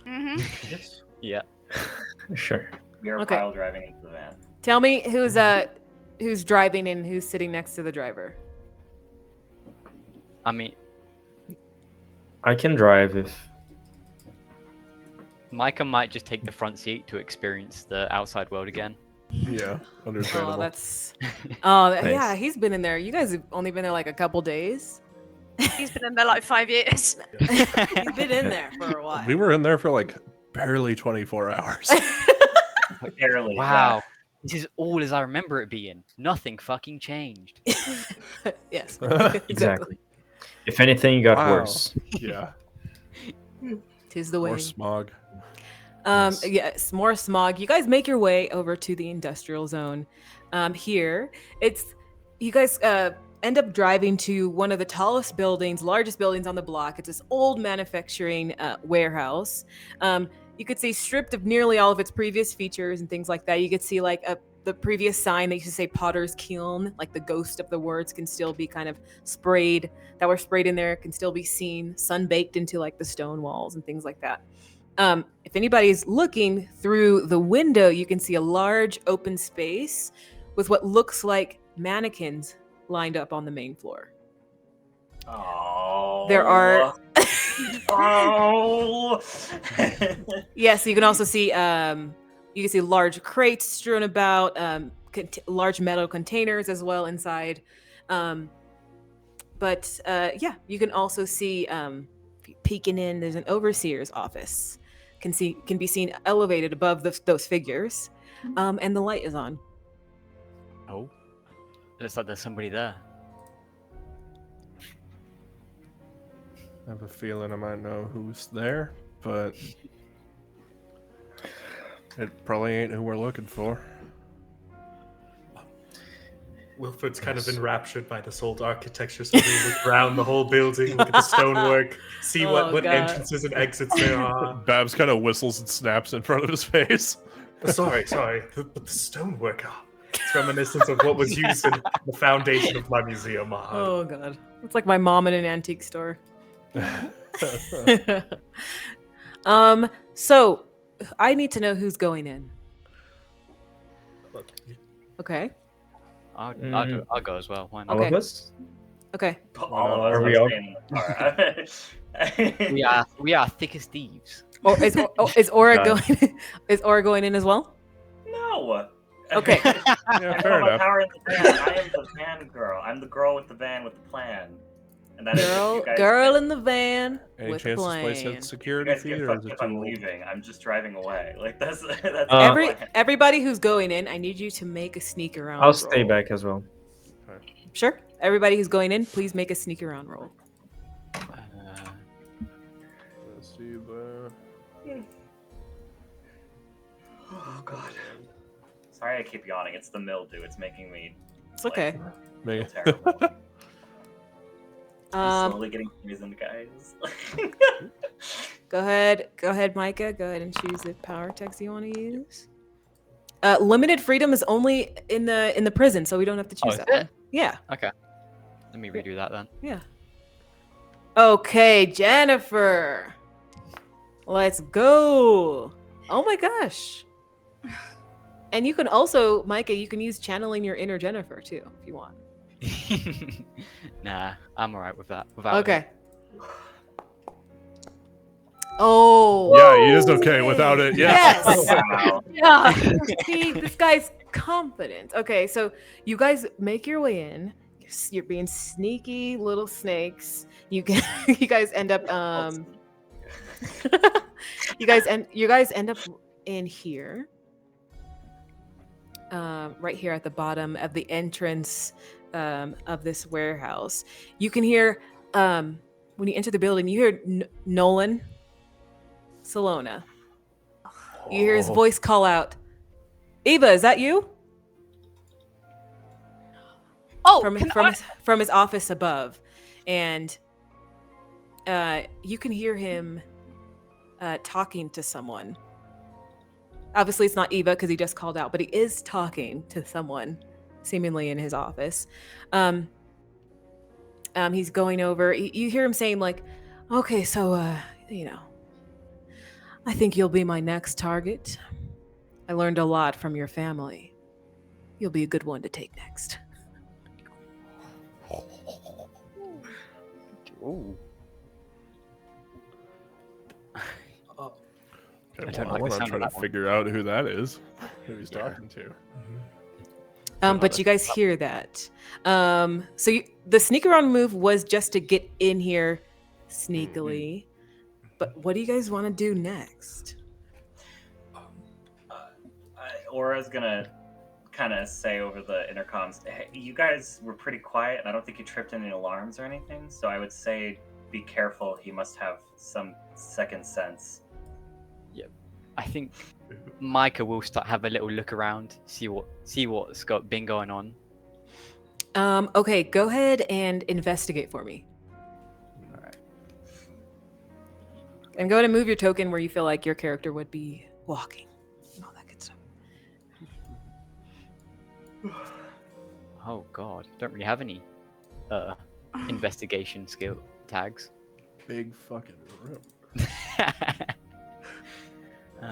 Mm-hmm. Yeah. Sure. We are Okay. pile driving into the van. Tell me who's driving and who's sitting next to the driver. I mean, I can drive if. Micah might just take the front seat to experience the outside world again. Yeah, understandable. Oh, that's. Oh, Nice. yeah. He's been in there. You guys have only been there like a couple days. He's been in there like 5 years. He's been in there for a while. We were in there for like barely 24 hours. Barely. Wow. This is all as I remember it being. Nothing fucking changed. Yes. Exactly. If anything, it got Wow. worse. Yeah, Tis the way. more smog. Yes. Yes, more smog. You guys make your way over to the industrial zone. Here, you guys end up driving to one of the tallest buildings, largest buildings on the block. It's this old manufacturing warehouse. You could see stripped of nearly all of its previous features and things like that. You could see like the previous sign that used to say Potter's Kiln, like the ghost of the words can still be kind of sprayed, that were sprayed in there, can still be seen, sun baked into like the stone walls and things like that. If anybody's looking through the window, you can see a large open space with what looks like mannequins lined up on the main floor. Oh. There are Oh. yes, you can also see large crates strewn about, large metal containers as well inside. Yeah, you can also see peeking in. There's an overseer's office. can be seen elevated above those figures, and the light is on. Oh, looks like there's somebody there. I have a feeling I might know who's there, but it probably ain't who we're looking for. Wilford's kind of enraptured by this old architecture, so we look around the whole building, look at the stonework, see what God. entrances and exits there are. Babs kind of whistles and snaps in front of his face. Sorry, but the stonework, it's reminiscent of what was used in the foundation of my museum. Oh God, it's like my mom in an antique store. So I need to know who's going in. Okay. I'll go as well. Why not? All of us? Okay. All of us Are we all- staying in the car. We are thick as thieves. Or is Aura Got going? Is Aura going in as well? No. Okay. Yeah, I fair put my enough. power in the van. I am the van girl. I'm the girl with the van with the plan. And that is you guys Girl in the van Any with a chance this place plan. has you security guys feed, get or fucked is it if I'm too old? leaving. I'm just driving away. Like that's Everybody who's going in, I need you to make a sneak around. I'll stay roll. back as well. Sure. Everybody who's going in, please make a sneak around roll. Let's see the. Oh god. Sorry, I keep yawning. It's the mildew. It's making me It's okay. feel terrible. I'm Um, slowly getting poisoned, guys. go ahead, Micah. Go ahead and choose the power text you want to use. Limited freedom is only in the prison, so we don't have to choose is that it? one. Yeah. Okay. Let me redo that then. Yeah. Okay, Jennifer. Let's go. Oh my gosh. And you can also, Micah, you can use channeling your inner Jennifer too, if you want. Nah, I'm alright with that. Without Okay. Oh. Yeah, he is okay without it. Yeah. Yes. Wow. Yeah. See, this guy's confident. Okay, so you guys make your way in. You're being sneaky little snakes. You guys end up you guys end up in here. Right here at the bottom of the entrance of this warehouse. You can hear when you enter the building, you hear Nolan Salona. You hear his voice call out, "Eva, is that you?" Oh, From his office above, and you can hear him talking to someone. Obviously, it's not Eva because he just called out, but he is talking to someone, seemingly in his office. He's going over. You hear him saying like, "Okay, so I think you'll be my next target. I learned a lot from your family. You'll be a good one to take next." Ooh. Okay, I don't well, like the I'm sound trying of to that one. figure out who that is, who he's talking to. But you guys hear that. So the sneak around move was just to get in here sneakily. But what do you guys want to do next? Aura's gonna kind of say over the intercoms, hey, you guys were pretty quiet, and I don't think you tripped any alarms or anything, so I would say be careful. He must have some second sense. I think Micah will have a little look around, see what's been going on. Okay, go ahead and investigate for me. All right. And go ahead and move your token where you feel like your character would be walking. And all that good stuff. Oh God, don't really have any investigation skill tags. Big fucking room.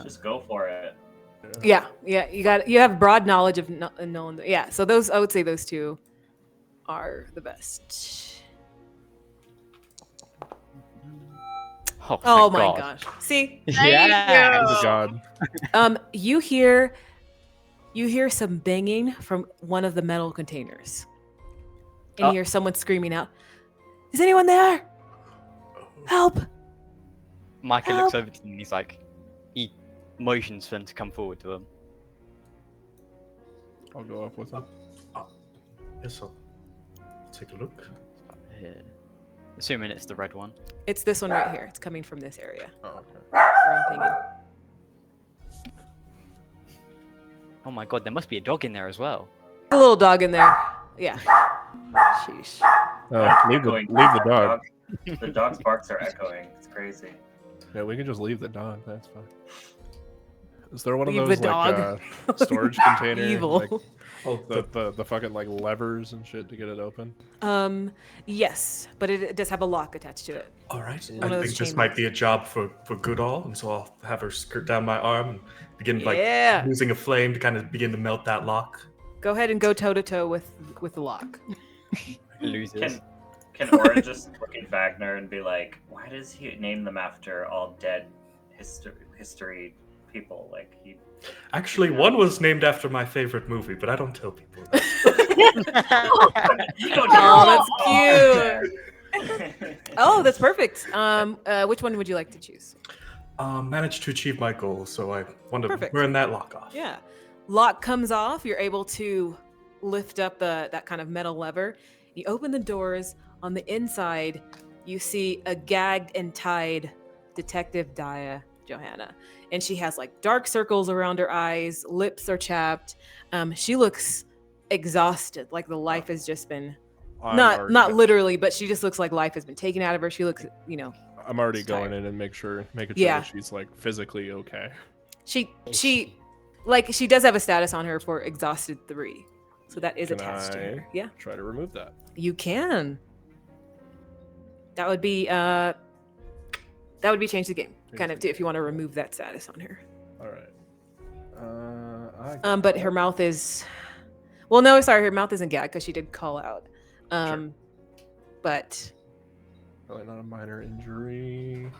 Just go for it. Yeah, you have broad knowledge of Nolan. Yeah, so those, I would say those two are the best. Oh thank my God. gosh. See? Yeah. Oh God. You hear some banging from one of the metal containers. And you hear someone screaming out, "Is anyone there? Help!" Micah looks over to him and he's like, motions for them to come forward to him. I'll go up with him. Yes, so take a look. Here. Assuming it's the red one. It's this one right here. It's coming from this area. Oh, okay. Where I'm pinging. Oh my god, there must be a dog in there as well. A little dog in there. Yeah. Sheesh. Leave the Echoing. dog. The dog's barks are echoing. It's crazy. Yeah, we can just leave the dog. That's fine. Is there one of Leave those the dog. storage container? Evil. Like, Oh, the fucking like levers and shit to get it open? Yes, but it does have a lock attached to it. all right. One of I those think this chain might locks. be a job for Goodall, and so I'll have her skirt down my arm and begin Yeah. using a flame to kind of begin to melt that lock. Go ahead and go toe to toe with the lock. Losers. Can Aura just look at Wagner and be like, why does he name them after all dead history people? Like he. Actually, one was named after my favorite movie, but I don't tell people that. Oh, that's cute. Oh, that's perfect. Which one would you like to choose? Managed to achieve my goal, so I want to Perfect. burn that lock off. Yeah. Lock comes off. You're able to lift up that kind of metal lever. You open the doors. On the inside, you see a gagged and tied Detective Dia Johanna. And she has like dark circles around her eyes. Lips are chapped. She looks exhausted, like the life has just been not literally, but she just looks like life has been taken out of her. She looks, I'm already tired. going in and making sure Yeah. that she's like physically okay. She does have a status on her for exhausted 3. So that is Can attached to I her. Yeah. Try to remove that. You can. That would be change the game. Kind of if you want to remove that status on her. All right. But her mouth is well, no, sorry, her mouth isn't gagged because she did call out. Sure. But Probably not a minor injury.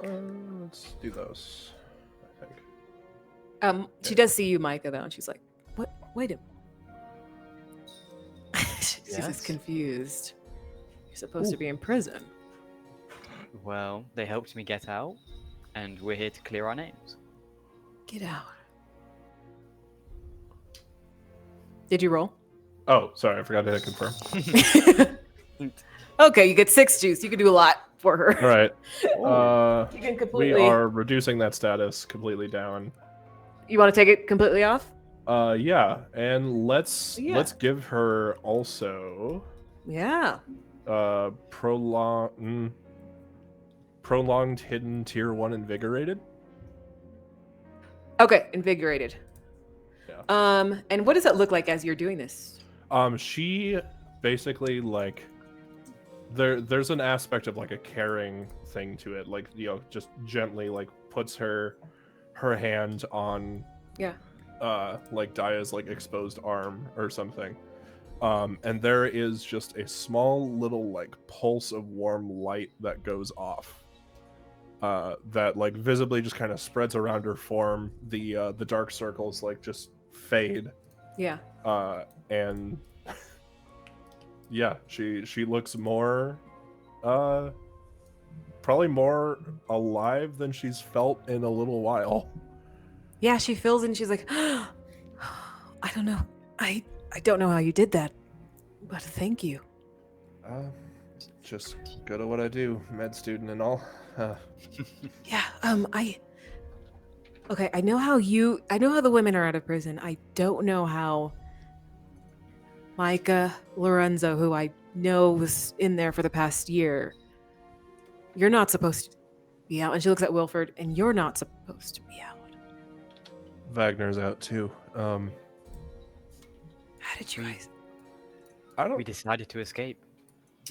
Let's do those, I think. she does see you, Micah, though, and she's like, "What? Wait a." She's Yes? just confused. You're supposed to be in prison. Well, they helped me get out, and we're here to clear our names. Get out. Did you roll? Oh, sorry, I forgot to hit confirm. Okay, you get 6 juice. You can do a lot for her. All right. You can We completely. are reducing that status completely down. You want to take it completely off? Yeah, and let's Yeah. give her also Yeah. prolonged hidden tier 1 invigorated. Okay, invigorated. Yeah. And what does it look like as you're doing this? She basically like there's an aspect of like a caring thing to it, like just gently like puts her hand on Yeah. like Dia's like exposed arm or something, and there is just a small little like pulse of warm light that goes off, that like visibly just kind of spreads around her form. The dark circles like just fade, Yeah. and yeah, she looks more probably more alive than she's felt in a little while. Yeah, she feels it and she's like, I don't know. I don't know how you did that, but thank you. Just good at what I do, med student and all. Yeah, Okay, I know how the women are out of prison. I don't know how Micah Lorenzo, who I know was in there for the past year, you're not supposed to be out. And she looks at Wilford, and you're not supposed to be out. Wagner's out too. How did you guys? We decided to escape.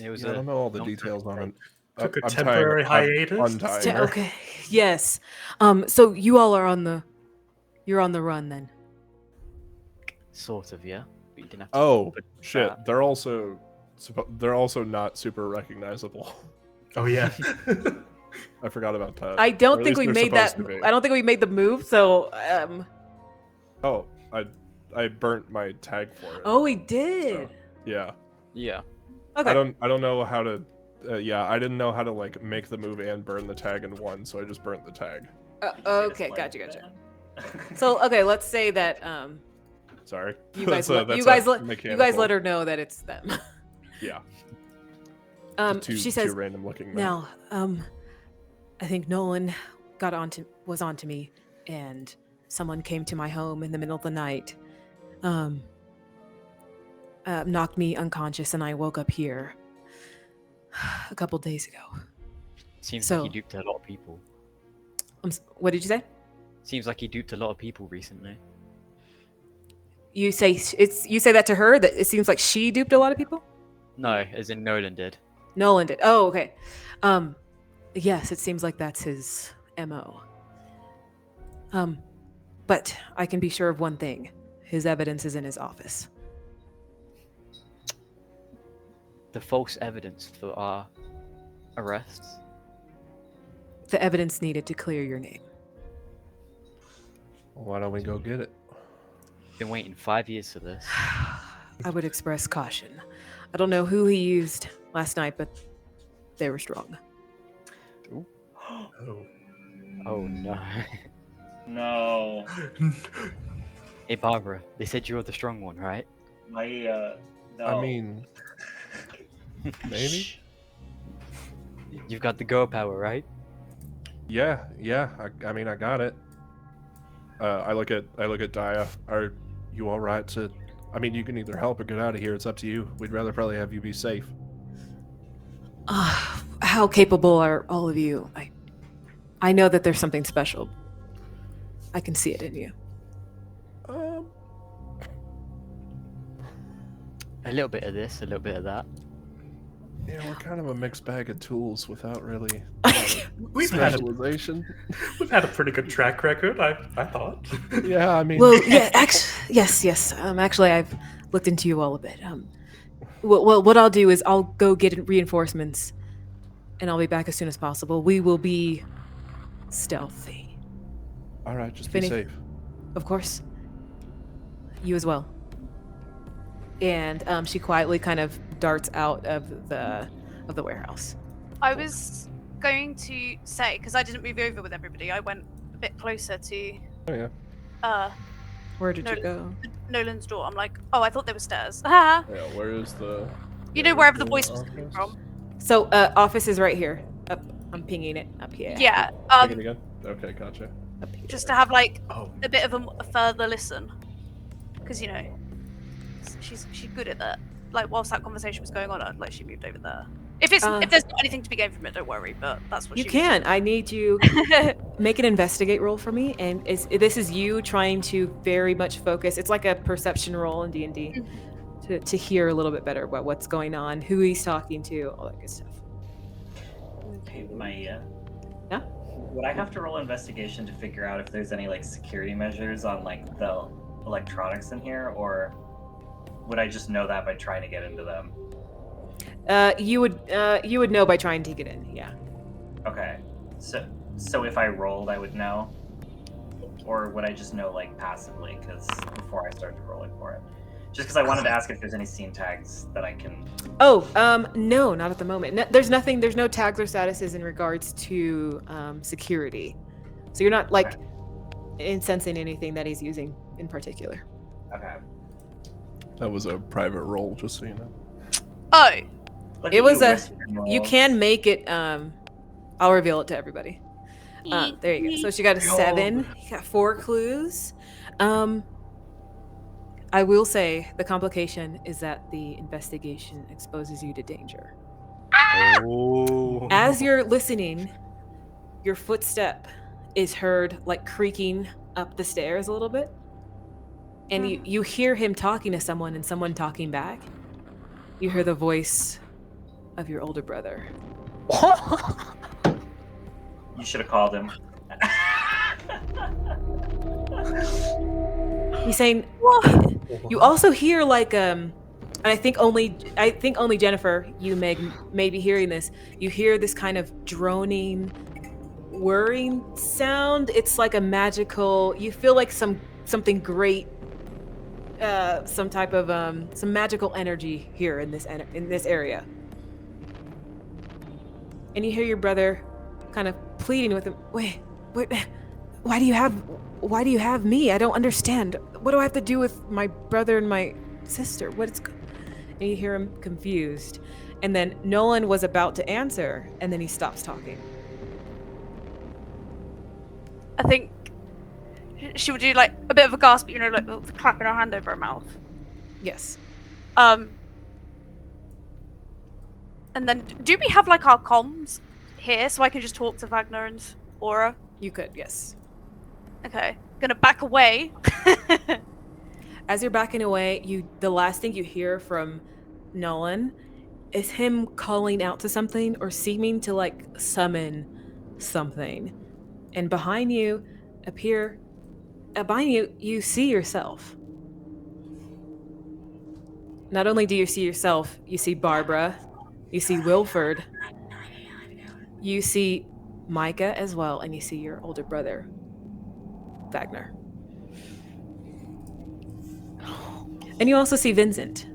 It was I don't know all the long details on it. Took a I'm temporary hiatus. untying her. Okay. Yes. So you all are you're on the run then. Sort of, yeah. But you didn't have to Oh put shit! that. They're also not super recognizable. Oh yeah. I forgot about that. I Or don't at think least we they're made that. supposed to be. I don't think we made the move. So. Oh, I burnt my tag for it. Oh, we did. Yeah. Yeah. Okay. I don't know how Yeah, I didn't know how to like make the move and burn the tag in one, so I just burnt the tag. Okay, gotcha. So okay, let's say that Sorry. you guys That's you guys mechanical. let her know that it's them. Yeah. She says, two random looking men. now, I think Nolan was onto me, and someone came to my home in the middle of the night, knocked me unconscious, and I woke up here a couple days ago. Seems So- like he duped a lot of people. What did you say? Seems like he duped a lot of people recently. You say that to her? That it seems like she duped a lot of people? No, as in Nolan did. Nolan did. Oh, okay. Yes, it seems like that's his MO. But I can be sure of one thing. His evidence is in his office. The false evidence for our arrests. The evidence needed to clear your name. Well, why don't we go get it? Been waiting 5 years for this. I would express caution. I don't know who he used last night, but they were strong. Oh. Oh no. No. Hey Barbara, they said you're the strong one, right? No. I mean, maybe. You've got the girl power, right? Yeah. I mean, I got it. I look at Daya. Are you all right to? I mean, you can either help or get out of here. It's up to you. We'd rather probably have you be safe. How capable are all of you? I know that there's something special. I can see it in you. A little bit of this, a little bit of that. Yeah, we're kind of a mixed bag of tools without really We've had specialization. a pretty good track record, I thought. Yeah, I mean. Well, yeah, yes. Actually, I've looked into you all a bit. Well, what I'll do is I'll go get reinforcements, and I'll be back as soon as possible. We will be stealthy. All right, just be safe. Of course. You as well. And she quietly kind of darts out of the warehouse. I was going to say, because I didn't move over with everybody, I went a bit closer to Oh yeah. Where did you No. go? Nolan's door. I'm like, oh, I thought there were stairs. Haha. Yeah. Where is the? You know, wherever the voice was coming from. So, office is right here. Up, I'm pinging it up here. Yeah. Take it again. Okay, gotcha. Up here. Just to have like Oh. a bit of a further listen, because you know, she's good at that. Like whilst that conversation was going on, like she moved over there. If there's not anything to be gained from it, don't worry. But that's what You she can. I need you make an investigate roll for me, and this is you trying to very much focus. It's like a perception roll in D&D to hear a little bit better about what's going on, who he's talking to, all that good stuff. Okay, Yeah? Would I have to roll investigation to figure out if there's any like security measures on like the electronics in here, or would I just know that by trying to get into them? You would know by trying to get in. Yeah. Okay, so if I rolled, I would know, or would I just know like passively? Because before I started rolling for it, just because I wanted to ask if there's any scene tags that I can. Oh, no, not at the moment. No, there's nothing. There's no tags or statuses in regards to security, so you're not like incensing anything that he's using in particular. Okay. That was a private roll, just so you know. Oh, Look It at was you, a. whispering You rolls. can make it. I'll reveal it to everybody. There you go. So she got a 7. You got 4 clues. I will say the complication is that the investigation exposes you to danger. Oh. As you're listening, your footstep is heard like creaking up the stairs a little bit. And you hear him talking to someone and someone talking back. You hear the voice of your older brother. You should have called him. He's saying you also hear like and I think only Jennifer, you may be hearing this. You hear this kind of droning, whirring sound. It's like a magical. You feel like something great, some type of some magical energy here in this area. and you hear your brother kind of pleading with him. Wait, why do you have me? I don't understand. What do I have to do with my brother and my sister? And you hear him confused. And then Nolan was about to answer, and then he stops talking. I think she would do like a bit of a gasp, you know, like clapping her hand over her mouth. Yes. And then do we have like our comms here so I can just talk to Wagner and Aura? You could, yes. Okay. Gonna back away. As you're backing away, the last thing you hear from Nolan is him calling out to something or seeming to like summon something. And behind you you see yourself. Not only do you see yourself, you see Barbara, you see Wilford, you see Micah as well, and you see your older brother, Wagner. And you also see Vincent.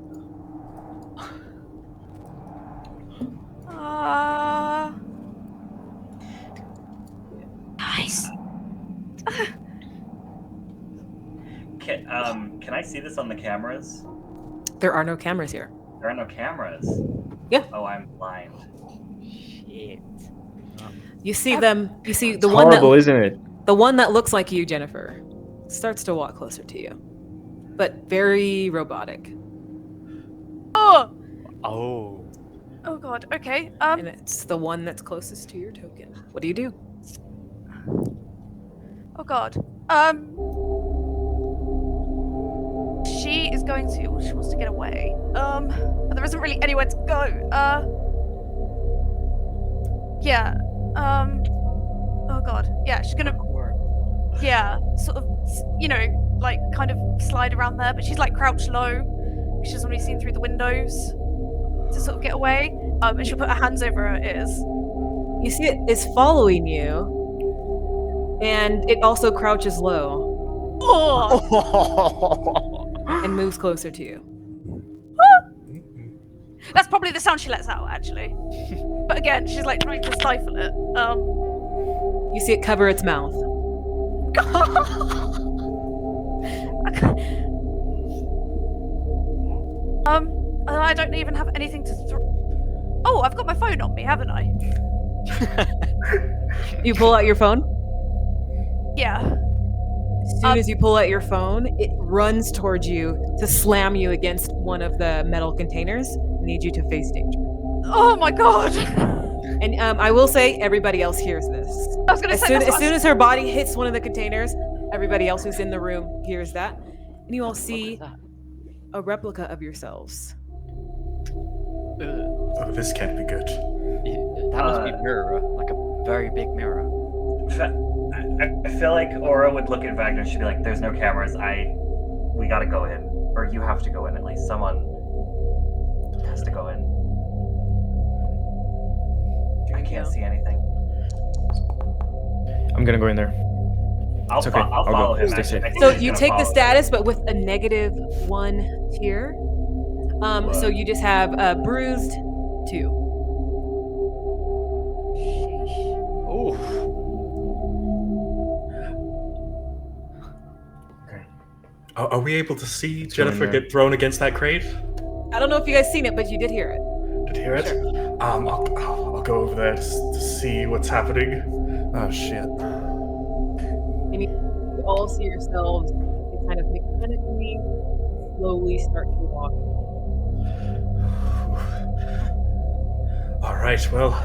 Guys. Can I see this on the cameras? There are no cameras here. There are no cameras. Yeah. Oh, I'm blind. Shit. You see them. You see It's the one horrible, that isn't it? the one that looks like you, Jennifer, starts to walk closer to you, but very robotic. Oh. Oh. Oh god. Okay. And it's the one that's closest to your token. What do you do? Oh god. She is going to. She wants to get away. But there isn't really anywhere to go. Yeah. Oh god. Yeah, she's gonna. Yeah, sort of. You know, like kind of slide around there, but she's like crouched low. She doesn't want to be seen through the windows to sort of get away. And she'll put her hands over her ears. You see it is following you, and it also crouches low. Oh! And moves closer to you. That's probably the sound she lets out, actually. But again, she's like trying to stifle it. You see it cover its mouth. I don't even have anything to throw. Oh, I've got my phone on me, haven't I? You pull out your phone. Yeah. As soon as you pull out your phone, it runs towards you to slam you against one of the metal containers. Need you to face danger. Oh my god! And I will say, everybody else hears this. I was gonna say as soon as her body hits one of the containers, everybody else who's in the room hears that, and you all see a replica of yourselves. Oh, this can't be good. That must be a mirror, like a very big mirror. I feel like Aura would look at Wagner and she'd be like, "There's no cameras. We gotta go in, or you have to go in. At least someone has to go in. I can't see anything." I'm gonna go in there. I'll It's okay. I'll I'll follow go. him. Stay actually. safe. I think So he's you gonna take the follow status, but with a -1 tier. So you just have bruised 2. Oh. Are we able to see It's going Jennifer there. get thrown against that crate? I don't know if you guys seen it, but you did hear it. Did you hear it? I'll go over there to see what's happening. Oh shit. And you all see yourselves kind of mechanically, slowly start to walk. All right. Well,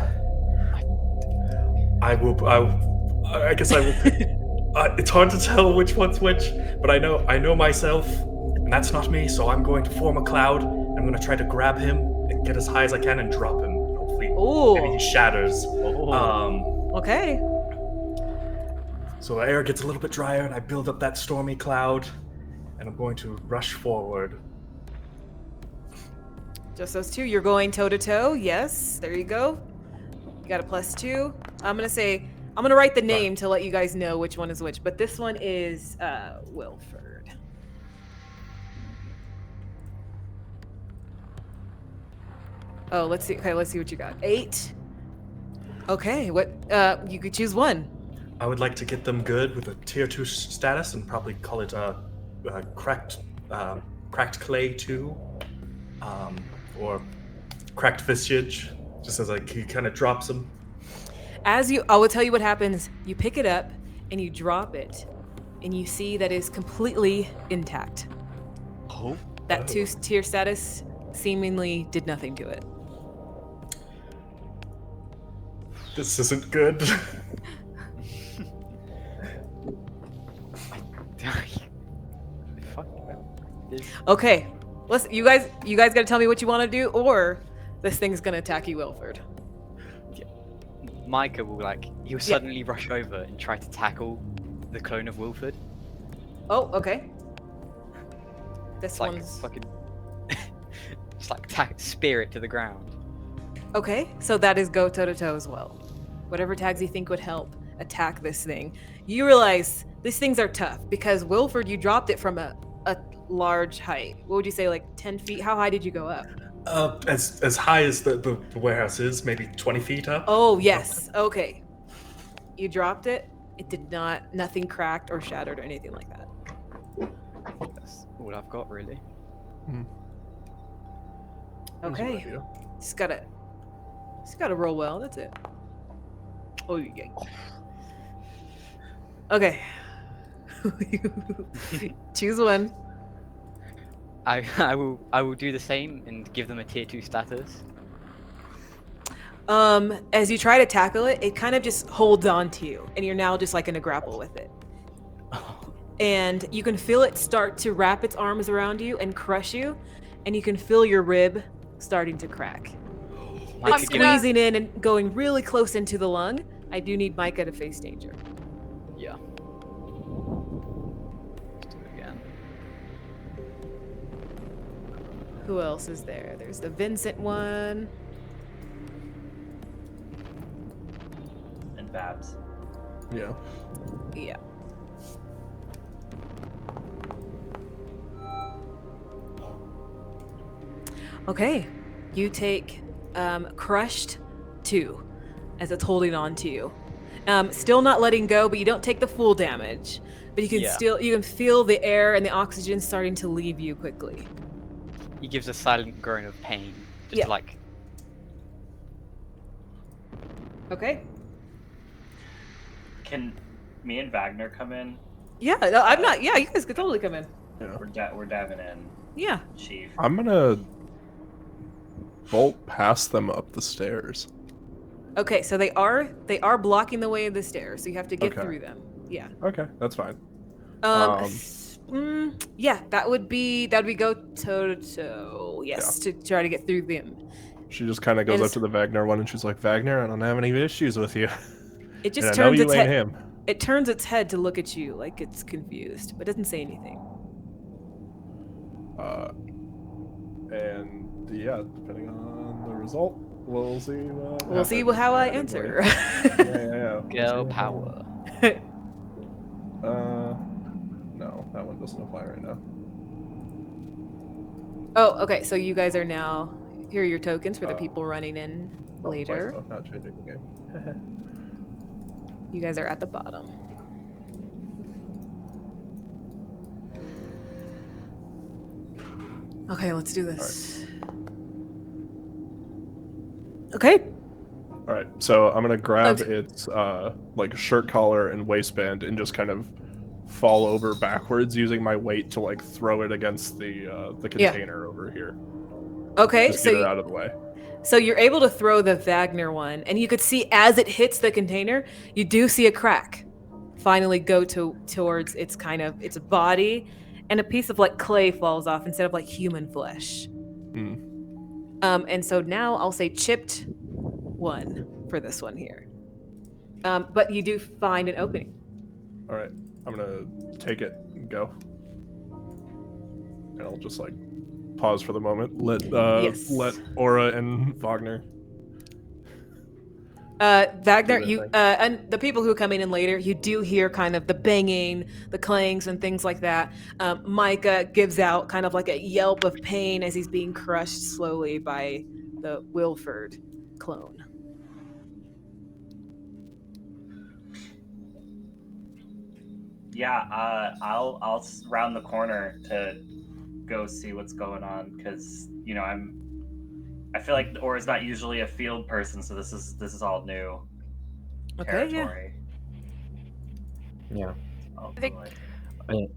I guess I will. It's hard to tell which one's which, but I know myself, and that's not me. So I'm going to form a cloud. I'm going to try to grab him and get as high as I can and drop him. Hopefully, Ooh. maybe he shatters. Okay. So the air gets a little bit drier, and I build up that stormy cloud, and I'm going to rush forward. Just those two. You're going toe to toe. Yes. There you go. You got a +2. I'm gonna write the name to let you guys know which one is which. But this one is Wilford. Oh, let's see. Okay, let's see what you got. 8. Okay, what? You could choose one. I would like to get them good with a tier 2 status and probably call it cracked cracked clay 2, or cracked visage. Just as like he kind of drops them. I will tell you what happens. You pick it up and you drop it, and you see that it's completely intact. Oh, That 2-tier status seemingly did nothing to it. This isn't good. fuck. This- Okay, you guys gotta tell me what you want to do, or this thing's gonna attack you, Wilford. Micah will he'll suddenly rush over and try to tackle the clone of Wilford. Oh, okay. This It's like one's fucking just spear it to the ground. okay. So that is go toe to toe as well. Whatever tags you think would help attack this thing. You realize these things are tough because Wilford, you dropped it from a large height. What would you say, like 10 feet? How high did you go up? As high as the warehouse is, maybe 20 feet up. Oh, yes. Okay. You dropped it. It did nothing cracked or shattered or anything like that. That's all I've got really. Okay. Just gotta roll well. That's it. Oh, yeah. Okay. Choose one. I will do the same and give them a tier 2 status. As you try to tackle it, it kind of just holds on to you, and you're now just like in a grapple with it. And you can feel it start to wrap its arms around you and crush you, and you can feel your rib starting to crack. Micah, It's give me- squeezing in and going really close into the lung. I do need Micah to face danger. Yeah. Let's do it again. Who else is there? There's the Vincent one. And Babs. Yeah. Yeah. Okay. You take crushed 2 as it's holding on to you. Still not letting go, but you don't take the full damage. But you can Yeah. you can feel the air and the oxygen starting to leave you quickly. He gives a silent groan of pain. Just Yeah. like Okay. Can me and Wagner come in? Yeah, no, I'm not. Yeah, you guys could totally come in. We're diving in, Yeah. Chief. I'm gonna bolt past them up the stairs. Okay, so they are blocking the way of the stairs, so you have to get Okay. through them. Yeah. Okay, that's fine. Yeah, that would be go toe to toe. Yes, to try to get through them. She just kind of goes up to the Wagner one and she's like, Wagner, I don't have any issues with you. It just And I know turns you its ain't head. him. It turns its head to look at you like it's confused, but doesn't say anything. And yeah, depending on the result, we'll see what We'll see happens. how I Yeah, answer. yeah. girl power. No, that one doesn't apply right now. Oh, okay. So you guys are now. Here are your tokens for the people running in later. Stuff, not changing the game. You guys are at the bottom. Okay, let's do this. Okay. All right, so I'm gonna grab Okay. its like shirt collar and waistband and just kind of fall over backwards using my weight to like throw it against the container over here. Okay, Just so get it out of the way. So you're able to throw the Wagner one, and you could see as it hits the container, you do see a crack finally go towards its body, and a piece of like clay falls off instead of like human flesh. And so now I'll say chipped 1 for this one here. But you do find an opening. All right, I'm gonna take it and go, and I'll just like pause for the moment. Yes. Let Aura and Wagner. Wagner, Do you that and the people who are coming in later, you do hear kind of the banging, the clangs, and things like that. Micah gives out kind of like a yelp of pain as he's being crushed slowly by the Wilford clone. Yeah, I'll round the corner to go see what's going on because I feel like Aura's not usually a field person, so this is all new territory. Yeah. Oh, I think- boy.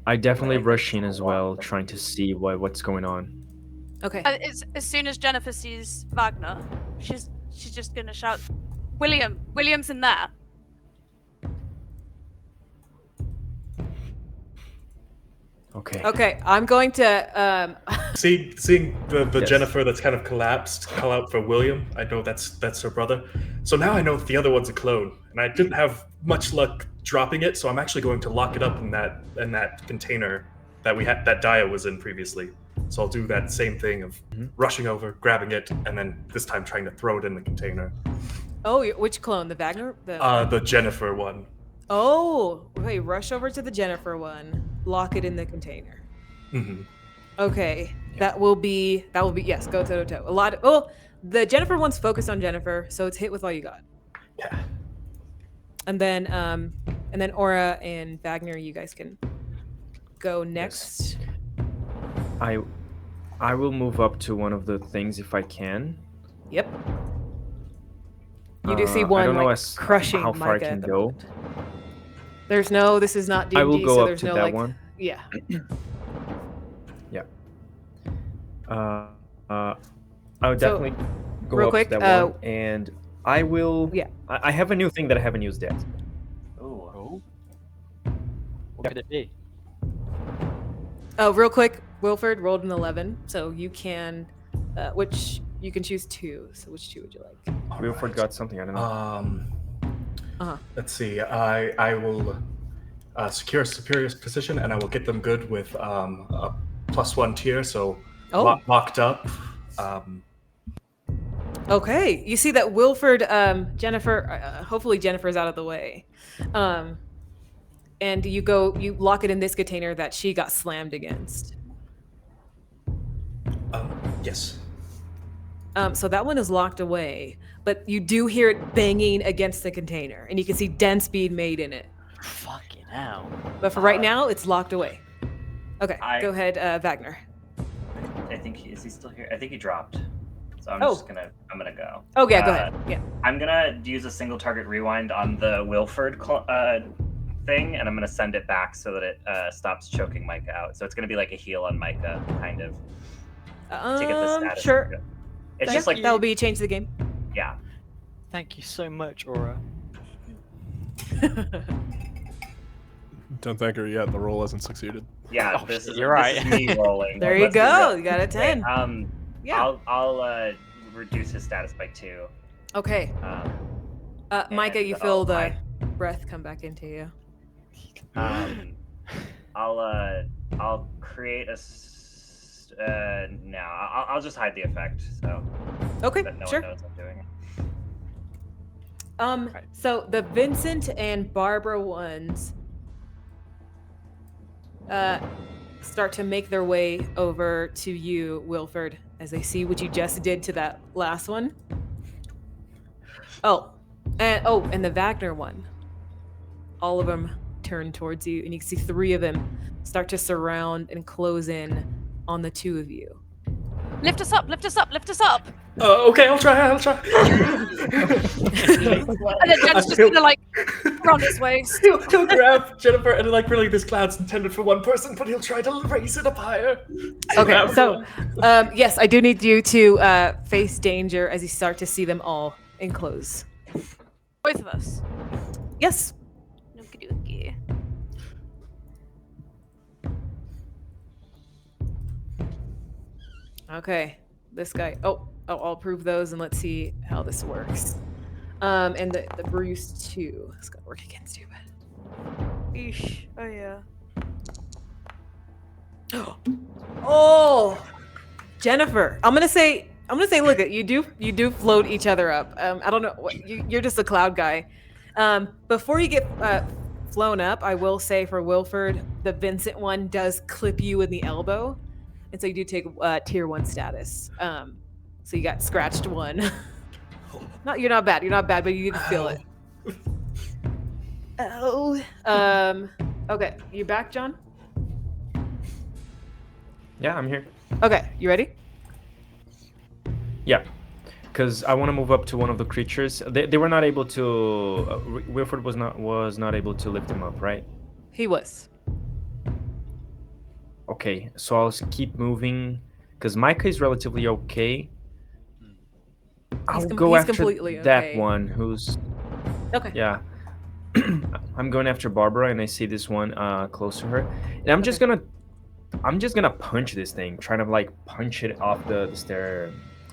I definitely I think rush in it's as a well, lot. trying to see what's going on. Okay. As soon as Jennifer sees Wagner, she's just gonna shout, William's in there. Okay. Okay, I'm going to. Seeing the Yes. Jennifer that's kind of collapsed, call out for William. I know that's her brother. So now I know the other one's a clone, and I didn't have much luck dropping it. So I'm actually going to lock it up in that container that that Dia was in previously. So I'll do that same thing of rushing over, grabbing it, and then this time trying to throw it in the container. Oh, which clone? The Wagner? The Jennifer one. Oh, wait, rush over to the Jennifer one, lock it in the container. Mm-hmm. Okay, that will be yes, go toe to toe. The Jennifer one's focused on Jennifer, so it's hit with all you got. Yeah. And then Aura and Wagner, you guys can go next. I will move up to one of the things if I can. Yep. You do see one I don't know crushing how far Micah I at can the go. moment. This is not D&D, I will go so up there's to no that one. Yeah. Yeah. I would definitely go real up quick, to that one, and I will. Yeah. I have a new thing that I haven't used yet. Ooh. What could it be? Oh, real quick, Wilford rolled an 11, so you can, which you can choose two. So which two would you like? Wilford got something. I don't know. Let's see. I will secure a superior position, and I will get them good with a +1 tier, so locked up. Okay, you see that Wilford, Jennifer, hopefully Jennifer's out of the way. And you lock it in this container that she got slammed against. Yes. So that one is locked away, but you do hear it banging against the container, and you can see dents being made in it. Fucking hell. But for right now, it's locked away. Okay, go ahead, Wagner. I think is he still here? I think he dropped. So I'm gonna go. Oh yeah, go ahead. Yeah. I'm gonna use a single target rewind on the Wilford thing, and I'm gonna send it back so that it stops choking Micah out. So it's gonna be like a heal on Micah, kind of. To get the status. Sure. It's just like that will be change the game. Yeah. Thank you so much, Aura. Don't thank her yet. The roll hasn't succeeded. Yeah, Oh, this is you're right. This is me rolling. There you Let's be go. real. You got a 10. Okay, Yeah. I'll reduce his status by 2. Okay. Micah, you and feel I'll- the breath come back into you. I'll create no. I'll just hide the effect. So. Okay, That no sure. one knows I'm doing it. So the Vincent and Barbara ones start to make their way over to you, Wilford, as they see what you just did to that last one. And the Wagner one. All of them turn towards you, and you can see 3 of them start to surround and close in on the 2 of you. Lift us up, lift us up, lift us up. Okay, I'll try. And then Jen's just gonna like run his waist. He'll grab Jennifer, and like really, this cloud's intended for one person, but he'll try to raise it up higher. Okay, so yes, I do need you to face danger as you start to see them all enclose. Both of us. Yes. Okey-dokey. Okay, this guy. I'll approve those, and let's see how this works. And the bruise 2 is gonna work against you. Eesh. Oh yeah. Oh, Jennifer. I'm gonna say. Look, you do float each other up. I don't know. You're just a cloud guy. Before you get flown up, I will say for Wilford, the Vincent one does clip you in the elbow, and so you do take tier 1 status. So you got scratched 1. You're not bad, but you did feel it. Oh. Okay, you back, John? Yeah, I'm here. Okay, you ready? Yeah, because I want to move up to one of the creatures. They were not able to. Wilford was not able to lift him up, right? He was. Okay, so I'll keep moving because Micah is relatively okay. I'll go he's after completely that okay. one who's Okay. yeah. I'm going after Barbara, and I see this one close to her, and I'm just gonna punch this thing, trying to like punch it off the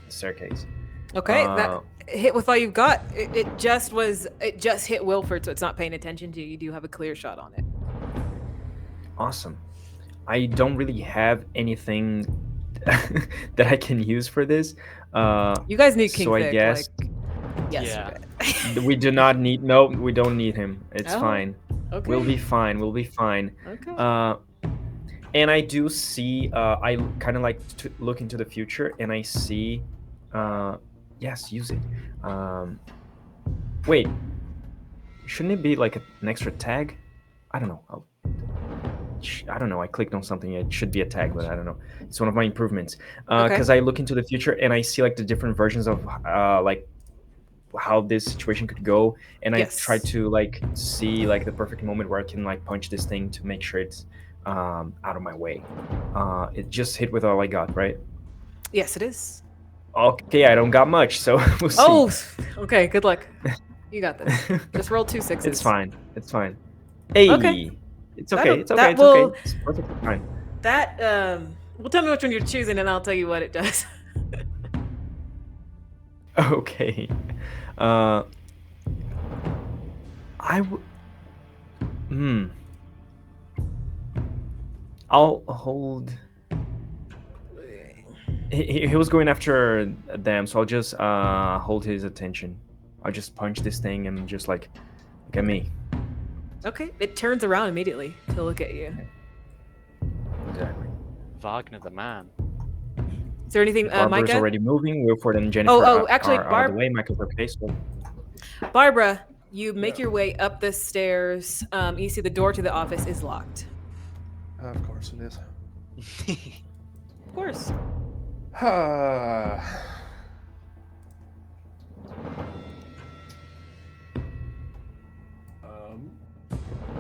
staircase. Okay, that hit with all you've got. It just hit Wilford, so it's not paying attention to you. You do have a clear shot on it. Awesome. I don't really have anything that I can use for this. You guys need King so Thick, I guess yesterday. we do not need. No, we don't need him. It's fine. Okay. We'll be fine. We'll be fine. Okay. And I do see. I kind of like to look into the future, and I see. Yes, use it. Wait. Shouldn't it be like an extra tag? I don't know. I don't know. I clicked on something. It should be a tag, but I don't know. It's one of my improvements. Because I look into the future and I see like the different versions of like how this situation could go, and I try to like see like the perfect moment where I can like punch this thing to make sure it's out of my way. It just hit with all I got, right? Yes, it is. Okay, I don't got much, so we'll see. Oh, okay. Good luck. You got this. Just roll 2 6s. It's fine. It's fine. Hey. Okay. It's okay. It's okay. That It's will, okay. It's perfectly fine. That well, tell me which one you're choosing, and I'll tell you what it does. Okay. I'll hold. He was going after them, so I'll just hold his attention. I'll just punch this thing and just like, look at me. Okay. It turns around immediately to look at you. Exactly. Wagner the man. Is there anything, Barbara's Micah? already moving. Wilford and Jennifer actually, are out of the way. Micah's okay, so. Barbara, you make your way up the stairs. You see the door to the office is locked. Of course it is. Of course.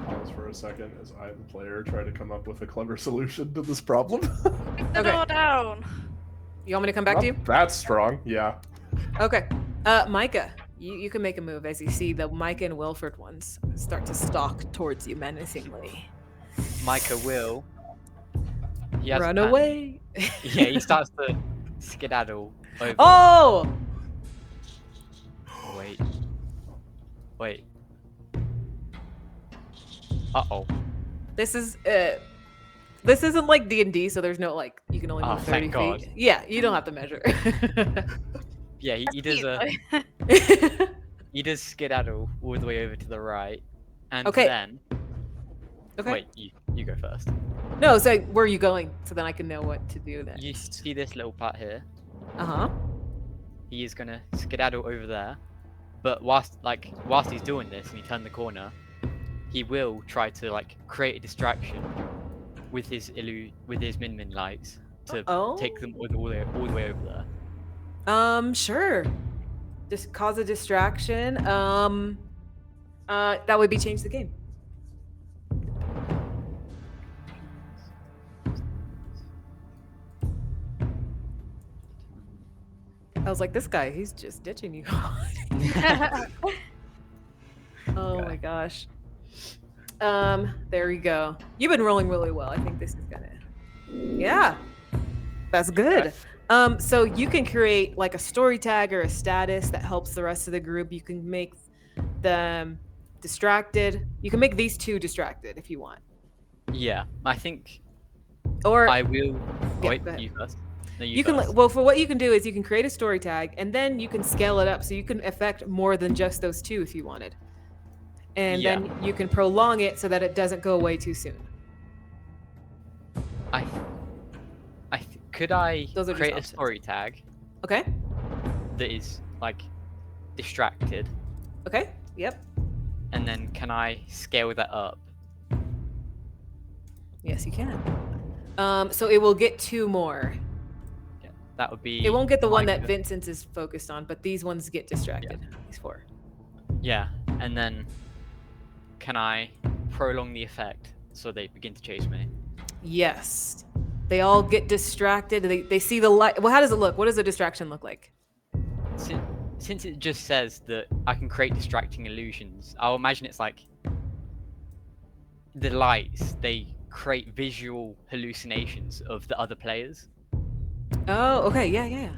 Pause for a second as I, the player, try to come up with a clever solution to this problem. Kick the door down. You want me to come back to you? That's strong, yeah. Okay. Micah, you can make a move as you see the Micah and Wilford ones start to stalk towards you menacingly. Micah will. Run away. Yeah, he starts to skedaddle over. Oh! Wait. Uh-oh. This isn't like D&D, so there's no like you can only move 30 thank God. feet. Yeah, you don't have to measure. Yeah, he does he does skedaddle all the way over to the right, and then. Okay. Wait, you go first. No, so where are you going? So then I can know what to do then. You see this little part here? Uh-huh. He is gonna skedaddle over there, but whilst he's doing this and he turned the corner, he will try to like create a distraction with his min lights to take them all the way over there. Sure. Just cause a distraction. That would be change the game. I was like, this guy, he's just ditching you. Oh my gosh. There we go. You've been rolling really well. I think this is gonna. Yeah, that's good. So you can create like a story tag or a status that helps the rest of the group. You can make them distracted. You can make these two distracted if you want. Yeah, I think. Or I will. Yeah, wait, go ahead. you first. No, You can first. well for what you can do is you can create a story tag and then you can scale it up so you can affect more than just those two if you wanted. And then you can prolong it so that it doesn't go away too soon. Could I Those are create a just story tag Okay. that is like distracted, Okay. Yep. and then can I scale that up Yes, you can. So it will get 2 more. Yeah, that would be. It won't get the one that Micah. Vincent is focused on, but these ones get distracted. These 4. Yeah, and then can I prolong the effect so they begin to chase me? Yes. They all get distracted. They see the light. Well, how does it look? What does a distraction look like? Since it just says that I can create distracting illusions, I'll imagine it's like the lights, they create visual hallucinations of the other players. Oh, okay. Yeah.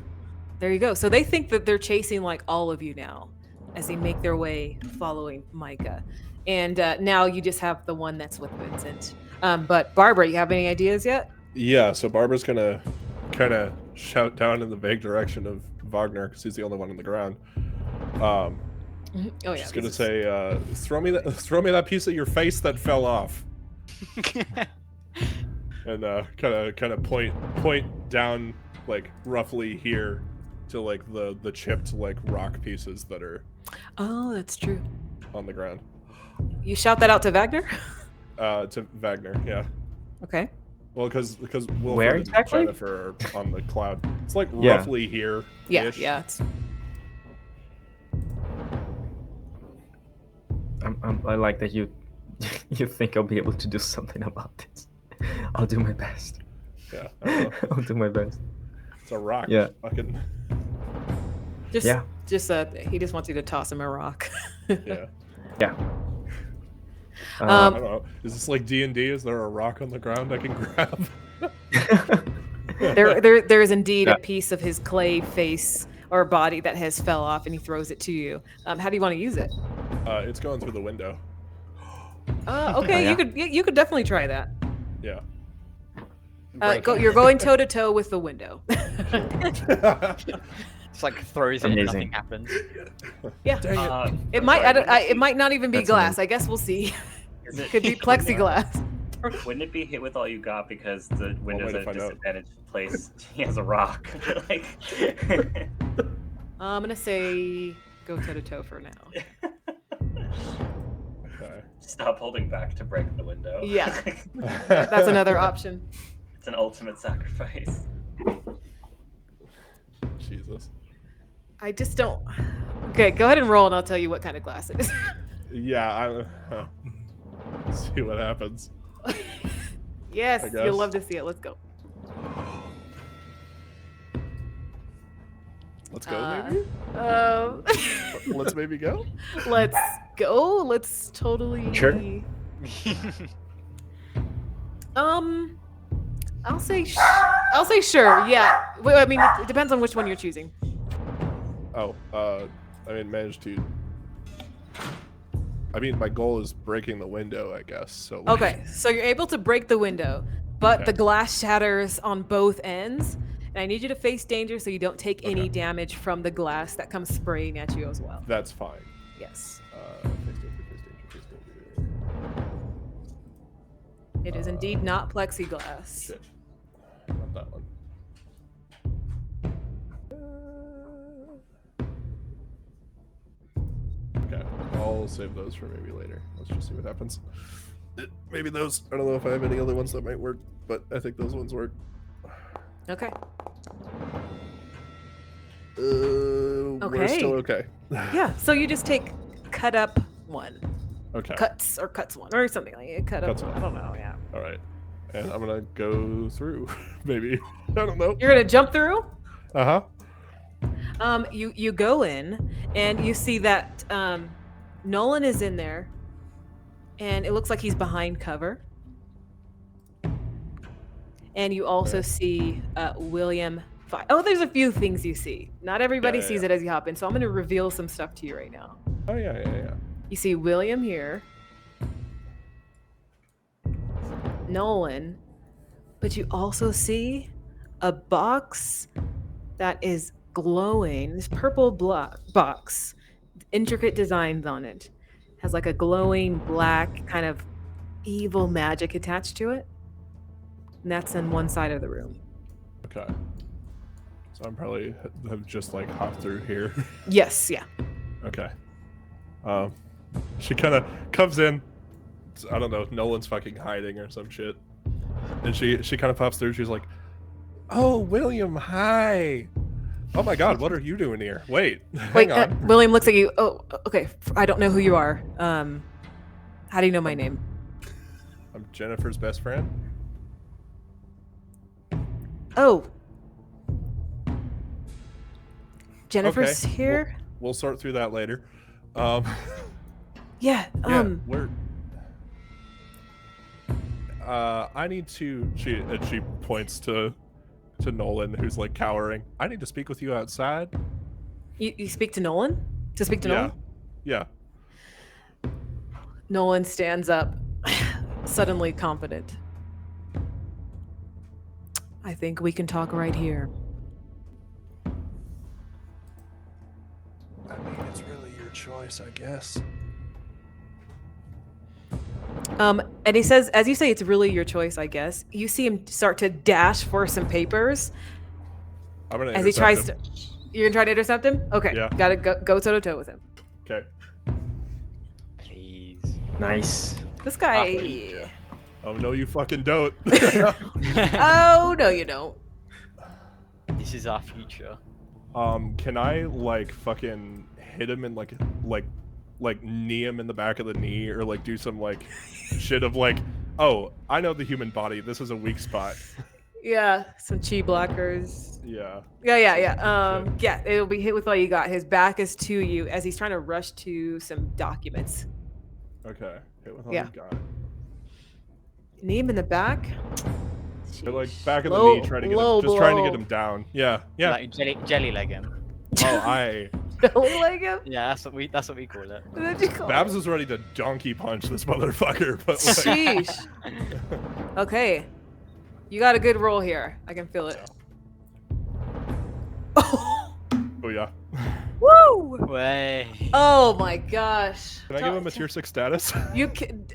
There you go. So they think that they're chasing like all of you now as they make their way following Micah. And now you just have the one that's with Vincent. But Barbara, you have any ideas yet? Yeah, so Barbara's gonna kind of shout down in the vague direction of Wagner because he's the only one on the ground. Oh yeah. She's gonna say, "Throw me that piece of your face that fell off," and kind of point down like roughly here to like the chipped like rock pieces that are. Oh, that's true. On the ground. You shout that out to Wagner? To Wagner, yeah. Okay. Well, because Where Wilford exactly? and Jennifer are on the cloud. It's like roughly here. Yeah. It's... I like that you think I'll be able to do something about this. I'll do my best. Yeah. I don't know. I'll do my best. It's a rock. Yeah. Fucking. Just he just wants you to toss him a rock. Yeah. Yeah. I don't know. Is this like D&D? Is there a rock on the ground I can grab? There is indeed a piece of his clay face or body that has fell off, and he throws it to you. How do you want to use it? It's going through the window. Okay, you could definitely try that. Yeah. You're going toe to toe with the window. It's like throws it and nothing happens. Yeah. It might not even be glass. I guess we'll see. It could be plexiglass. Wouldn't it be hit with all you got because the window's at a disadvantaged place? He has a rock. Like... I'm gonna say go toe to toe for now. Okay. Stop holding back to break the window. Yeah. That's another option. It's an ultimate sacrifice. Jesus. I just don't. Okay, go ahead and roll, and I'll tell you what kind of glass it is. Yeah, see what happens. Yes, you'll love to see it. Let's go. Let's go, maybe? Let's maybe go? Let's go. Let's totally... Sure. I'll say sure, yeah. Well, I mean, it depends on which one you're choosing. Oh, my goal is breaking the window, I guess. So. Okay, so you're able to break the window, but the glass shatters on both ends. And I need you to face danger so you don't take any damage from the glass that comes spraying at you as well. That's fine. Yes. Face danger. It is indeed not plexiglass. Shit. Not that one. Okay, I'll save those for maybe later. Let's just see what happens. Maybe those. I don't know if I have any other ones that might work, but I think those ones work. Okay. We're still okay. Yeah, so you just take cut up one. Okay. Cuts one or something like it. Cut up Cuts one. one. I don't know, yeah. All right. And I'm going to go through, maybe. I don't know. You're going to jump through? Uh-huh. You go in and you see that Nolan is in there and it looks like he's behind cover. And you also see William. Oh, there's a few things you see. Not everybody sees it as you hop in, so I'm going to reveal some stuff to you right now. Oh, yeah. You see William here. Nolan. But you also see a box that is glowing. This purple box. Intricate designs on it. Has like a glowing black kind of evil magic attached to it. And that's in one side of the room. Okay. So I'm probably have just like hopped through here. Yes, yeah. Okay. She kind of comes in. I don't know. Nolan's fucking hiding or some shit. And she kind of pops through. She's like, "Oh, William, hi. Oh my God, what are you doing here? Wait, hang on." William looks at you. Oh, okay. I don't know who you are. How do you know my name? I'm Jennifer's best friend. Oh. Jennifer's Okay, here? We'll sort through that later. Yeah, we're. I need to. She points to Nolan, who's like cowering. I need to speak with you outside. You speak to Nolan? To speak to Nolan? Yeah. Nolan stands up, suddenly confident. I think we can talk right here. I mean, it's really your choice, I guess. And he says, as you say, it's really your choice, I guess. You see him start to dash for some papers. I'm gonna as he tries him. to. You're gonna try to intercept him? Okay. Yeah. Gotta go toe to toe with him. Okay. Please. Nice. This guy. Oh no, you fucking don't. Oh no, you don't. This is our future. Can I like fucking hit him in like knee him in the back of the knee, or like do some like shit of like, oh, I know the human body. This is a weak spot. Yeah, some chi blockers. Yeah. Yeah. It'll be hit with all you got. His back is to you as he's trying to rush to some documents. Okay. Hit with all Yeah. you got. Knee him in the back. But like back of the Low- knee, trying to get low him, just trying to blow. get him down. Yeah. Yeah. Like jelly leg him. Oh, I. Belly leg him? Yeah, that's what we call it. What did you call Babs it? is ready to donkey punch this motherfucker, but like, Sheesh. Okay. You got a good roll here. I can feel it. Oh, oh yeah. woo! Way. Oh my gosh. Can I give him a tier 6 status? You can.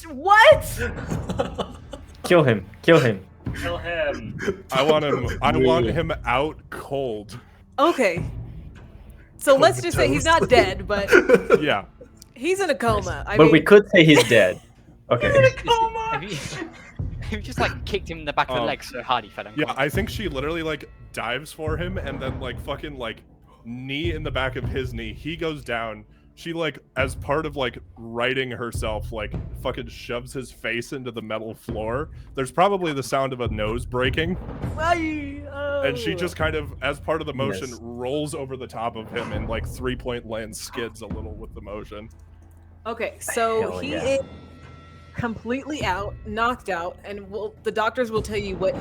What? Kill him. Kill him. Kill him. I want him out cold. Okay. So let's just say he's not dead, but Yeah. he's in a coma. I But mean, we could say he's dead. Okay. Have you just like kicked him in the back of the leg so hard he fell Yeah, unconscious? I think she literally like dives for him and then like fucking like knee in the back of his knee. He goes down. She like, as part of like righting herself, like fucking shoves his face into the metal floor. There's probably the sound of a nose breaking. And she just kind of, as part of the motion, Yes. rolls over the top of him and like 3-point land skids a little with the motion. Okay, so Hell he yeah. is completely out, knocked out, and the doctors will tell you what.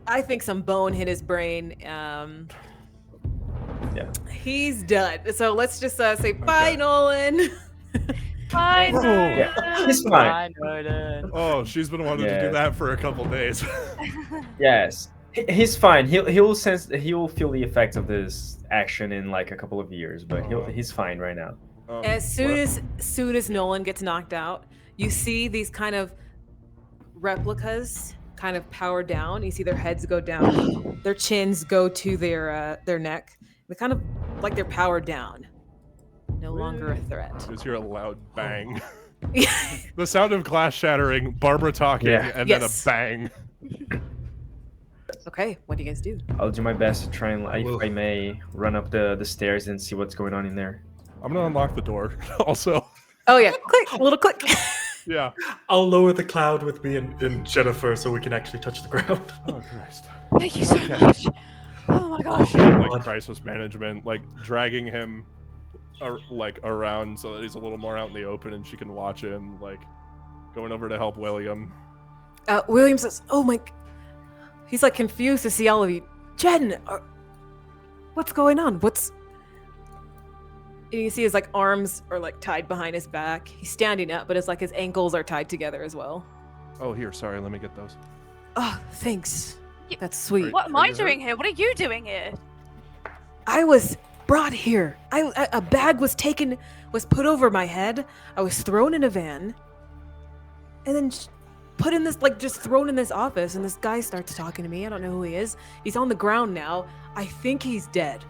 I think some bone hit his brain. Yeah. He's done. So let's just say bye, Okay. Nolan. Bye, Oh. Nolan. Yeah. He's fine. I know. Oh, she's been wanting to do Yeah. that for a couple days. Yes. He's fine. He'll feel the effects of this action in like a couple of years, but he's fine right now. As soon as Nolan gets knocked out, you see these kind of replicas kind of power down. You see their heads go down, their chins go to their neck. They kind of like they're powered down. No longer a threat. Just hear a loud bang. The sound of glass shattering, Barbara talking, Yeah. and Yes. then a bang. Okay, what do you guys do? I'll do my best to try and, if Whoa. I may, run up the stairs and see what's going on in there. I'm gonna unlock the door. Also, Oh yeah, click, a little click. yeah. I'll lower the cloud with me and Jennifer so we can actually touch the ground. Oh Christ. Thank you so much. Oh my gosh. Like crisis management, like dragging him, around so that he's a little more out in the open and she can watch him. Like going over to help William. William says, "Oh my," he's like confused to see all of you. Jen, what's going on? And you see his like arms are like tied behind his back. He's standing up, but it's like his ankles are tied together as well. Oh, here. Sorry. Let me get those. Oh, thanks. Y- That's sweet. What am I doing here? What are you doing here? I was brought here. A bag was put over my head. I was thrown in a van, and then put in this, like, just thrown in this office. And this guy starts talking to me. I don't know who he is. He's on the ground now. I think he's dead.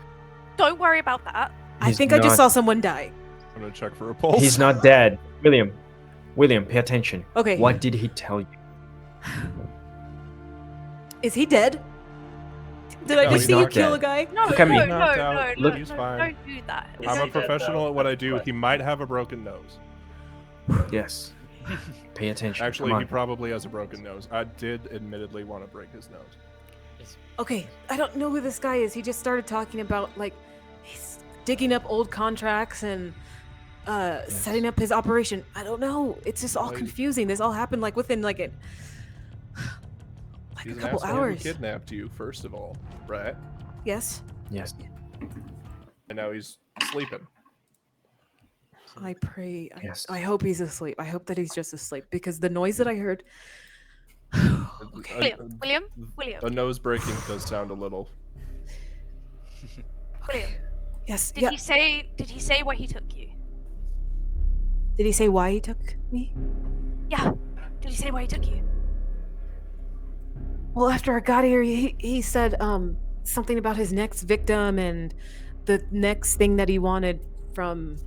Don't worry about that. I He's think I just not- saw someone die. I'm gonna check for a pulse. He's not dead. William, pay attention. Okay. What did he tell you? Is he dead? Did I No, just he's see you not kill a dead. guy? No, Look at me. no, Knocked no, out. no, Look, no, he's no, fine. don't do that. Is I'm he a dead, professional though? at what I That's the do. He question. might have a broken nose. Yes. Pay attention. Actually, Come he on. probably has a broken nose. I did admittedly want to break his nose. Okay, I don't know who this guy is. He just started talking about like he's digging up old contracts and setting up his operation. I don't know. It's just all Well, confusing. This all happened like within like a He's an couple asshole who hours. kidnapped you, first of all, right? Yes. Yes. And now he's sleeping. I pray. Yes. I hope he's asleep. I hope that he's just asleep because the noise that I heard. Okay. William, A nose breaking does sound a little. William. Yes. Did Yeah. he say why he took you? Did he say why he took me? Yeah. Did he say why he took you? Well, after I got here, he said something about his next victim and the next thing that he wanted from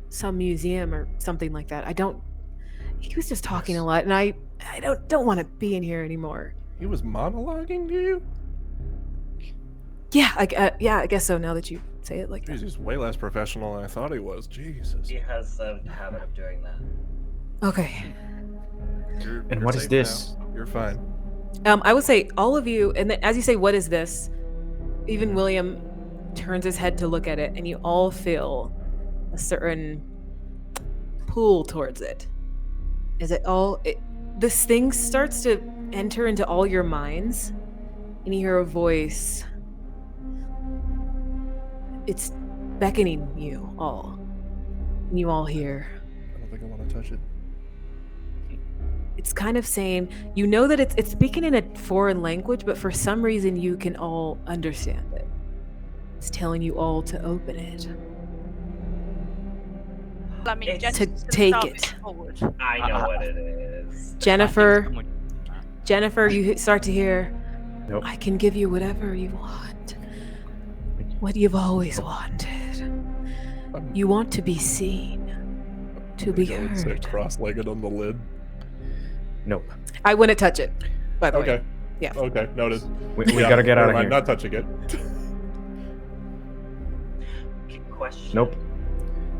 some museum or something like that. He was just talking a lot, and I don't want to be in here anymore. He was monologuing to you? Yeah, I guess so. Now that you say it like Jeez, that. he's way less professional than I thought he was. Jesus. He has a habit of doing that. Okay. And what is safe this? now. You're fine. I would say all of you, and then as you say, what is this? Even William turns his head to look at it, and you all feel a certain pull towards it. Is it all? This thing starts to enter into all your minds, and you hear a voice. It's beckoning you all, and you all hear. I don't think I want to touch it. It's kind of saying, you know that it's speaking in a foreign language, but for some reason you can all understand it. It's telling you all to open it. I mean, It's- Jen's To gonna take start it. moving forward. I know what it is. Jennifer, you start to hear, Nope. I can give you whatever you want. What you've always wanted. You want to be seen, to be I would sit heard. cross-legged on the lid. Nope. I wouldn't touch it, by the way. Okay. Yeah. Okay, noted. We gotta get out of I'm here. not touching it. Question. Nope.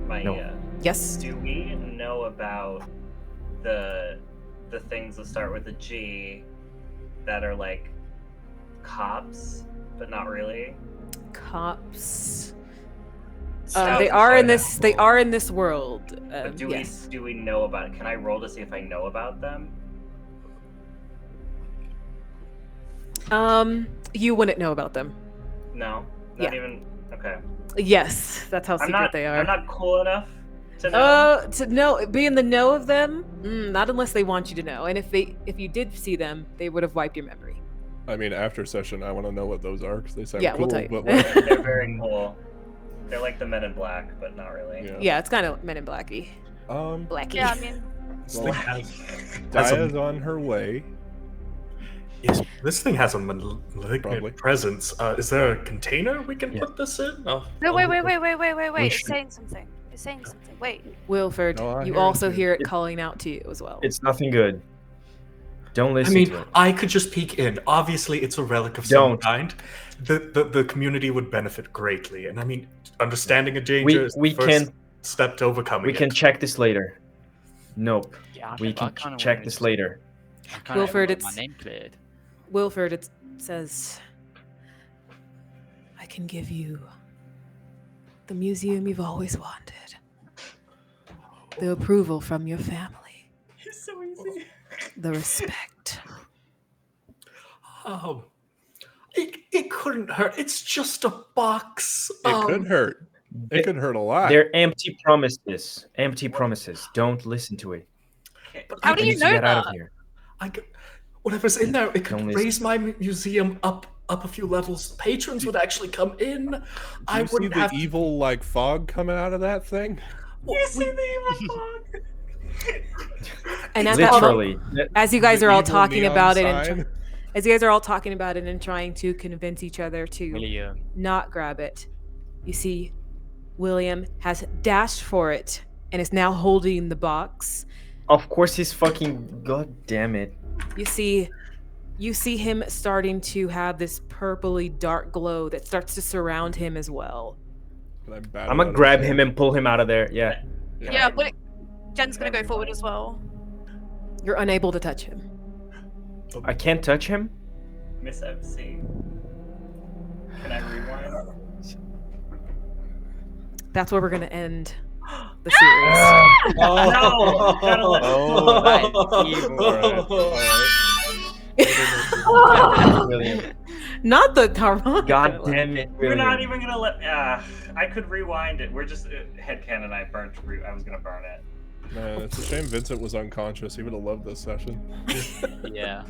My, No. Yes. do we know about the things that start with a G that are like cops, but not really? Cops. Scouts They and are in Shadow. this. They are in this world. But do Yes. we know about it? Can I roll to see if I know about them? You wouldn't know about them. No, not Yeah. even. Okay. Yes, that's how secret they are. I'm not cool enough to know. To know, be in the know of them, not unless they want you to know. And if you did see them, they would have wiped your memory. I mean, after session, I want to know what those are because they sound Yeah, cool. we'll tell you. But like, They're very cool. They're like the Men in Black, but not really. yeah. Yeah, it's kind of Men in Blacky. Blacky. Yeah, I mean, This thing has, Daya's on her way. yes, this thing has a Probably. malignant presence. Is there a container we can put this in? Oh, no, oh, wait. It's should- saying something. It's saying something. Wait. Wilford, No, I you hear also it. hear it calling out to you as well. It's nothing good. Don't I listen mean, to it. I could just peek in. Obviously, it's a relic of some Don't. kind. The community would benefit greatly, and I mean, understanding a danger is We the first can step to overcoming we it. can check this later. Nope. Yeah, We can check this later. Wilford, my it's- name cleared. Wilford, it says, I can give you the museum you've always wanted. The approval from your family. It's so easy. The respect. It couldn't hurt. It's just a box. It could hurt. It could hurt a lot. They're empty promises. Empty promises. Don't listen to it. But How I do We you need to know get out that? of here. whatever's in there, it could Don't listen. raise my museum up a few levels. Patrons would actually come in. Do I you see wouldn't the have to- evil like fog coming out of that thing? You see the evil fog? And at that Literally. as you guys The are all evil talking neon about it, sign? and as you guys are all talking about it and trying to convince each other to William. not grab it, you see William has dashed for it and is now holding the box. Of course he's fucking. God damn it. You see you see him starting to have this purpley dark glow that starts to surround him as well. Can I bat I'm it out gonna of grab his him hand? and pull him out of there. Yeah. Yeah, but Jen's gonna go forward as well. You're unable to touch him. I can't touch him? Miss MC. Can I rewind? That's where we're gonna end the series. No! Gotta let Oh, that is evil. Alright. Brilliant. Not the harmonica. God damn it. We're not William. even gonna let. I could rewind it. We're just headcanon. I was gonna burn it. Man, it's a shame Vincent was unconscious. He would have loved this session. Yeah.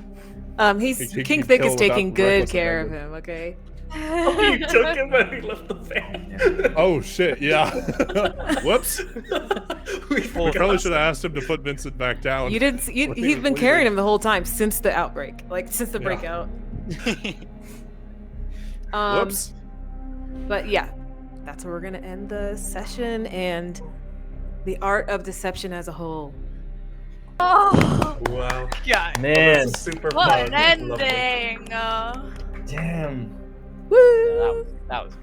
He's He King could Thick kill is taking without good reckless care of abandon. him. Okay. Oh, you took him and he left the fan. Oh shit! Yeah. Whoops. We Well, forgot. probably should have asked him to put Vincent back down. You didn't. You, When he he's was been leaving. carrying him the whole time since the outbreak, like since the Yeah. breakout. Whoops. But yeah, that's where we're gonna end the session and the art of deception as a whole. Oh, Wow. yeah. Man. This is super What fun. an Lovely. ending! Damn. Woo! That was good.